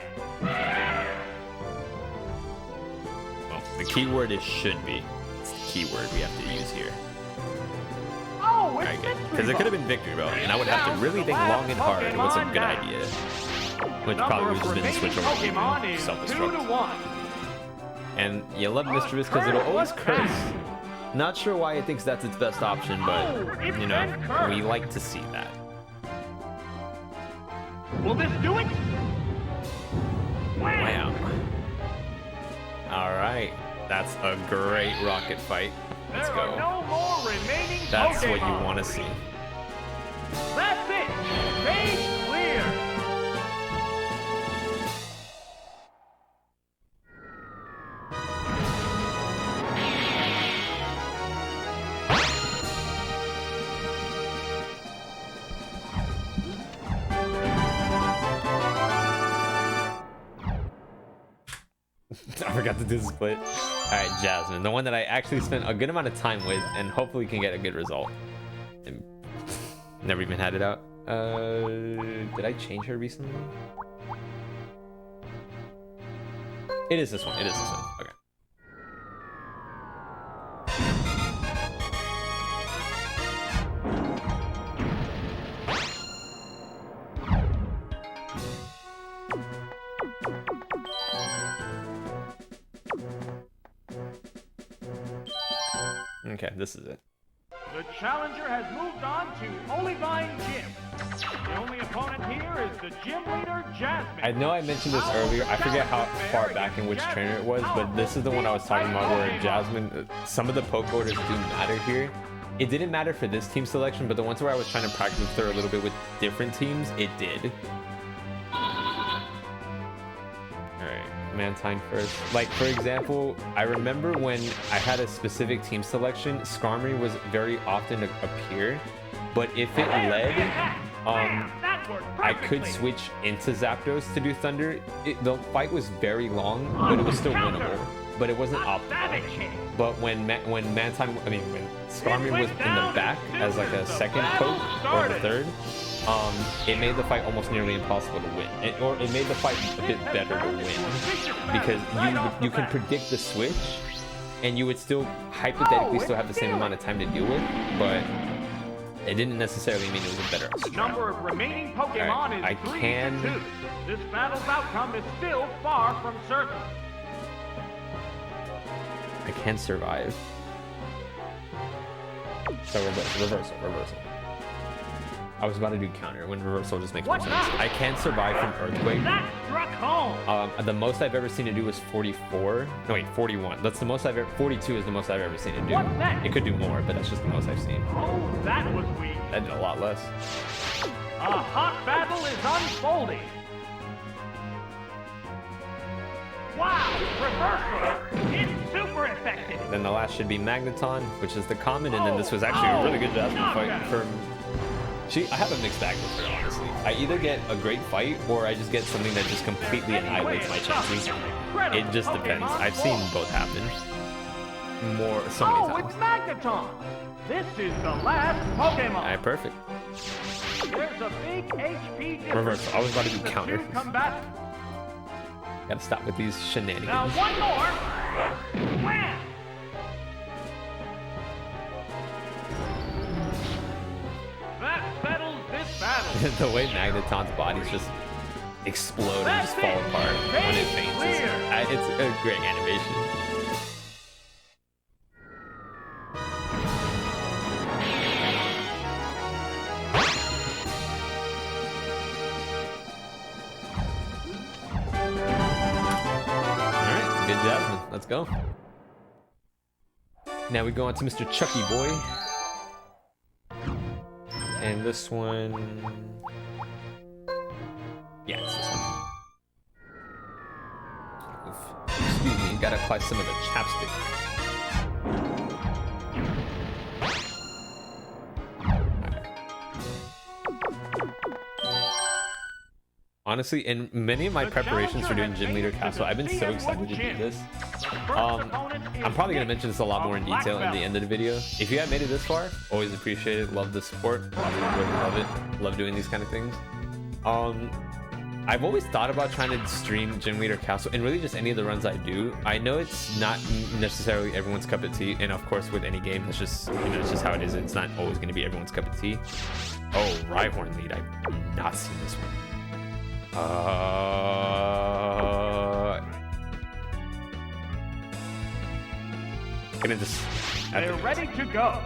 Well, the keyword is should be. It's the keyword we have to use here. Oh, it's Alright, good. Victory Because it could have been Victory Bell, and I would have to really think long and hard what's a good idea. Which probably would have just been switch over Pokemon to is 2 self-destruct. to 1. And you love Mistress because it'll always curse. Not sure why it thinks that's its best option, but, you know, we like to see that. Will this do it? Wow. Alright. That's a great rocket fight. Let's There are go. no more remaining That's Pokemon. what you want to see. That's it. Stage clear. I forgot to do the split. Alright, Jasmine. The one that I actually spent a good amount of time with and hopefully can get a good result. And never even had it out. Did I change her recently? It is this one. It is this one. Okay. Okay, this is it. The challenger has moved on to Olivine Gym. The only opponent here is the gym leader, Jasmine. I know I mentioned this earlier. I forget how far back in which trainer it was, but this is the one I was talking about where Jasmine, some of the poke orders do matter here. It didn't matter for this team selection, but the ones where I was trying to practice with her a little bit with different teams, it did. Mantine first. Like, for example, I remember when I had a specific team selection, Skarmory was very often appear, but if it led, I could switch into Zapdos to do Thunder. The fight was very long, but it was still winnable, but it wasn't optimal. But when Skarmory was in the back as like a second poke or the third, it made the fight almost nearly impossible to win, or it made the fight a bit better to win because you can predict the switch, and you would still hypothetically still have the same amount of time to deal with, but it didn't necessarily mean it was a better strat. Number of remaining Pokemon is 3 to 2. This battle's outcome is still far from certain. I can survive. So reversal. I was about to do counter when reversal just makes more sense. I can survive from Earthquake. That struck home. The most I've ever seen it do was 44. No wait, 41. That's the most I've ever. 42 is the most I've ever seen it do. What's next? It could do more, but that's just the most I've seen. Oh, that was weak. That did a lot less. A hot battle is unfolding. Wow, reversal. It's super effective. Then the last should be Magneton, which is the common, and then this was actually a really good Jasmine fight from. I have a mixed bag with her, honestly. I either get a great fight, or I just get something that just completely annihilates my chances. It just depends. I've seen both happen. So many times. It's Magneton. This is the last Pokemon. Alright, perfect. There's a big HP difference. Reversal. I was about to do between the counter. two combatants. Gotta stop with these shenanigans. Now one more. Wham! That settles this battle. The way Magneton's bodies just explode and just fall apart when it faints. It's a great animation. Jasmine. Let's go. Now we go on to Mr. Chucky Boy. And this one... Yeah, it's this one. Excuse me, gotta apply some of the chapstick. Honestly, in many of my preparations for doing Gym Leader Castle, I've been so excited to do this. I'm probably going to mention this a lot more in detail in the end of the video. If you have made it this far, always appreciate it. Love the support. Really love it. Love doing these kind of things. I've always thought about trying to stream Gym Leader Castle and really just any of the runs I do. I know it's not necessarily everyone's cup of tea, and of course with any game, it's just, you know, it's just how it is. It's not always going to be everyone's cup of tea. Oh, Rhyhorn lead. I've not seen this one. Gonna just They're ready to go.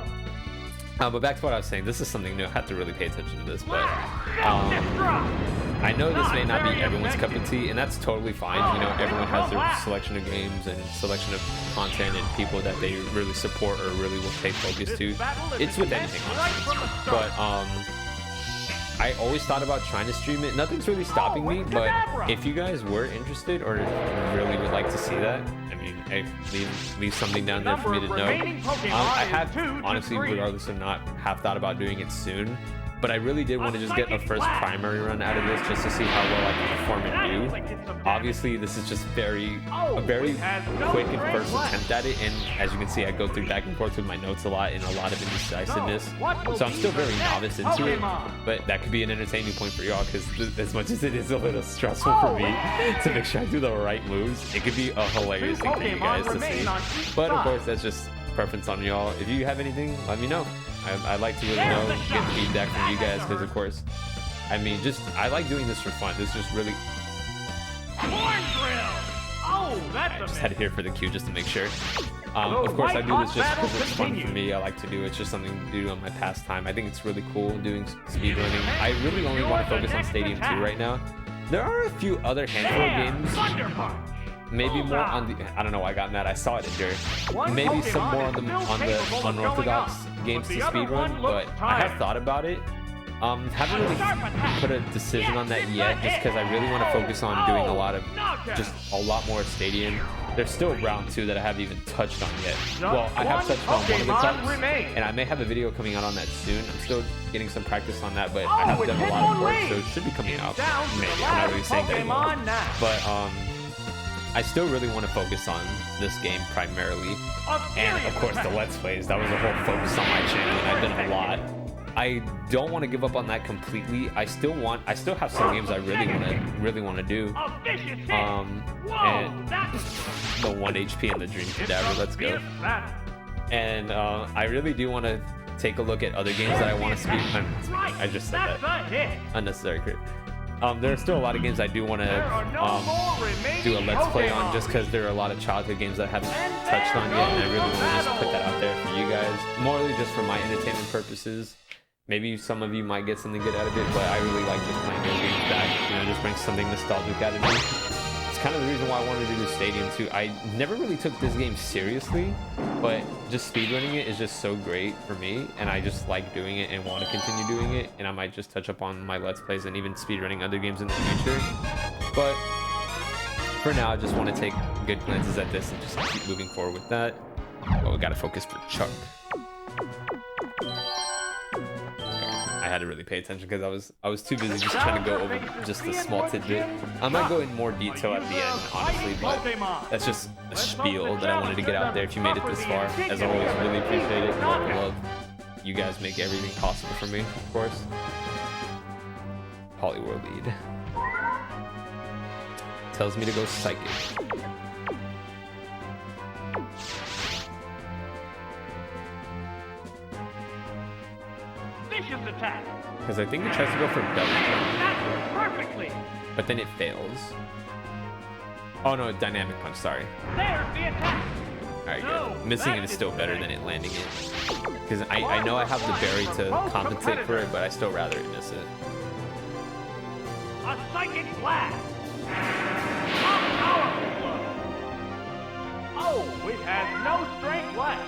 but back to what I was saying, this is something new. I have to really pay attention to this, but I know this may not be everyone's cup of tea, and that's totally fine. You know, everyone has their selection of games and selection of content and people that they really support or really will pay focus to. It's with anything, honestly. But I always thought about trying to stream it. Nothing's really stopping me, but if you guys were interested or really would like to see that, I mean, leave something down there for me to know. I have, honestly, regardless of not, have thought about doing it soon. But I really did want to just get a first primary run out of this just to see how well I can perform and do. Obviously, this is just a very quick and first attempt at it, and as you can see, I go through back and forth with my notes a lot and a lot of indecisiveness. So I'm still very novice into it, but that could be an entertaining point for y'all, because as much as it is a little stressful for me to make sure I do the right moves, it could be a hilarious thing for you guys to see. But of course, that's just preference on y'all. If you have anything, let me know. I'd like to really know, get feedback from you guys, because of course, I mean, I like doing this for fun. This is just really... I just had to hear for the cue just to make sure. Of course, I do this just because it's fun for me. I like to do it. It's just something to do on my pastime. I think it's really cool doing speedrunning. I really only want to focus on Stadium 2 right now. There are a few other handful of games. Maybe more on the... I don't know why I got mad. I saw it in there. Maybe some more on the unorthodox games to speedrun, but I have thought about it. Haven't really put a decision on that yet, just because I really want to focus on doing a lot more Stadium. There's still round 2 that I haven't even touched on yet. Well, I have touched on one of the cups, and I may have a video coming out on that soon. I'm still getting some practice on that, but I haven't done a lot of work, so it should be coming out. Maybe. I'm not really saying that anymore. But I still really want to focus on this game primarily, and of course the Let's Plays. That was a whole focus on my channel, and I've done a lot. I don't want to give up on that completely. I still have some games I really want to do. And the 1 HP and the Dream Cadaver. Let's go. And I really do want to take a look at other games that I want to speed. I just said that. Unnecessary crit. There are still a lot of games I do want to do a Let's Play on, just because there are a lot of childhood games that I haven't touched on yet, and I really want to just put that out there for you guys. Morely just for my entertainment purposes. Maybe some of you might get something good out of it, but I really like just playing those games back. You know, just bring something nostalgic out of me. It's kind of the reason why I wanted to do Stadium 2. I never really took this game seriously, but just speedrunning it is just so great for me, and I just like doing it and want to continue doing it, and I might just touch up on my Let's Plays and even speedrunning other games in the future. But for now, I just want to take good glances at this and just keep moving forward with that. Oh, we gotta focus for Chuck. I had to really pay attention because I was too busy just trying to go over just a small tidbit. I might go in more detail at the end, honestly, but that's just a spiel that I wanted to get out there. If you made it this far, as always, really appreciate it. Love. You guys make everything possible for me, of course. Hollywood lead. Tells me to go Psychic. Attack. Because I think it tries to go for belly jump, Perfectly. but then it fails. Oh no, dynamic punch, sorry. There's the attack. Alright, good. Missing it is still better than it landing it. Because I know I have the berry to compensate for it, but I still rather it miss it. A psychic blast. A powerful blow. Oh, it has no strength left.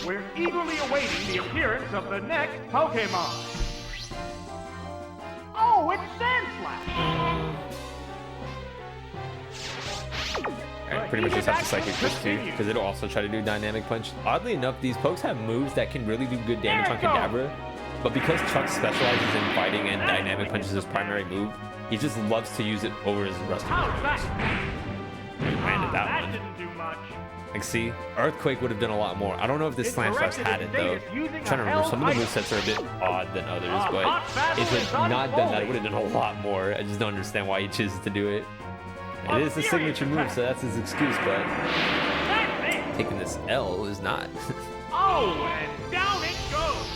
We're eagerly awaiting the appearance of the next Pokemon. Oh, it's Sandslash! Alright, pretty much just have to Psychic Push too, because it'll also try to do Dynamic Punch. Oddly enough, these pokes have moves that can really do good damage on Kadabra, but because Chuck specializes in fighting and Dynamic Punch is his primary move, he just loves to use it over his rest of the moves. Landed that one. Didn't do much. Like, see, Earthquake would have done a lot more. I don't know if this Slam Slash had it though. I'm trying to remember, some of the movesets are a bit odd than others, but if it had not done that, it would have done a lot more. I just don't understand why he chooses to do it. It is a signature move, so that's his excuse, but taking this L is not. Oh, and down it goes.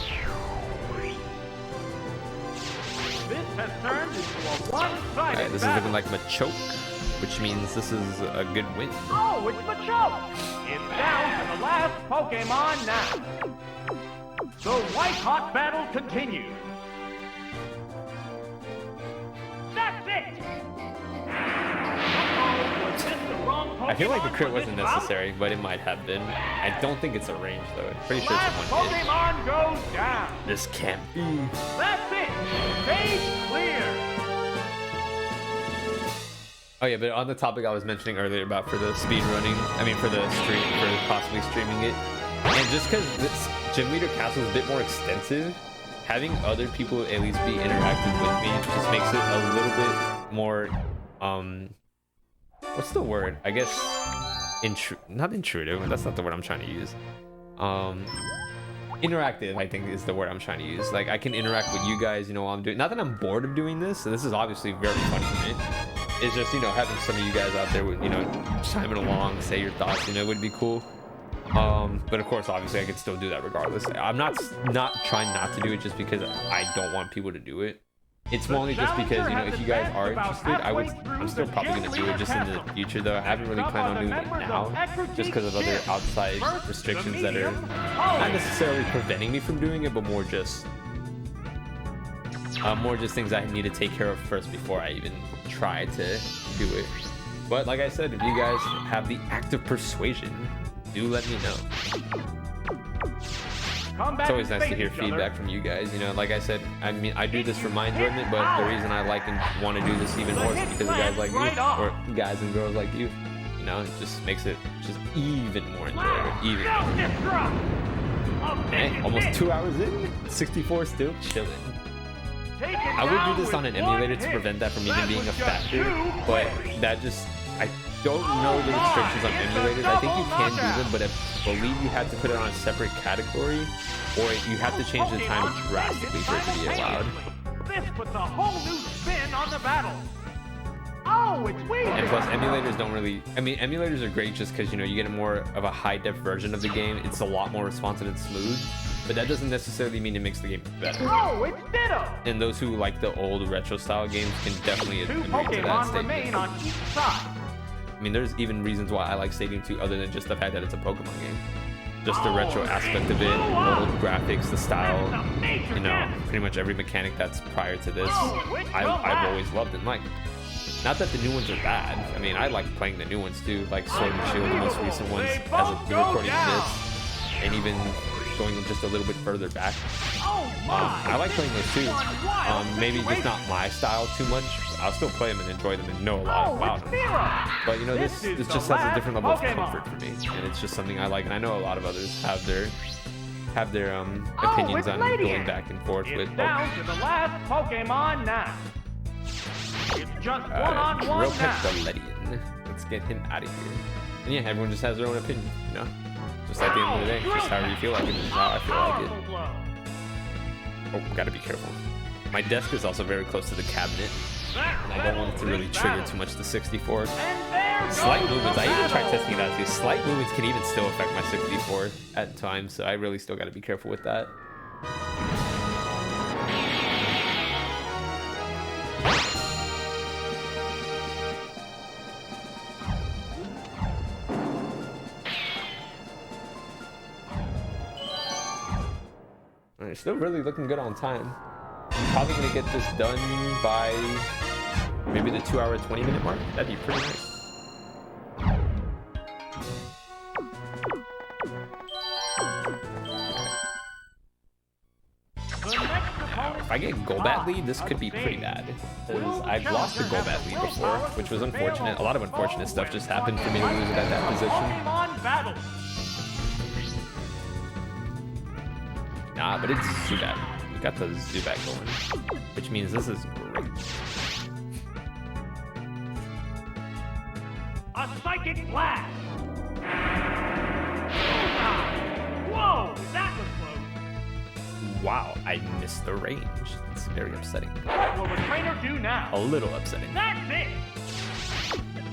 This has turned into a one-sided Alright, this is looking like Machoke, which means this is a good win. Oh, it's Machoke! It's down to the last Pokemon now. The white-hot battle continues. That's it! Was this the wrong Pokemon I feel like the crit for wasn't this bout? necessary, but it might have been. I don't think it's a range though. Pretty sure Last it's a one hit. Pokemon goes down. This can't be. That's it! Stage clear! Oh yeah, but on the topic I was mentioning earlier about for the speed running, for the stream, for possibly streaming it, and just because this Gym Leader Castle is a bit more extensive, having other people at least be interactive with me just makes it a little bit more, what's the word? I guess, not intrusive, that's not the word I'm trying to use. Interactive, I think, is the word I'm trying to use. Like, I can interact with you guys, while I'm doing, not that I'm bored of doing this, so this is obviously very fun for me. It's just, having some of you guys out there, chiming along, say your thoughts, would be cool. But of course, obviously, I could still do that regardless. I'm not trying not to do it just because I don't want people to do it. It's only just because, if you guys are interested, I'm still probably going to do it just in the future, though. I haven't really planned on doing it now, just because of other outside restrictions that are not necessarily preventing me from doing it, but more just things I need to take care of first before I even try to do it. But like I said, if you guys have the act of persuasion, do let me know. It's always nice to hear feedback from you guys. Like I said, I do this for my enjoyment, but the reason I like and want to do this even more is because of guys like you, or guys and girls like you. It just makes it just even more enjoyable, even more. Hey, almost 2 hours in, 64 still chilling. I would do this on an emulator to prevent that from even being a factor, but that just, I don't know the restrictions on emulators. I think you can do them, but I believe you have to put it on a separate category, or you have to change the time drastically for it to be allowed. This puts a whole new spin on the battle. Oh, it's weird. And plus, emulators don't really, emulators are great just because, you get a more of a high-def version of the game. It's a lot more responsive and smooth. But that doesn't necessarily mean it makes the game better. Oh, it's Ditto! And those who like the old retro style games can definitely agree to that Pokemon remain statement. on each side. There's even reasons why I like Stadium 2 other than just the fact that it's a Pokemon game. Just the retro aspect of it, old graphics, the style, pretty much every mechanic that's prior to this, I've always loved and liked. Not that the new ones are bad. I like playing the new ones too, like Sword and Shield, the most recent ones, as of recording this, and even going just a little bit further back. I like playing those too. Maybe just not my style too much. I'll still play them and enjoy them and know a lot about them. But this just has a different level of comfort for me, and it's just something I like. And I know a lot of others have their opinions on going back and forth with. Down to the last Pokemon now. It's just one-on-one Real now. Ledian. Let's get him out of here. And yeah, everyone just has their own opinion, Just at the end of the day, just however you feel like it is how I feel like it. Oh, gotta be careful. My desk is also very close to the cabinet, and I don't want it to really trigger too much the 64. Slight movements, I even tried testing it out too. Slight movements can even still affect my 64 at times, so I really still gotta be careful with that. Still really looking good on time. I'm probably gonna get this done by maybe the 2 hour 20-minute mark. That'd be pretty nice. If I get Golbat lead, this could be pretty bad. Because I've lost the Golbat lead before, which was unfortunate. A lot of unfortunate stuff just happened for me to lose it at that position. Nah, but it's Zubat. We got the Zubat going, which means this is great. A psychic blast! Whoa, that was close. Wow, I missed the range. It's very upsetting. What will the trainer do now? A little upsetting. That's it!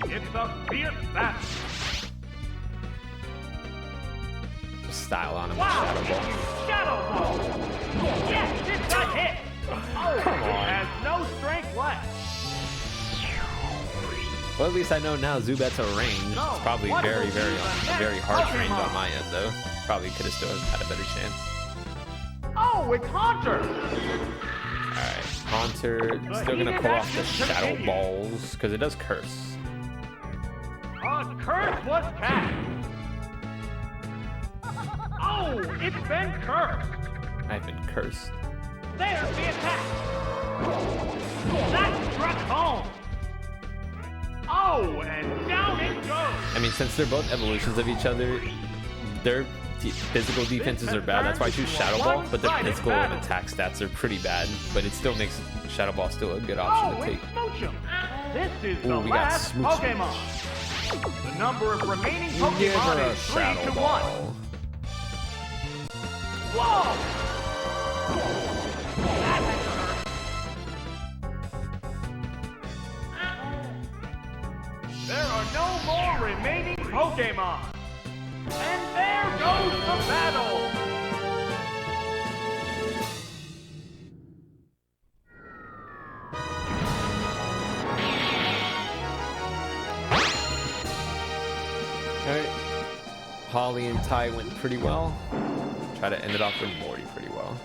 It's a fierce battle. Style on him. Wow, Shadow Ball. Shadow Ball! Yes, it's a hit! Oh, Come it on. has no strength left. Well, at least I know now Zubat's a range. It's probably very harsh range on my end, though. Probably could have still had a better chance. Oh, it's Haunter! Alright, Haunter still gonna pull off the Shadow Balls, because it does curse. A curse was cast! Oh, it's been cursed! I've been cursed. There's the attack! That struck home! Oh, and down it goes! I mean, since they're both evolutions of each other, their physical defenses are bad. That's why I choose Shadow Ball, but their physical and attack stats are pretty bad. But it still makes Shadow Ball still a good option to take. Smoochum! This is the Ooh, we got last Smoochum. Pokemon. The number of remaining Give her Pokemon a is 3 Shadow to 1. Ball. Whoa! That hurt. There are no more remaining Pokemon. And there goes the battle. Alright. Holly and Ty went pretty well. Try to end it off with Morty pretty well.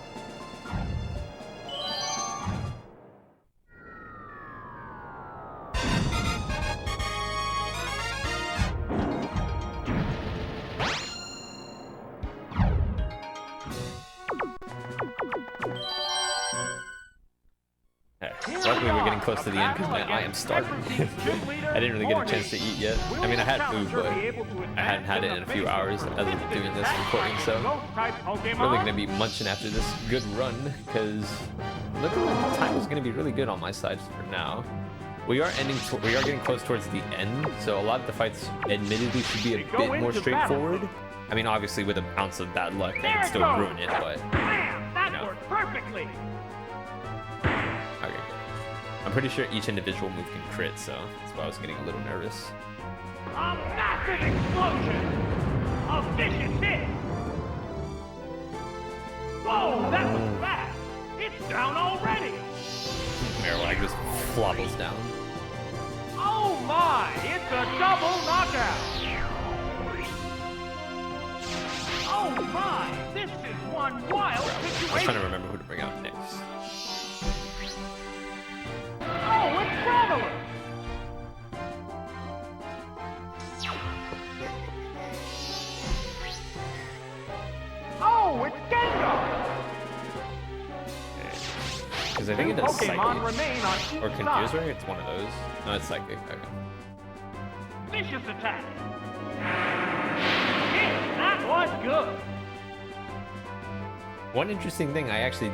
Luckily, we're getting close to the end because I am starving. I didn't really get a chance to eat yet. I mean, I had food, but I hadn't had it in a few hours as of doing this recording, so really going to be munching after this good run because looking like the time is going to be really good on my side for now. We are getting close towards the end, so a lot of the fights admittedly should be a bit more straightforward. I mean, obviously with an ounce of bad luck, I can still ruin it, but That worked perfectly. okay. I'm pretty sure each individual move can crit, so that's why I was getting a little nervous. A massive explosion! A vicious hit! Whoa, that was fast! It's down already! Marowak just flobbles down. Oh my! It's a double knockout! Oh my! This is one wild I was situation! trying to remember who to bring out next. Oh, it's Traveler! Oh, it's Gengar! Because I think it does Pokemon Psychic. remain on each Or Confuse, side. right? It's one of those. No, it's Psychic. Okay. Vicious attack! Hit! That was good! One interesting thing I actually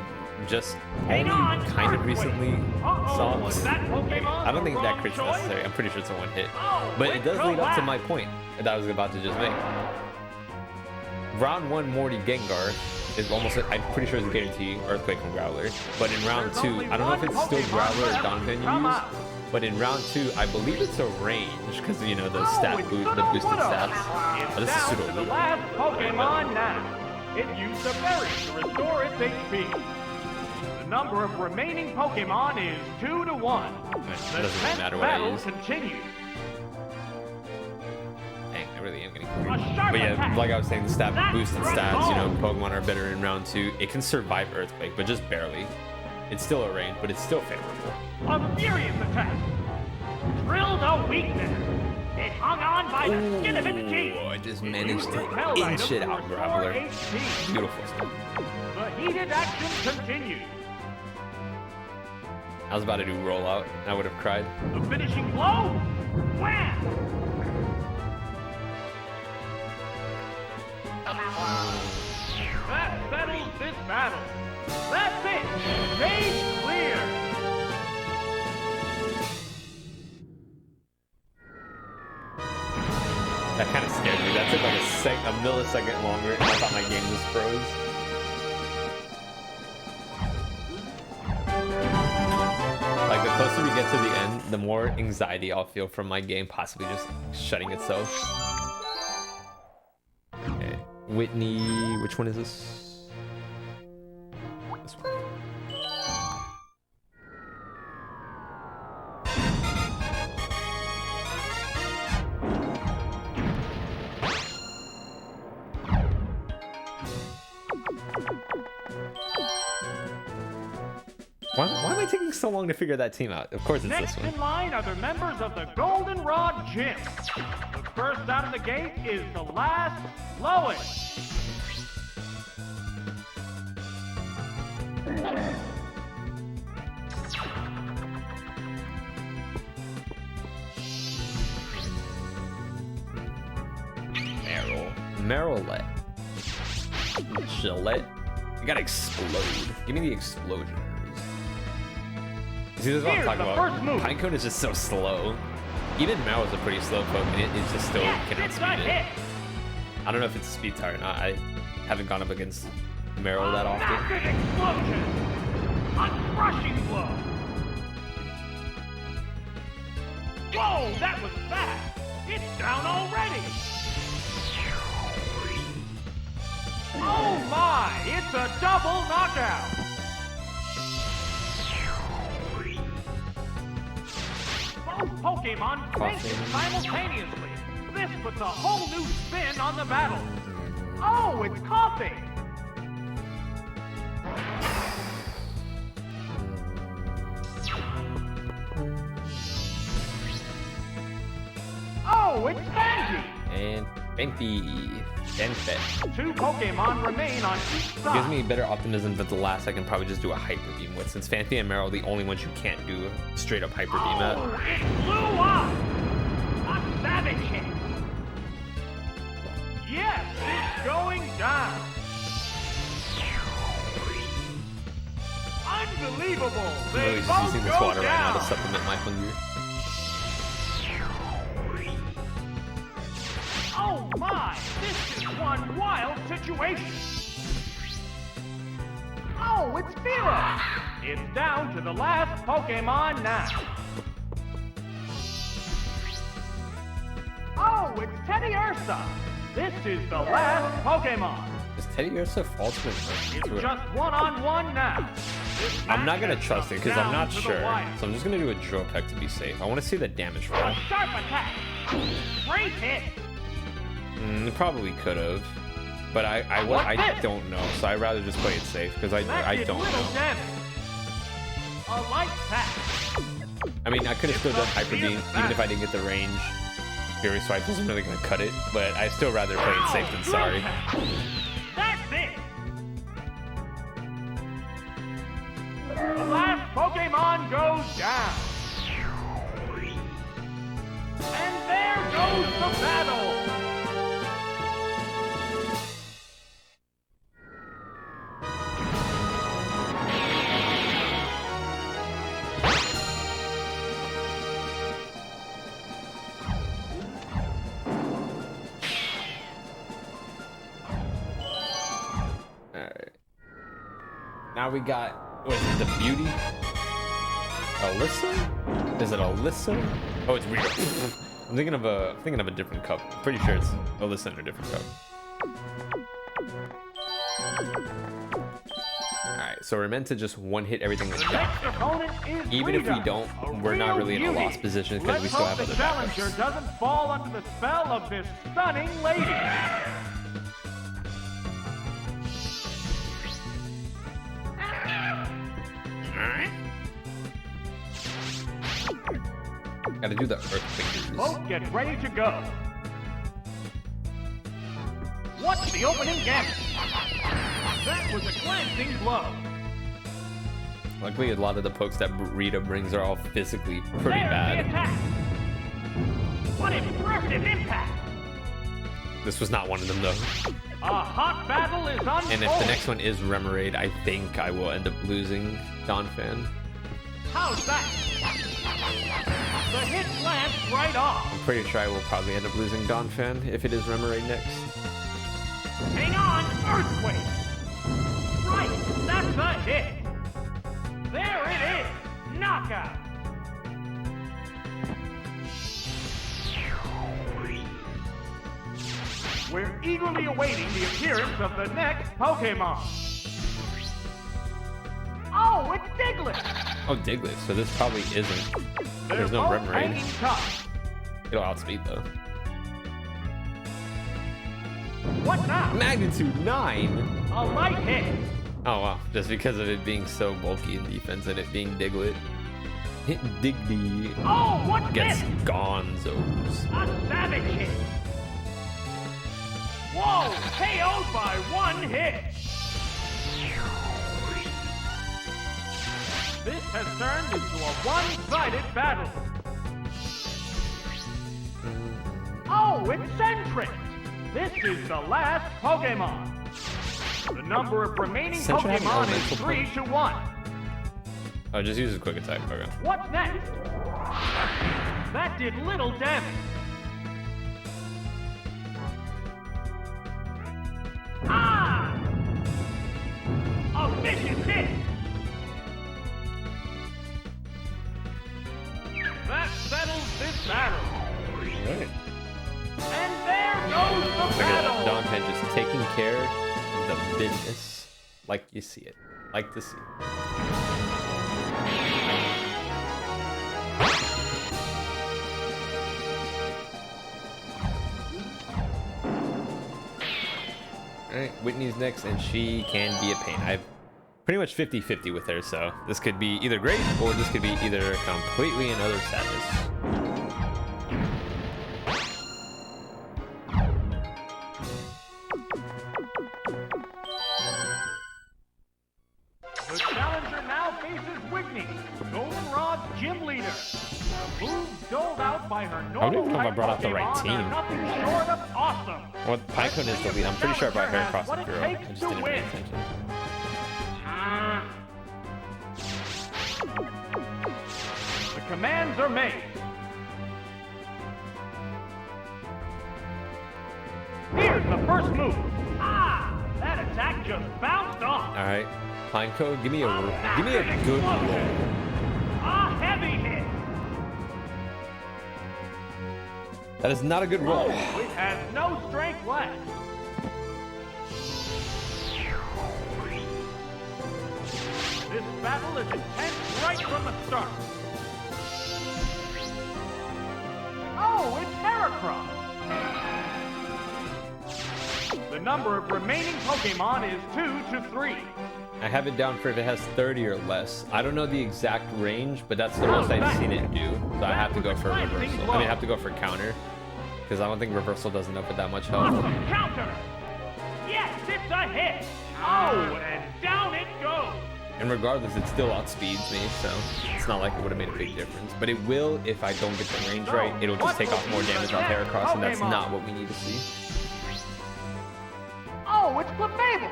just Hang only on, kind of Earthquake. recently saw. Was that Pokemon I don't think the that wrong crit's choice? necessary. I'm pretty sure it's a one hit. Oh, But it does lead up to Wickrack. my point that I was about to just make. Round 1 Morty Gengar is almost, I'm pretty sure it's a guarantee Earthquake and Growler. But in round 2, I don't know if it's still Growler or Donphan you use. But in round 2, I believe it's a range because, you know, the stat it's boost, the boosted stats. It's Oh, this is down pseudo to the loot. last Pokemon now. It used a berry to restore its HP. The number of remaining Pokemon is 2 to 1. It The doesn't really tense matter what I battle use. continues. Dang, I really am getting A hungry. sharp But yeah, attack. like I was saying, the stat That's boosted right stats, you know, on. Pokemon are better in round 2. It can survive Earthquake, but just barely. It's still a range, but it's still favorable. A furious attack. drilled a weakness. It hung on by the skin of its teeth. I just managed to Held inch item it to out, restore Graveler. HP. Beautiful stuff. The heated action continues. I was about to do rollout. I would have cried. The finishing blow. Wham! That settles this battle. That's it. Stage clear. That kind of scared me. That took like a millisecond longer, and I thought my game was froze. Like, the closer we get to the end, the more anxiety I'll feel from my game possibly just shutting itself. Okay. Whitney, which one is this? This one. Why am I taking so long to figure that team out? Of course it's Next this one. in line are the members of the Goldenrod Gym. The first out of the gate is the last lowest. Marolette. Gillette. You gotta explode. Give me the explosioners. See, this is what I'm Here's talking the about. first move. Pinecone is just so slow. Even Marow's a pretty slow poke, and it just still can It's a outspeed it. hit. I don't know if it's speed tie or not. I haven't gone up against Marrow that often. Massive explosion. A crushing blow. Whoa, that was fast. It's down already. Oh my, it's a double knockout. Both Pokemon flinching simultaneously. This puts a whole new spin on the battle. Oh, it's coughing. Oh, it's Benji. And Benty. Benfet. Two Pokemon remain on each Gives side. me better optimism that the last I can probably just do a Hyper Beam with, since Phanpy and Marrow are the only ones you can't do straight up Hyper Beam at. Oh, it blew up. A savage hit. Yes, it's going down. Unbelievable. I'm They really just both using this go water right now down. to supplement my hunger. Oh my, this is one wild situation. Oh, it's Firo. It's down to the last Pokemon now. Oh, it's Teddy Ursa. This is the last Pokemon. Is Teddy Ursa ultimate? It's just one-on-one now. This I'm not match gonna has trust come it because I'm down not to the sure. wire. So I'm just gonna do a drill peck to be safe. I want to see the damage roll. A sharp attack. Great hit. Probably could have, but I don't know. So I'd rather just play it safe because I Did don't little know. damage. A light pack. I mean, I could have still done Hyper Beam even if I didn't get the range. Fury Swipe wasn't really gonna cut it, but I'd still rather play it safe than sorry. That's it. The last Pokemon goes down. And there goes the battle. Alright. Now we got, what is it, the beauty? Alyssa? Is it Alyssa? Oh, it's weird. I'm thinking of a different cup. I'm pretty sure it's Alyssa in a different cup. Alright, so we're meant to just one hit everything with The that. next opponent is Even if we Rita, don't, a we're not real really in a beauty. lost position because we Let's still hope have the other challenger backups. doesn't fall under the spell of this stunning lady. Gotta do the earthquakers. Both get ready to go. What's the opening gambit? That was a glancing blow. Luckily, a lot of the pokes that Rita brings are all physically pretty There's bad. the attack. What impressive impact. This was not one of them though. A hot battle is unfolding. And if the next one is Remoraid, I think I will end up losing Donphan. How's that? The hit lands right off. I'm pretty sure I will probably end up losing Donphan if it is Remoraid next. Hang on, earthquake. Right, that's a hit. There it is, knockout. We're eagerly awaiting the appearance of the next Pokemon. Oh, it's Diglett. Oh, Diglett. So this probably isn't. They're There's no both Remoraid. hanging tough. It'll outspeed though. What now? Magnitude 9. A light hit. Oh wow, just because of it being so bulky in defense and it being Diglett. Hit Digby. Oh, what's Gets this? Gonzos. A savage hit. Whoa, KO'd by one hit. This has turned into a one-sided battle. Oh, it's Sentret. This is the last Pokemon. The number of remaining Sentret have an Pokemon is elemental 3 to 1. Oh, just use a quick attack. Okay. What's next? That did little damage. Ah! A vicious hit! That settles this battle. Alright. And there goes the Look at that. battle! Donphan just taking care of the business like you see it. Like to see. Alright, Whitney's next, and she can be a pain. I've pretty much 50-50 with her, so this could be either great, or this could be either completely and utter sadness. The challenger now faces Whitney, Goldenrod's gym leader. The moves doled out by her don't even normal know if I type brought out the right Pokemon are team. nothing short of awesome. Well, Pinecone is the lead. I'm pretty sure I brought her across the What it girl. I takes just to didn't pay win. attention. The commands are made. Here's the first move. Ah! That attack just bounced off. Alright, Pinecone, give me a good Explosion. roll. A heavy hit. That is not a good roll. It has no strength left. This battle is intense right from the start. Oh, it's Heracross. The number of remaining Pokemon is 2 to 3. I have it down for if it has 30 or less. I don't know the exact range, but that's the most I've seen it do. So I have to go for reversal. I mean, I have to go for counter. Because I don't think reversal does enough with that much health. Awesome counter. Yes, it's a hit. Oh, and down it goes. And regardless, it still outspeeds me, so it's not like it would have made a big difference. But it will if I don't get the range right. It'll just take off more damage off Heracross, and that's not what we need to see. Oh, it's Clefable.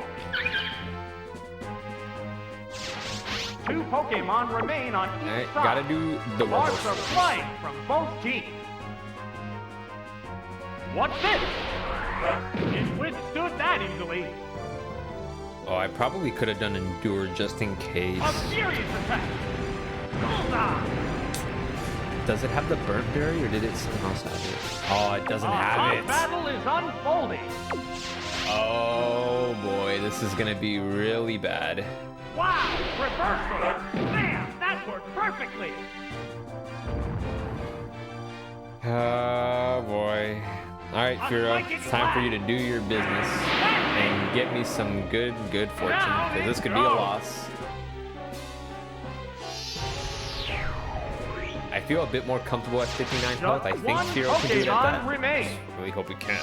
2 Pokemon remain on each Alright, side. gotta do the Sparks reversal. are flying from both teams. What's this? It withstood that easily. Oh, I probably could have done Endure just in case. A furious attack. Bullseye. Does it have the burnt berry, or did it somehow else have it? Oh, it doesn't A have hot it. battle is unfolding. Oh boy, this is gonna be really bad. Wow, reversal. Bam, that worked perfectly. Oh boy. Alright, Furo, it's time for you to do your business and get me some good fortune, because this could be a loss. I feel a bit more comfortable at 59 health. I Just think one Shiro can do it at that. Pokemon remains. Really hope he can.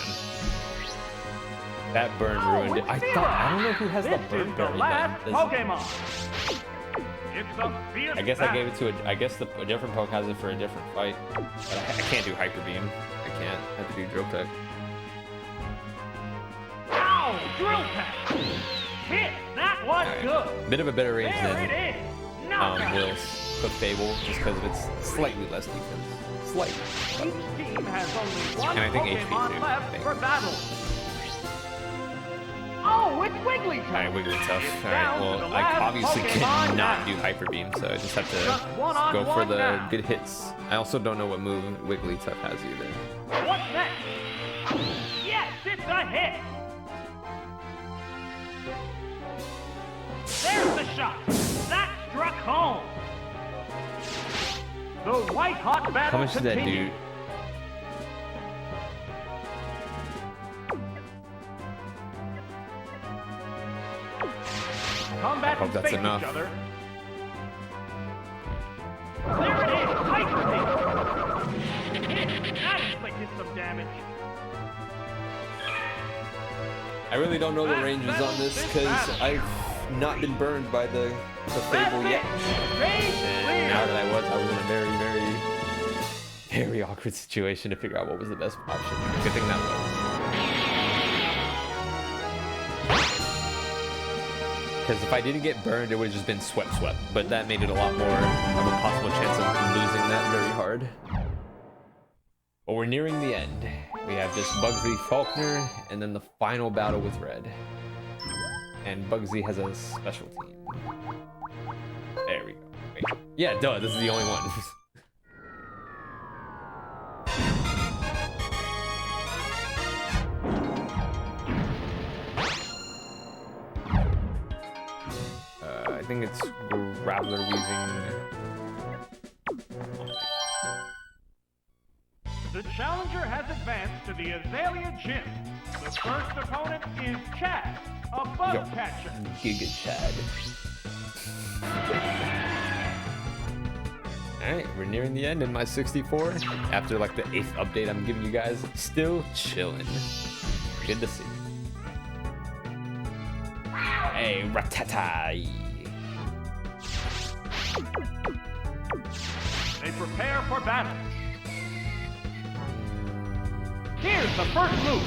That burn Oh, ruined it. it's I Zero. don't know who has the This burn is the berry. last Then. Pokemon. It's a fierce I guess I gave battle. it to a different Poke has it for a different fight. But I can't do Hyper Beam. I can't. I have to do Drill Peck. Ow! Drill Peck! Hit! That was good! Bit of a better range There than it is! Knockout! Will's Cook Fable, just because of its slightly less defense. Slightly. Each team has only one And I think HP Pokemon too, left I think. for battle. Oh, it's Wigglytuff! Alright, Wigglytuff. It's Alright, down to well, the I last obviously Pokemon cannot now. do Hyper Beam, so I just have Just to one-on-one go for the now. good hits. I also don't know what move Wigglytuff has either. What's next? Yes, it's a hit! There's the shot! That struck home! The white-hot battle How much does that do? continues. Combatants hope that's face enough. each other. There it is! Hyper Beam! That inflicted some damage. I really don't know the That ranges on settles this this because battle. I've not been burned by the That's Fable it! yet. Stage And clear! now that I was in a very awkward situation to figure out what was the best option. Good thing that was. Because if I didn't get burned, it would have just been swept. But that made it a lot more of a possible chance of losing that very hard. But we're nearing the end. We have just Bugsy, Faulkner, and then the final battle with Red. And Bugsy has a special team. There we go. Wait. Yeah, duh, this is the only one. I think it's Graveler Weezing. The challenger has advanced to the Azalea Gym. The first opponent is Chad, a bug Yo. catcher. Giga Chad. Alright, we're nearing the end in my 64. After like the 8th update I'm giving you guys. Still chilling. Good to see. Hey, Rattata. They prepare for battle. Here's the first move.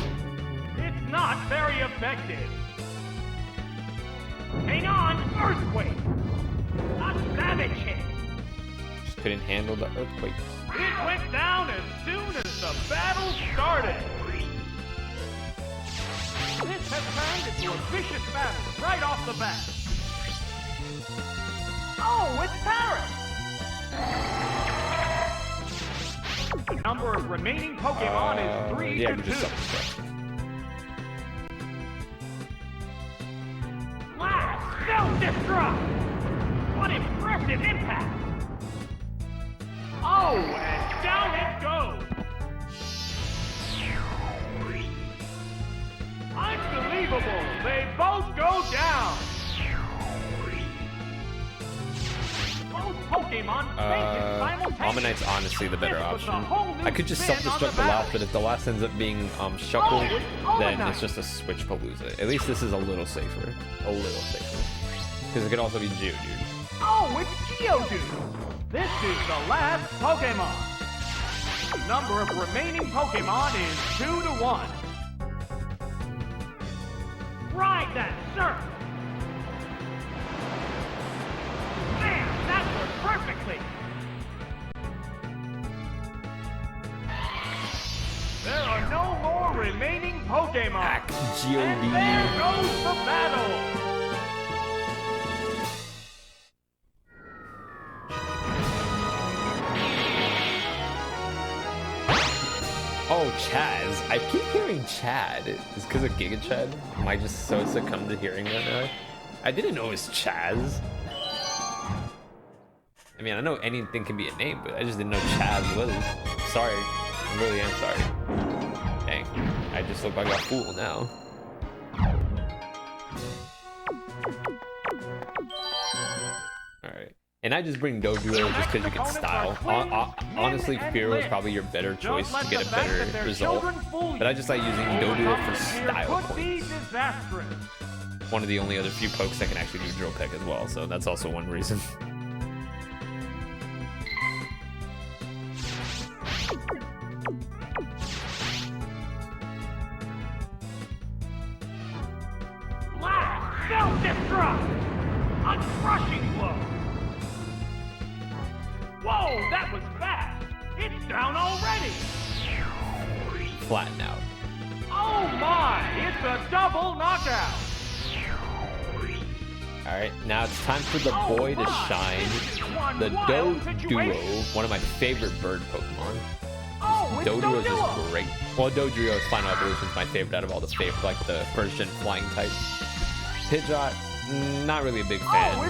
It's not very effective. Hang on, Earthquake. A savage hit. Just couldn't handle the earthquake. It went down as soon as the battle started. This has turned into a vicious battle right off the bat. Oh, it's Paris! The number of remaining Pokemon is 3 yeah, to we 2. just self-destruct. Blast! Self-destruct! What impressive impact! Oh, and down it goes! Unbelievable! They both go down! Both Pokemon fainted simultaneously. Ammonite's honestly the better This was a option. whole new I could just spin on self-destruct the battle. last, but if the last ends up being Shuckle, Oh, it's then Ammonite. it's just a switch Palooza. At least this is a little safer. A little safer. Because it could also be Geodude. Oh, it's Geodude! This is the last Pokemon. The number of remaining Pokemon is 2 to 1. Ride that surf! Man, that worked perfectly! There are no more remaining Pokemon! Back, And Geodude. there goes the battle! Oh, Chaz. I keep hearing Chad. Is because of Giga Chad? Am I just so succumbed to hearing that now? I didn't know it was Chaz. I mean, I know anything can be a name, but I just didn't know Chaz was. Sorry. I really am sorry. Dang. I just look like a fool now. Alright. And I just bring Dodrio just because you can style. Honestly, Fearow is probably your better choice to get a better result. But I just like using Dodrio for style points. One of the only other few pokes that can actually do Drill Peck as well, so that's also one reason. Self-destruct! A crushing blow! Whoa, that was fast! It's down already! Flatten out. Oh my! It's a double knockout! Alright, now it's time for the boy to shine. The Dodrio, one of my favorite bird Pokemon. Dodrio is just great. Well, Dodrio's Final Evolution is my favorite out of all the like the first gen flying type. Pidgeot, not really a big fan.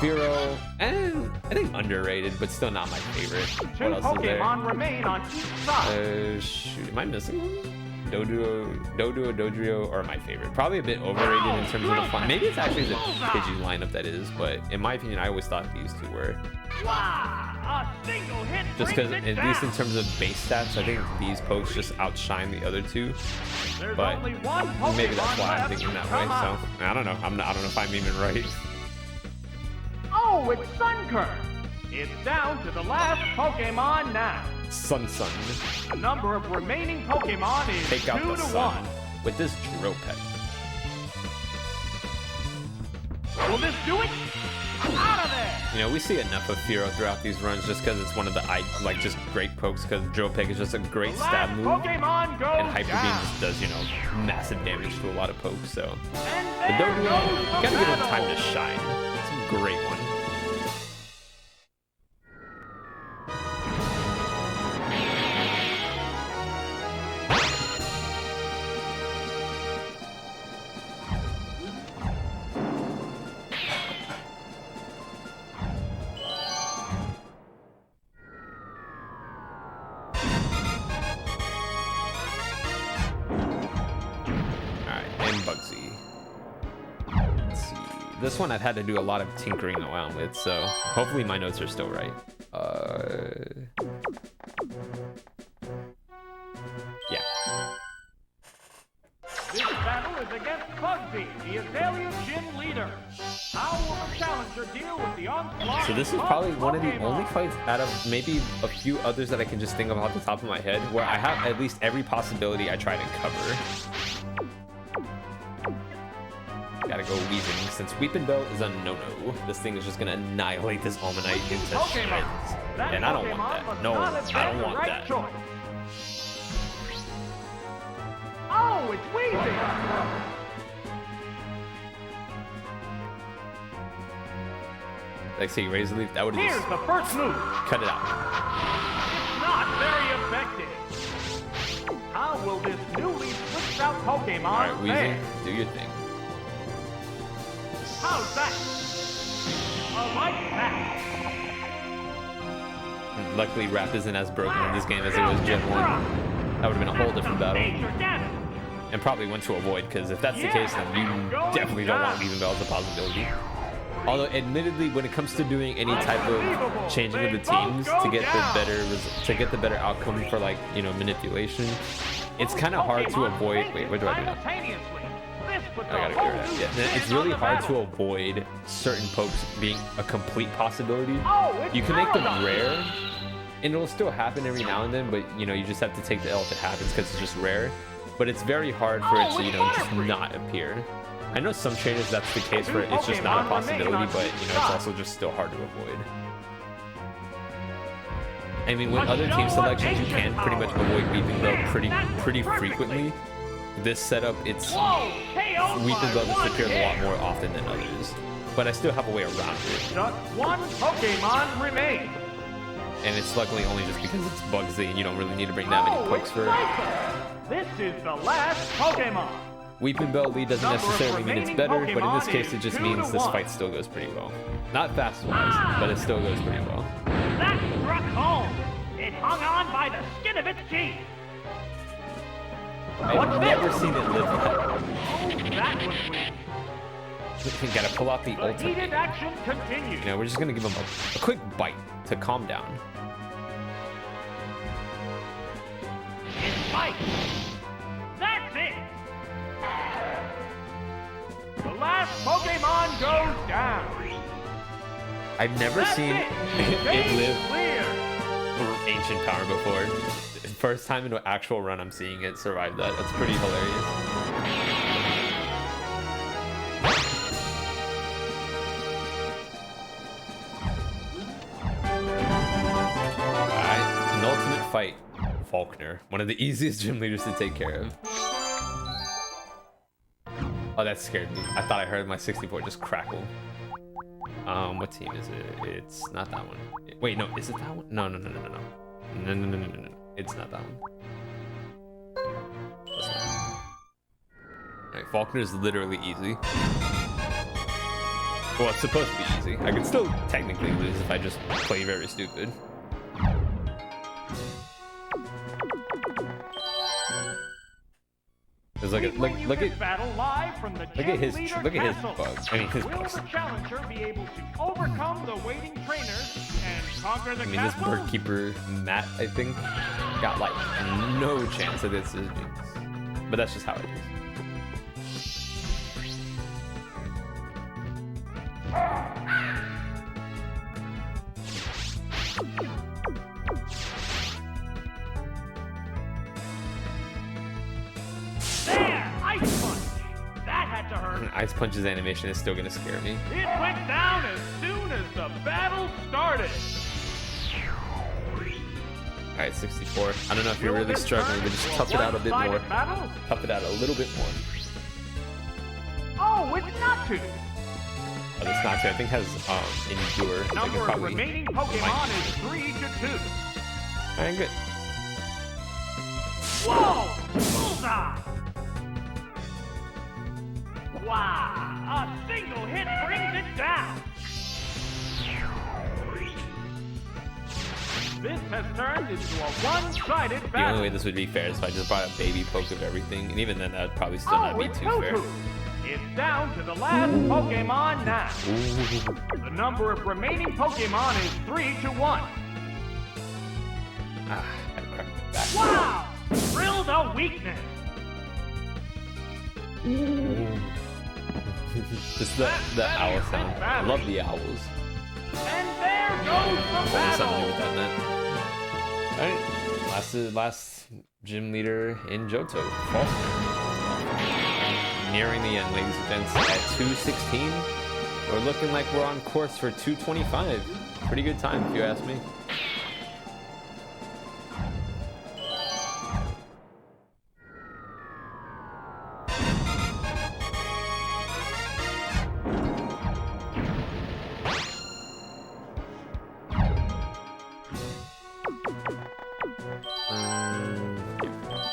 Fearow, and I think underrated, but still not my favorite. What else is there? Shoot, am I missing one? Dodrio are my favorite. Probably a bit overrated in terms of the fun. Maybe it's actually the Pidgey lineup that is, but in my opinion, I always thought these two were. Just because, at least in terms of base stats, I think these pokes just outshine the other two. But maybe that's why I'm thinking that way. So I don't know. I don't know if I'm even right. Oh, it's Sunkern. It's down to the last Pokemon now. Sun. The number of remaining Pokemon is Take out 2 the to sun 1. with this Drill Peck. Will this do it? Out of there! You know, we see enough of Fearow throughout these runs just because it's one of the like just great pokes because Drill Peck is just a great stab move. Pokemon goes And Hyper Beam down. just does, you know, massive damage to a lot of pokes, so. And But there Dodrio, goes you the gotta give it battle. time to shine. It's a great one. This one I've had to do a lot of tinkering around with, so hopefully my notes are still right. Yeah. This battle is against Bugsy, the Azalea Gym leader. How will the challenger deal with the onslaught? So this is probably one of the only fights out of maybe a few others that I can just think of off the top of my head where I have at least every possibility I try to cover. Gotta go Weezing, since Weepinbell is a no-no. This thing is just gonna annihilate this Almanite into shreds. And I don't want that. No, I don't want that. Oh, it's Weezing! Like, see, Razor Leaf, that would have Here's just the first move. cut it out. It's not very effective. How will this newly switched out Pokemon Alright, Weezing, fare? do your thing. How's that? I like that. Luckily, Wrath isn't as broken in this game as it was Gen 1. That would have been a whole different battle. Major damage. And probably one to avoid, because if that's the case, then you definitely don't want Weepinbell as a possibility. Although, admittedly, when it comes to doing any type of changing of the teams to get the better outcome for, like, you know, manipulation, it's kind of hard to avoid. Wait, what do I do now? I gotta get rid of that. Yeah, it's really hard to avoid certain pokes being a complete possibility. You can make them rare, and it'll still happen every now and then, but you know, you just have to take the L if it happens because it's just rare. But it's very hard for it to, you know, just not appear. I know some trainers that's the case where it's just not a possibility, but you know, it's also just still hard to avoid. I mean, with other team selections, you can pretty much avoid Weepinbell pretty frequently. This setup, it's Weepinbell just appears a lot more often than others, but I still have a way around it. Just one Pokemon remains. And it's luckily only just because it's Bugsy and you don't really need to bring that many pokes for it. This is the last Pokemon. Weepinbell lead doesn't necessarily mean it's better, but in this case it just means this fight still goes pretty well. Not fast-wise, but it still goes pretty well. That struck home. It hung on by the skin of its teeth. I've never seen it live that. Oh, that was weak. Gotta pull out the The ultimate. heated action continues. You know, we're just gonna give him a quick bite to calm down. It's Mike. That's it. The last Pokemon goes down. I've never That's seen it. it Stage live clear. ancient power before. First time in an actual run I'm seeing it survive that. That's pretty hilarious. Alright, penultimate fight. Faulkner, one of the easiest gym leaders to take care of. Oh, that scared me. I thought I heard my 64 just crackle. What team is it? It's not that one. Wait, no, is it that one? No. No. It's not that one. This one. Alright, Faulkner is literally easy. Well, it's supposed to be easy. I could still technically lose if I just play very stupid. There's like look at battle live from the his leader castle. bugs. I mean his Will bugs. the challenger be able to overcome the waiting trainers and conquer the I mean this castle? bird keeper Matt, I think, got like no chance of this is jinx. But that's just how it is. There! Ice punch! That had to hurt. Ice Punch's animation is still gonna scare me. It went down as soon as the battle started. Alright, 64. I don't know if you're Will really this struggling, turn but just into tough it out a bit more. one-sided battle? Tough it out a little bit more. Oh, it's not to. Oh, that's not too. I think has endure. So I can Number of probably. remaining Pokemon is 3-2. Alright, good. Whoa! Bullseye! Wow! A single hit brings it down. This has turned into a one-sided The battle. only way this would be fair is if I just brought a baby poke of everything, and even then that would probably still not be it's too fair. Goku. It's down to the last Pokemon now. The number of remaining Pokemon is 3-1. Ah, I cracked back. Wow! Drilled a weakness. Just the owl sound. I love the owls. And there goes the Only something to do with battle. that net. Alright, last gym leader in Johto, Faulkner. Nearing the end, ladies and gents, at 216. We're looking like we're on course for 225. Pretty good time, if you ask me.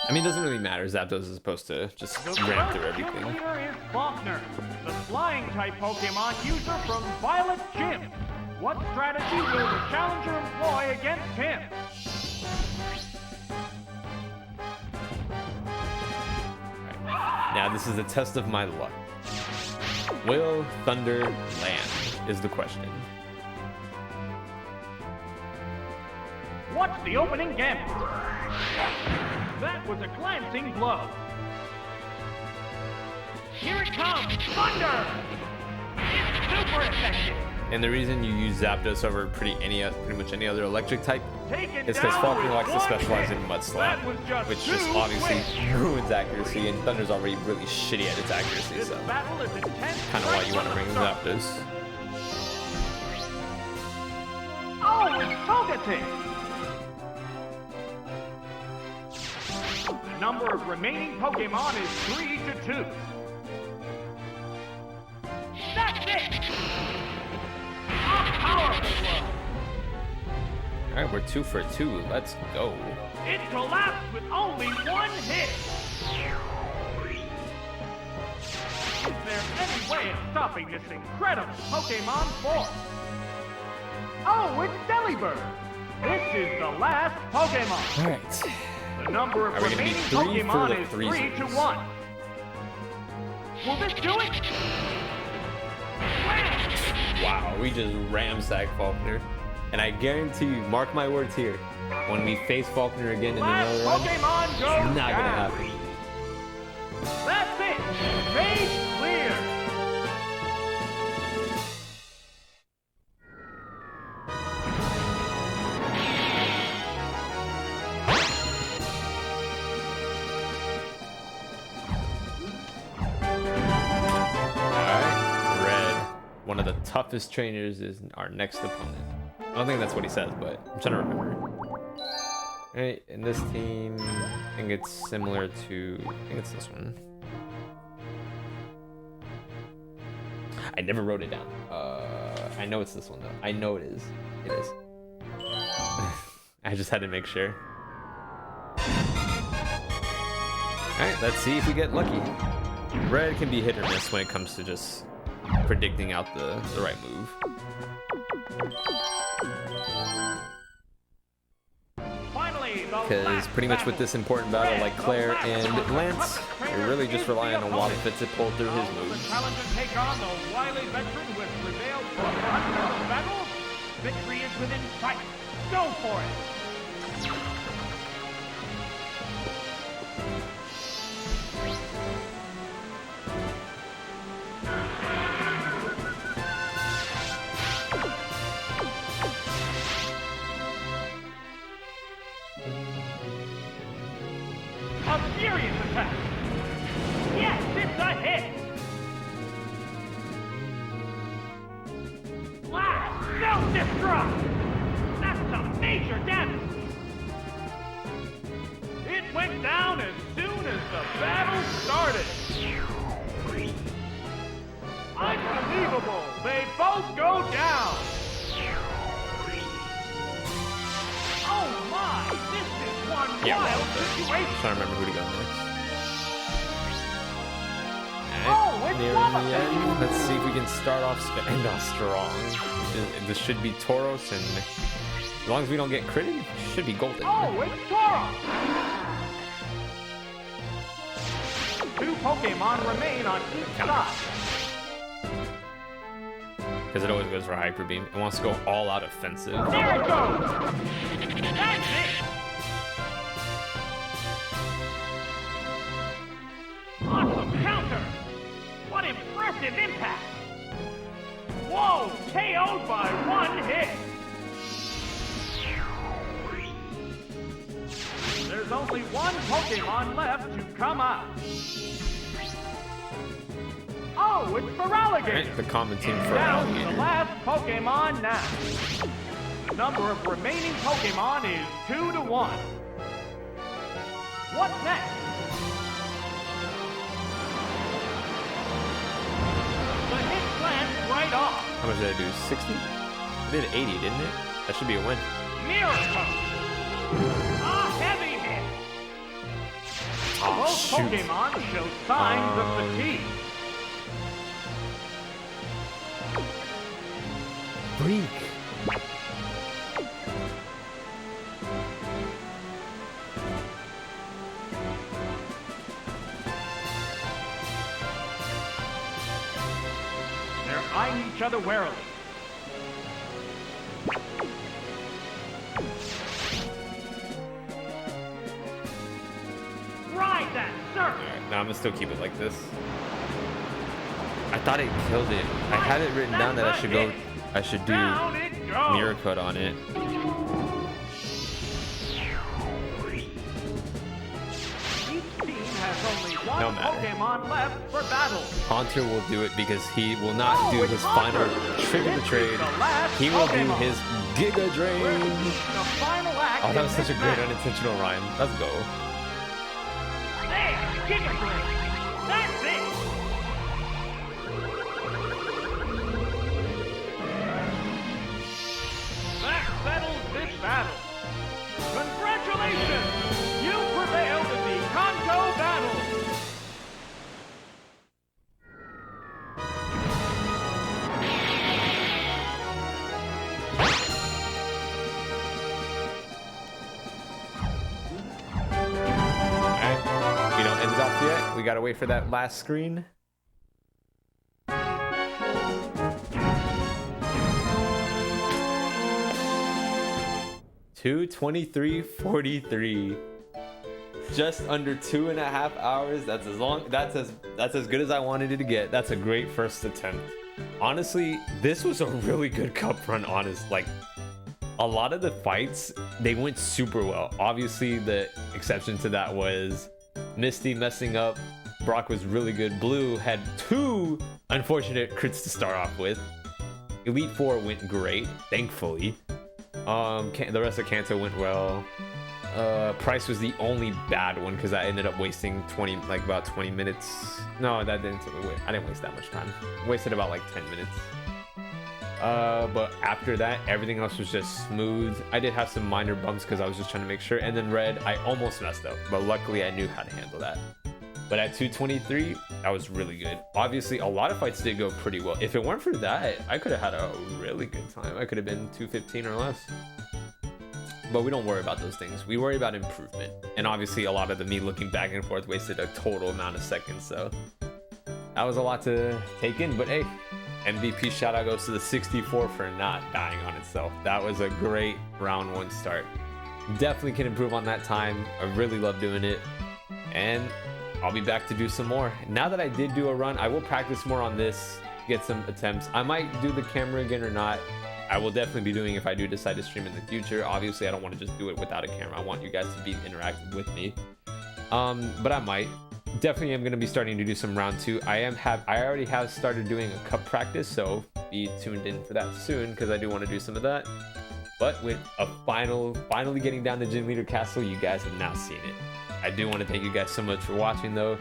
I mean, it doesn't really matter. Zapdos is supposed to just The ram first through everything. gym leader is Faulkner, the flying-type Pokemon user from Violet Gym. What strategy will the challenger employ against him? Now, this is a test of my luck. Will Thunder land is the question. What's the opening gambit? That was a glancing blow. Here it comes, Thunder! It's super effective. And the reason you use Zapdos over pretty much any other electric type Take it is because down Faulkner with likes to one specialize hit. in Mud That Slap, was just which just too obviously quick. ruins accuracy, and Thunder's already really shitty at its accuracy, This so battle is intense. kind of why you want to bring start. Zapdos. Oh, it's Togetic! The number of remaining Pokemon is 3-2. That's it! A powerful blow! All right, we're 2 for 2. Let's go. It collapsed with only one hit! Is there any way of stopping this incredible Pokemon force? Oh, it's Delibird! This is the last Pokemon! All right. The number of Are we gonna be remaining 3 for Pokemon the is threes? 3-1. Will this do it? Wow, we just ramsacked Faulkner. And I guarantee you, mark my words here, when we face Faulkner again in another run, Pokemon it's goes not gonna down. happen. That's it. Stage clear. Alright, Red. One of the toughest trainers is our next opponent. I don't think that's what he says, but I'm trying to remember. Alright, in this team, I think it's similar to, I think it's this one. I never wrote it down. I know it's this one though. I know it is. It is. I just had to make sure. Alright, let's see if we get lucky. Red can be hit or miss when it comes to just predicting out the right move. Because pretty much with this important battle, like Claire and Lance, you're really just relying on Wobbuffet to pull through his moves. The challenger take on the wily veteran who has prevailed for hundreds of battles. Victory is within sight. Go for it. A furious attack. Yes, it's a hit. Blast! Self-destruct! That's some major damage. It went down as soon as the battle started. Unbelievable! They both go down. Oh my! This is one Yeah, wild well, situation. I'm trying to remember who to go next. Oh, it's Nearing Wobbuffet. the end. Let's see if we can start off end off strong. This should be Tauros, and as long as we don't get critted, it should be golden. Oh, it's Tauros! Two Pokemon remain on each side. Because it always goes for Hyper Beam. It wants to go all out offensive. There it goes! That's it! Awesome counter! What impressive impact! Whoa! KO'd by one hit! There's only one Pokemon left to come out. Oh, it's Feraligatr! Right, the common team for Down to the Alligator. last Pokemon now. The number of remaining Pokemon is 2 to 1. What's next? The hit glanced right off. How much did I do? 60? I did 80, didn't it? That should be a win. Miracle! A heavy hit. Oh, Both shoot. Pokemon show signs of fatigue. Freak. They're eyeing each other warily. Ride that surf! Alright, now I'm gonna still keep it like this. I thought it killed it. I had it written down that I should do Down it goes! Mirror Cut on it. Each team has only one No matter. Pokemon left for battle. Haunter will do it because he will not Oh, do it's his Haunter. final trick of the This trade. is the last He will do Pokemon. his Giga We're Drain. the final act Oh, that in was such a this great match. unintentional rhyme. Let's go. There, Giga Drain. That's it. That settles this battle. Congratulations! You prevailed in the Kanto battle. Alright, we don't end it off yet. We gotta wait for that last screen. 2:23:43. Just under 2.5 hours. That's as long. That's as good as I wanted it to get. That's a great first attempt. Honestly, this was a really good cup run. Like, a lot of the fights, they went super well. Obviously, the exception to that was Misty messing up. Brock was really good. Blue had 2 unfortunate crits to start off with. Elite Four went great, thankfully. The rest of Kanto went well. Price was the only bad one because I ended up wasting about 20 minutes. No, that didn't. I didn't waste that much time. Wasted about like 10 minutes. But after that, everything else was just smooth. I did have some minor bumps because I was just trying to make sure. And then red, I almost messed up, but luckily I knew how to handle that. But at 2:23, that was really good. Obviously, a lot of fights did go pretty well. If it weren't for that, I could have had a really good time. I could have been 2:15 or less. But we don't worry about those things. We worry about improvement. And obviously, a lot of me looking back and forth wasted a total amount of seconds. So that was a lot to take in. But hey, MVP shout out goes to the 64 for not dying on itself. That was a great round 1 start. Definitely can improve on that time. I really love doing it. And I'll be back to do some more. Now that I did do a run, I will practice more on this, get some attempts. I might do the camera again or not. I will definitely be doing if I do decide to stream in the future. Obviously, I don't want to just do it without a camera. I want you guys to be interactive with me. But I might. Definitely am going to be starting to do some round 2. I already have started doing a cup practice, so be tuned in for that soon because I do want to do some of that. But with a finally getting down to Gym Leader Castle, you guys have now seen it. I do want to thank you guys so much for watching though.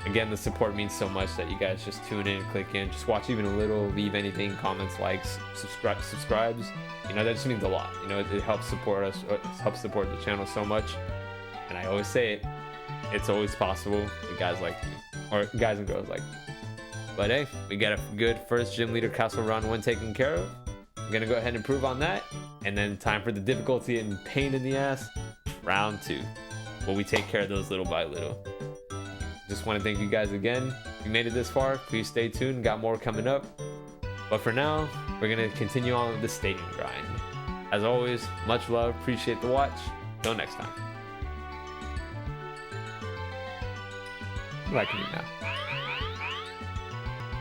Again, the support means so much that you guys just tune in, click in, just watch even a little, leave anything, comments, likes, subscribes. You know, that just means a lot. You know, it helps support us, it helps support the channel so much. And I always say it, it's always possible with guys like me, or guys and girls like me. But hey, we got a good first Gym Leader Castle round 1 taken care of. I'm gonna go ahead and improve on that. And then time for the difficulty and pain in the ass, round 2. Where we take care of those little by little. Just want to thank you guys again. If you made it this far, please stay tuned. Got more coming up. But for now, we're going to continue on with the stadium grind. As always, much love. Appreciate the watch. Till next time. What do I do now?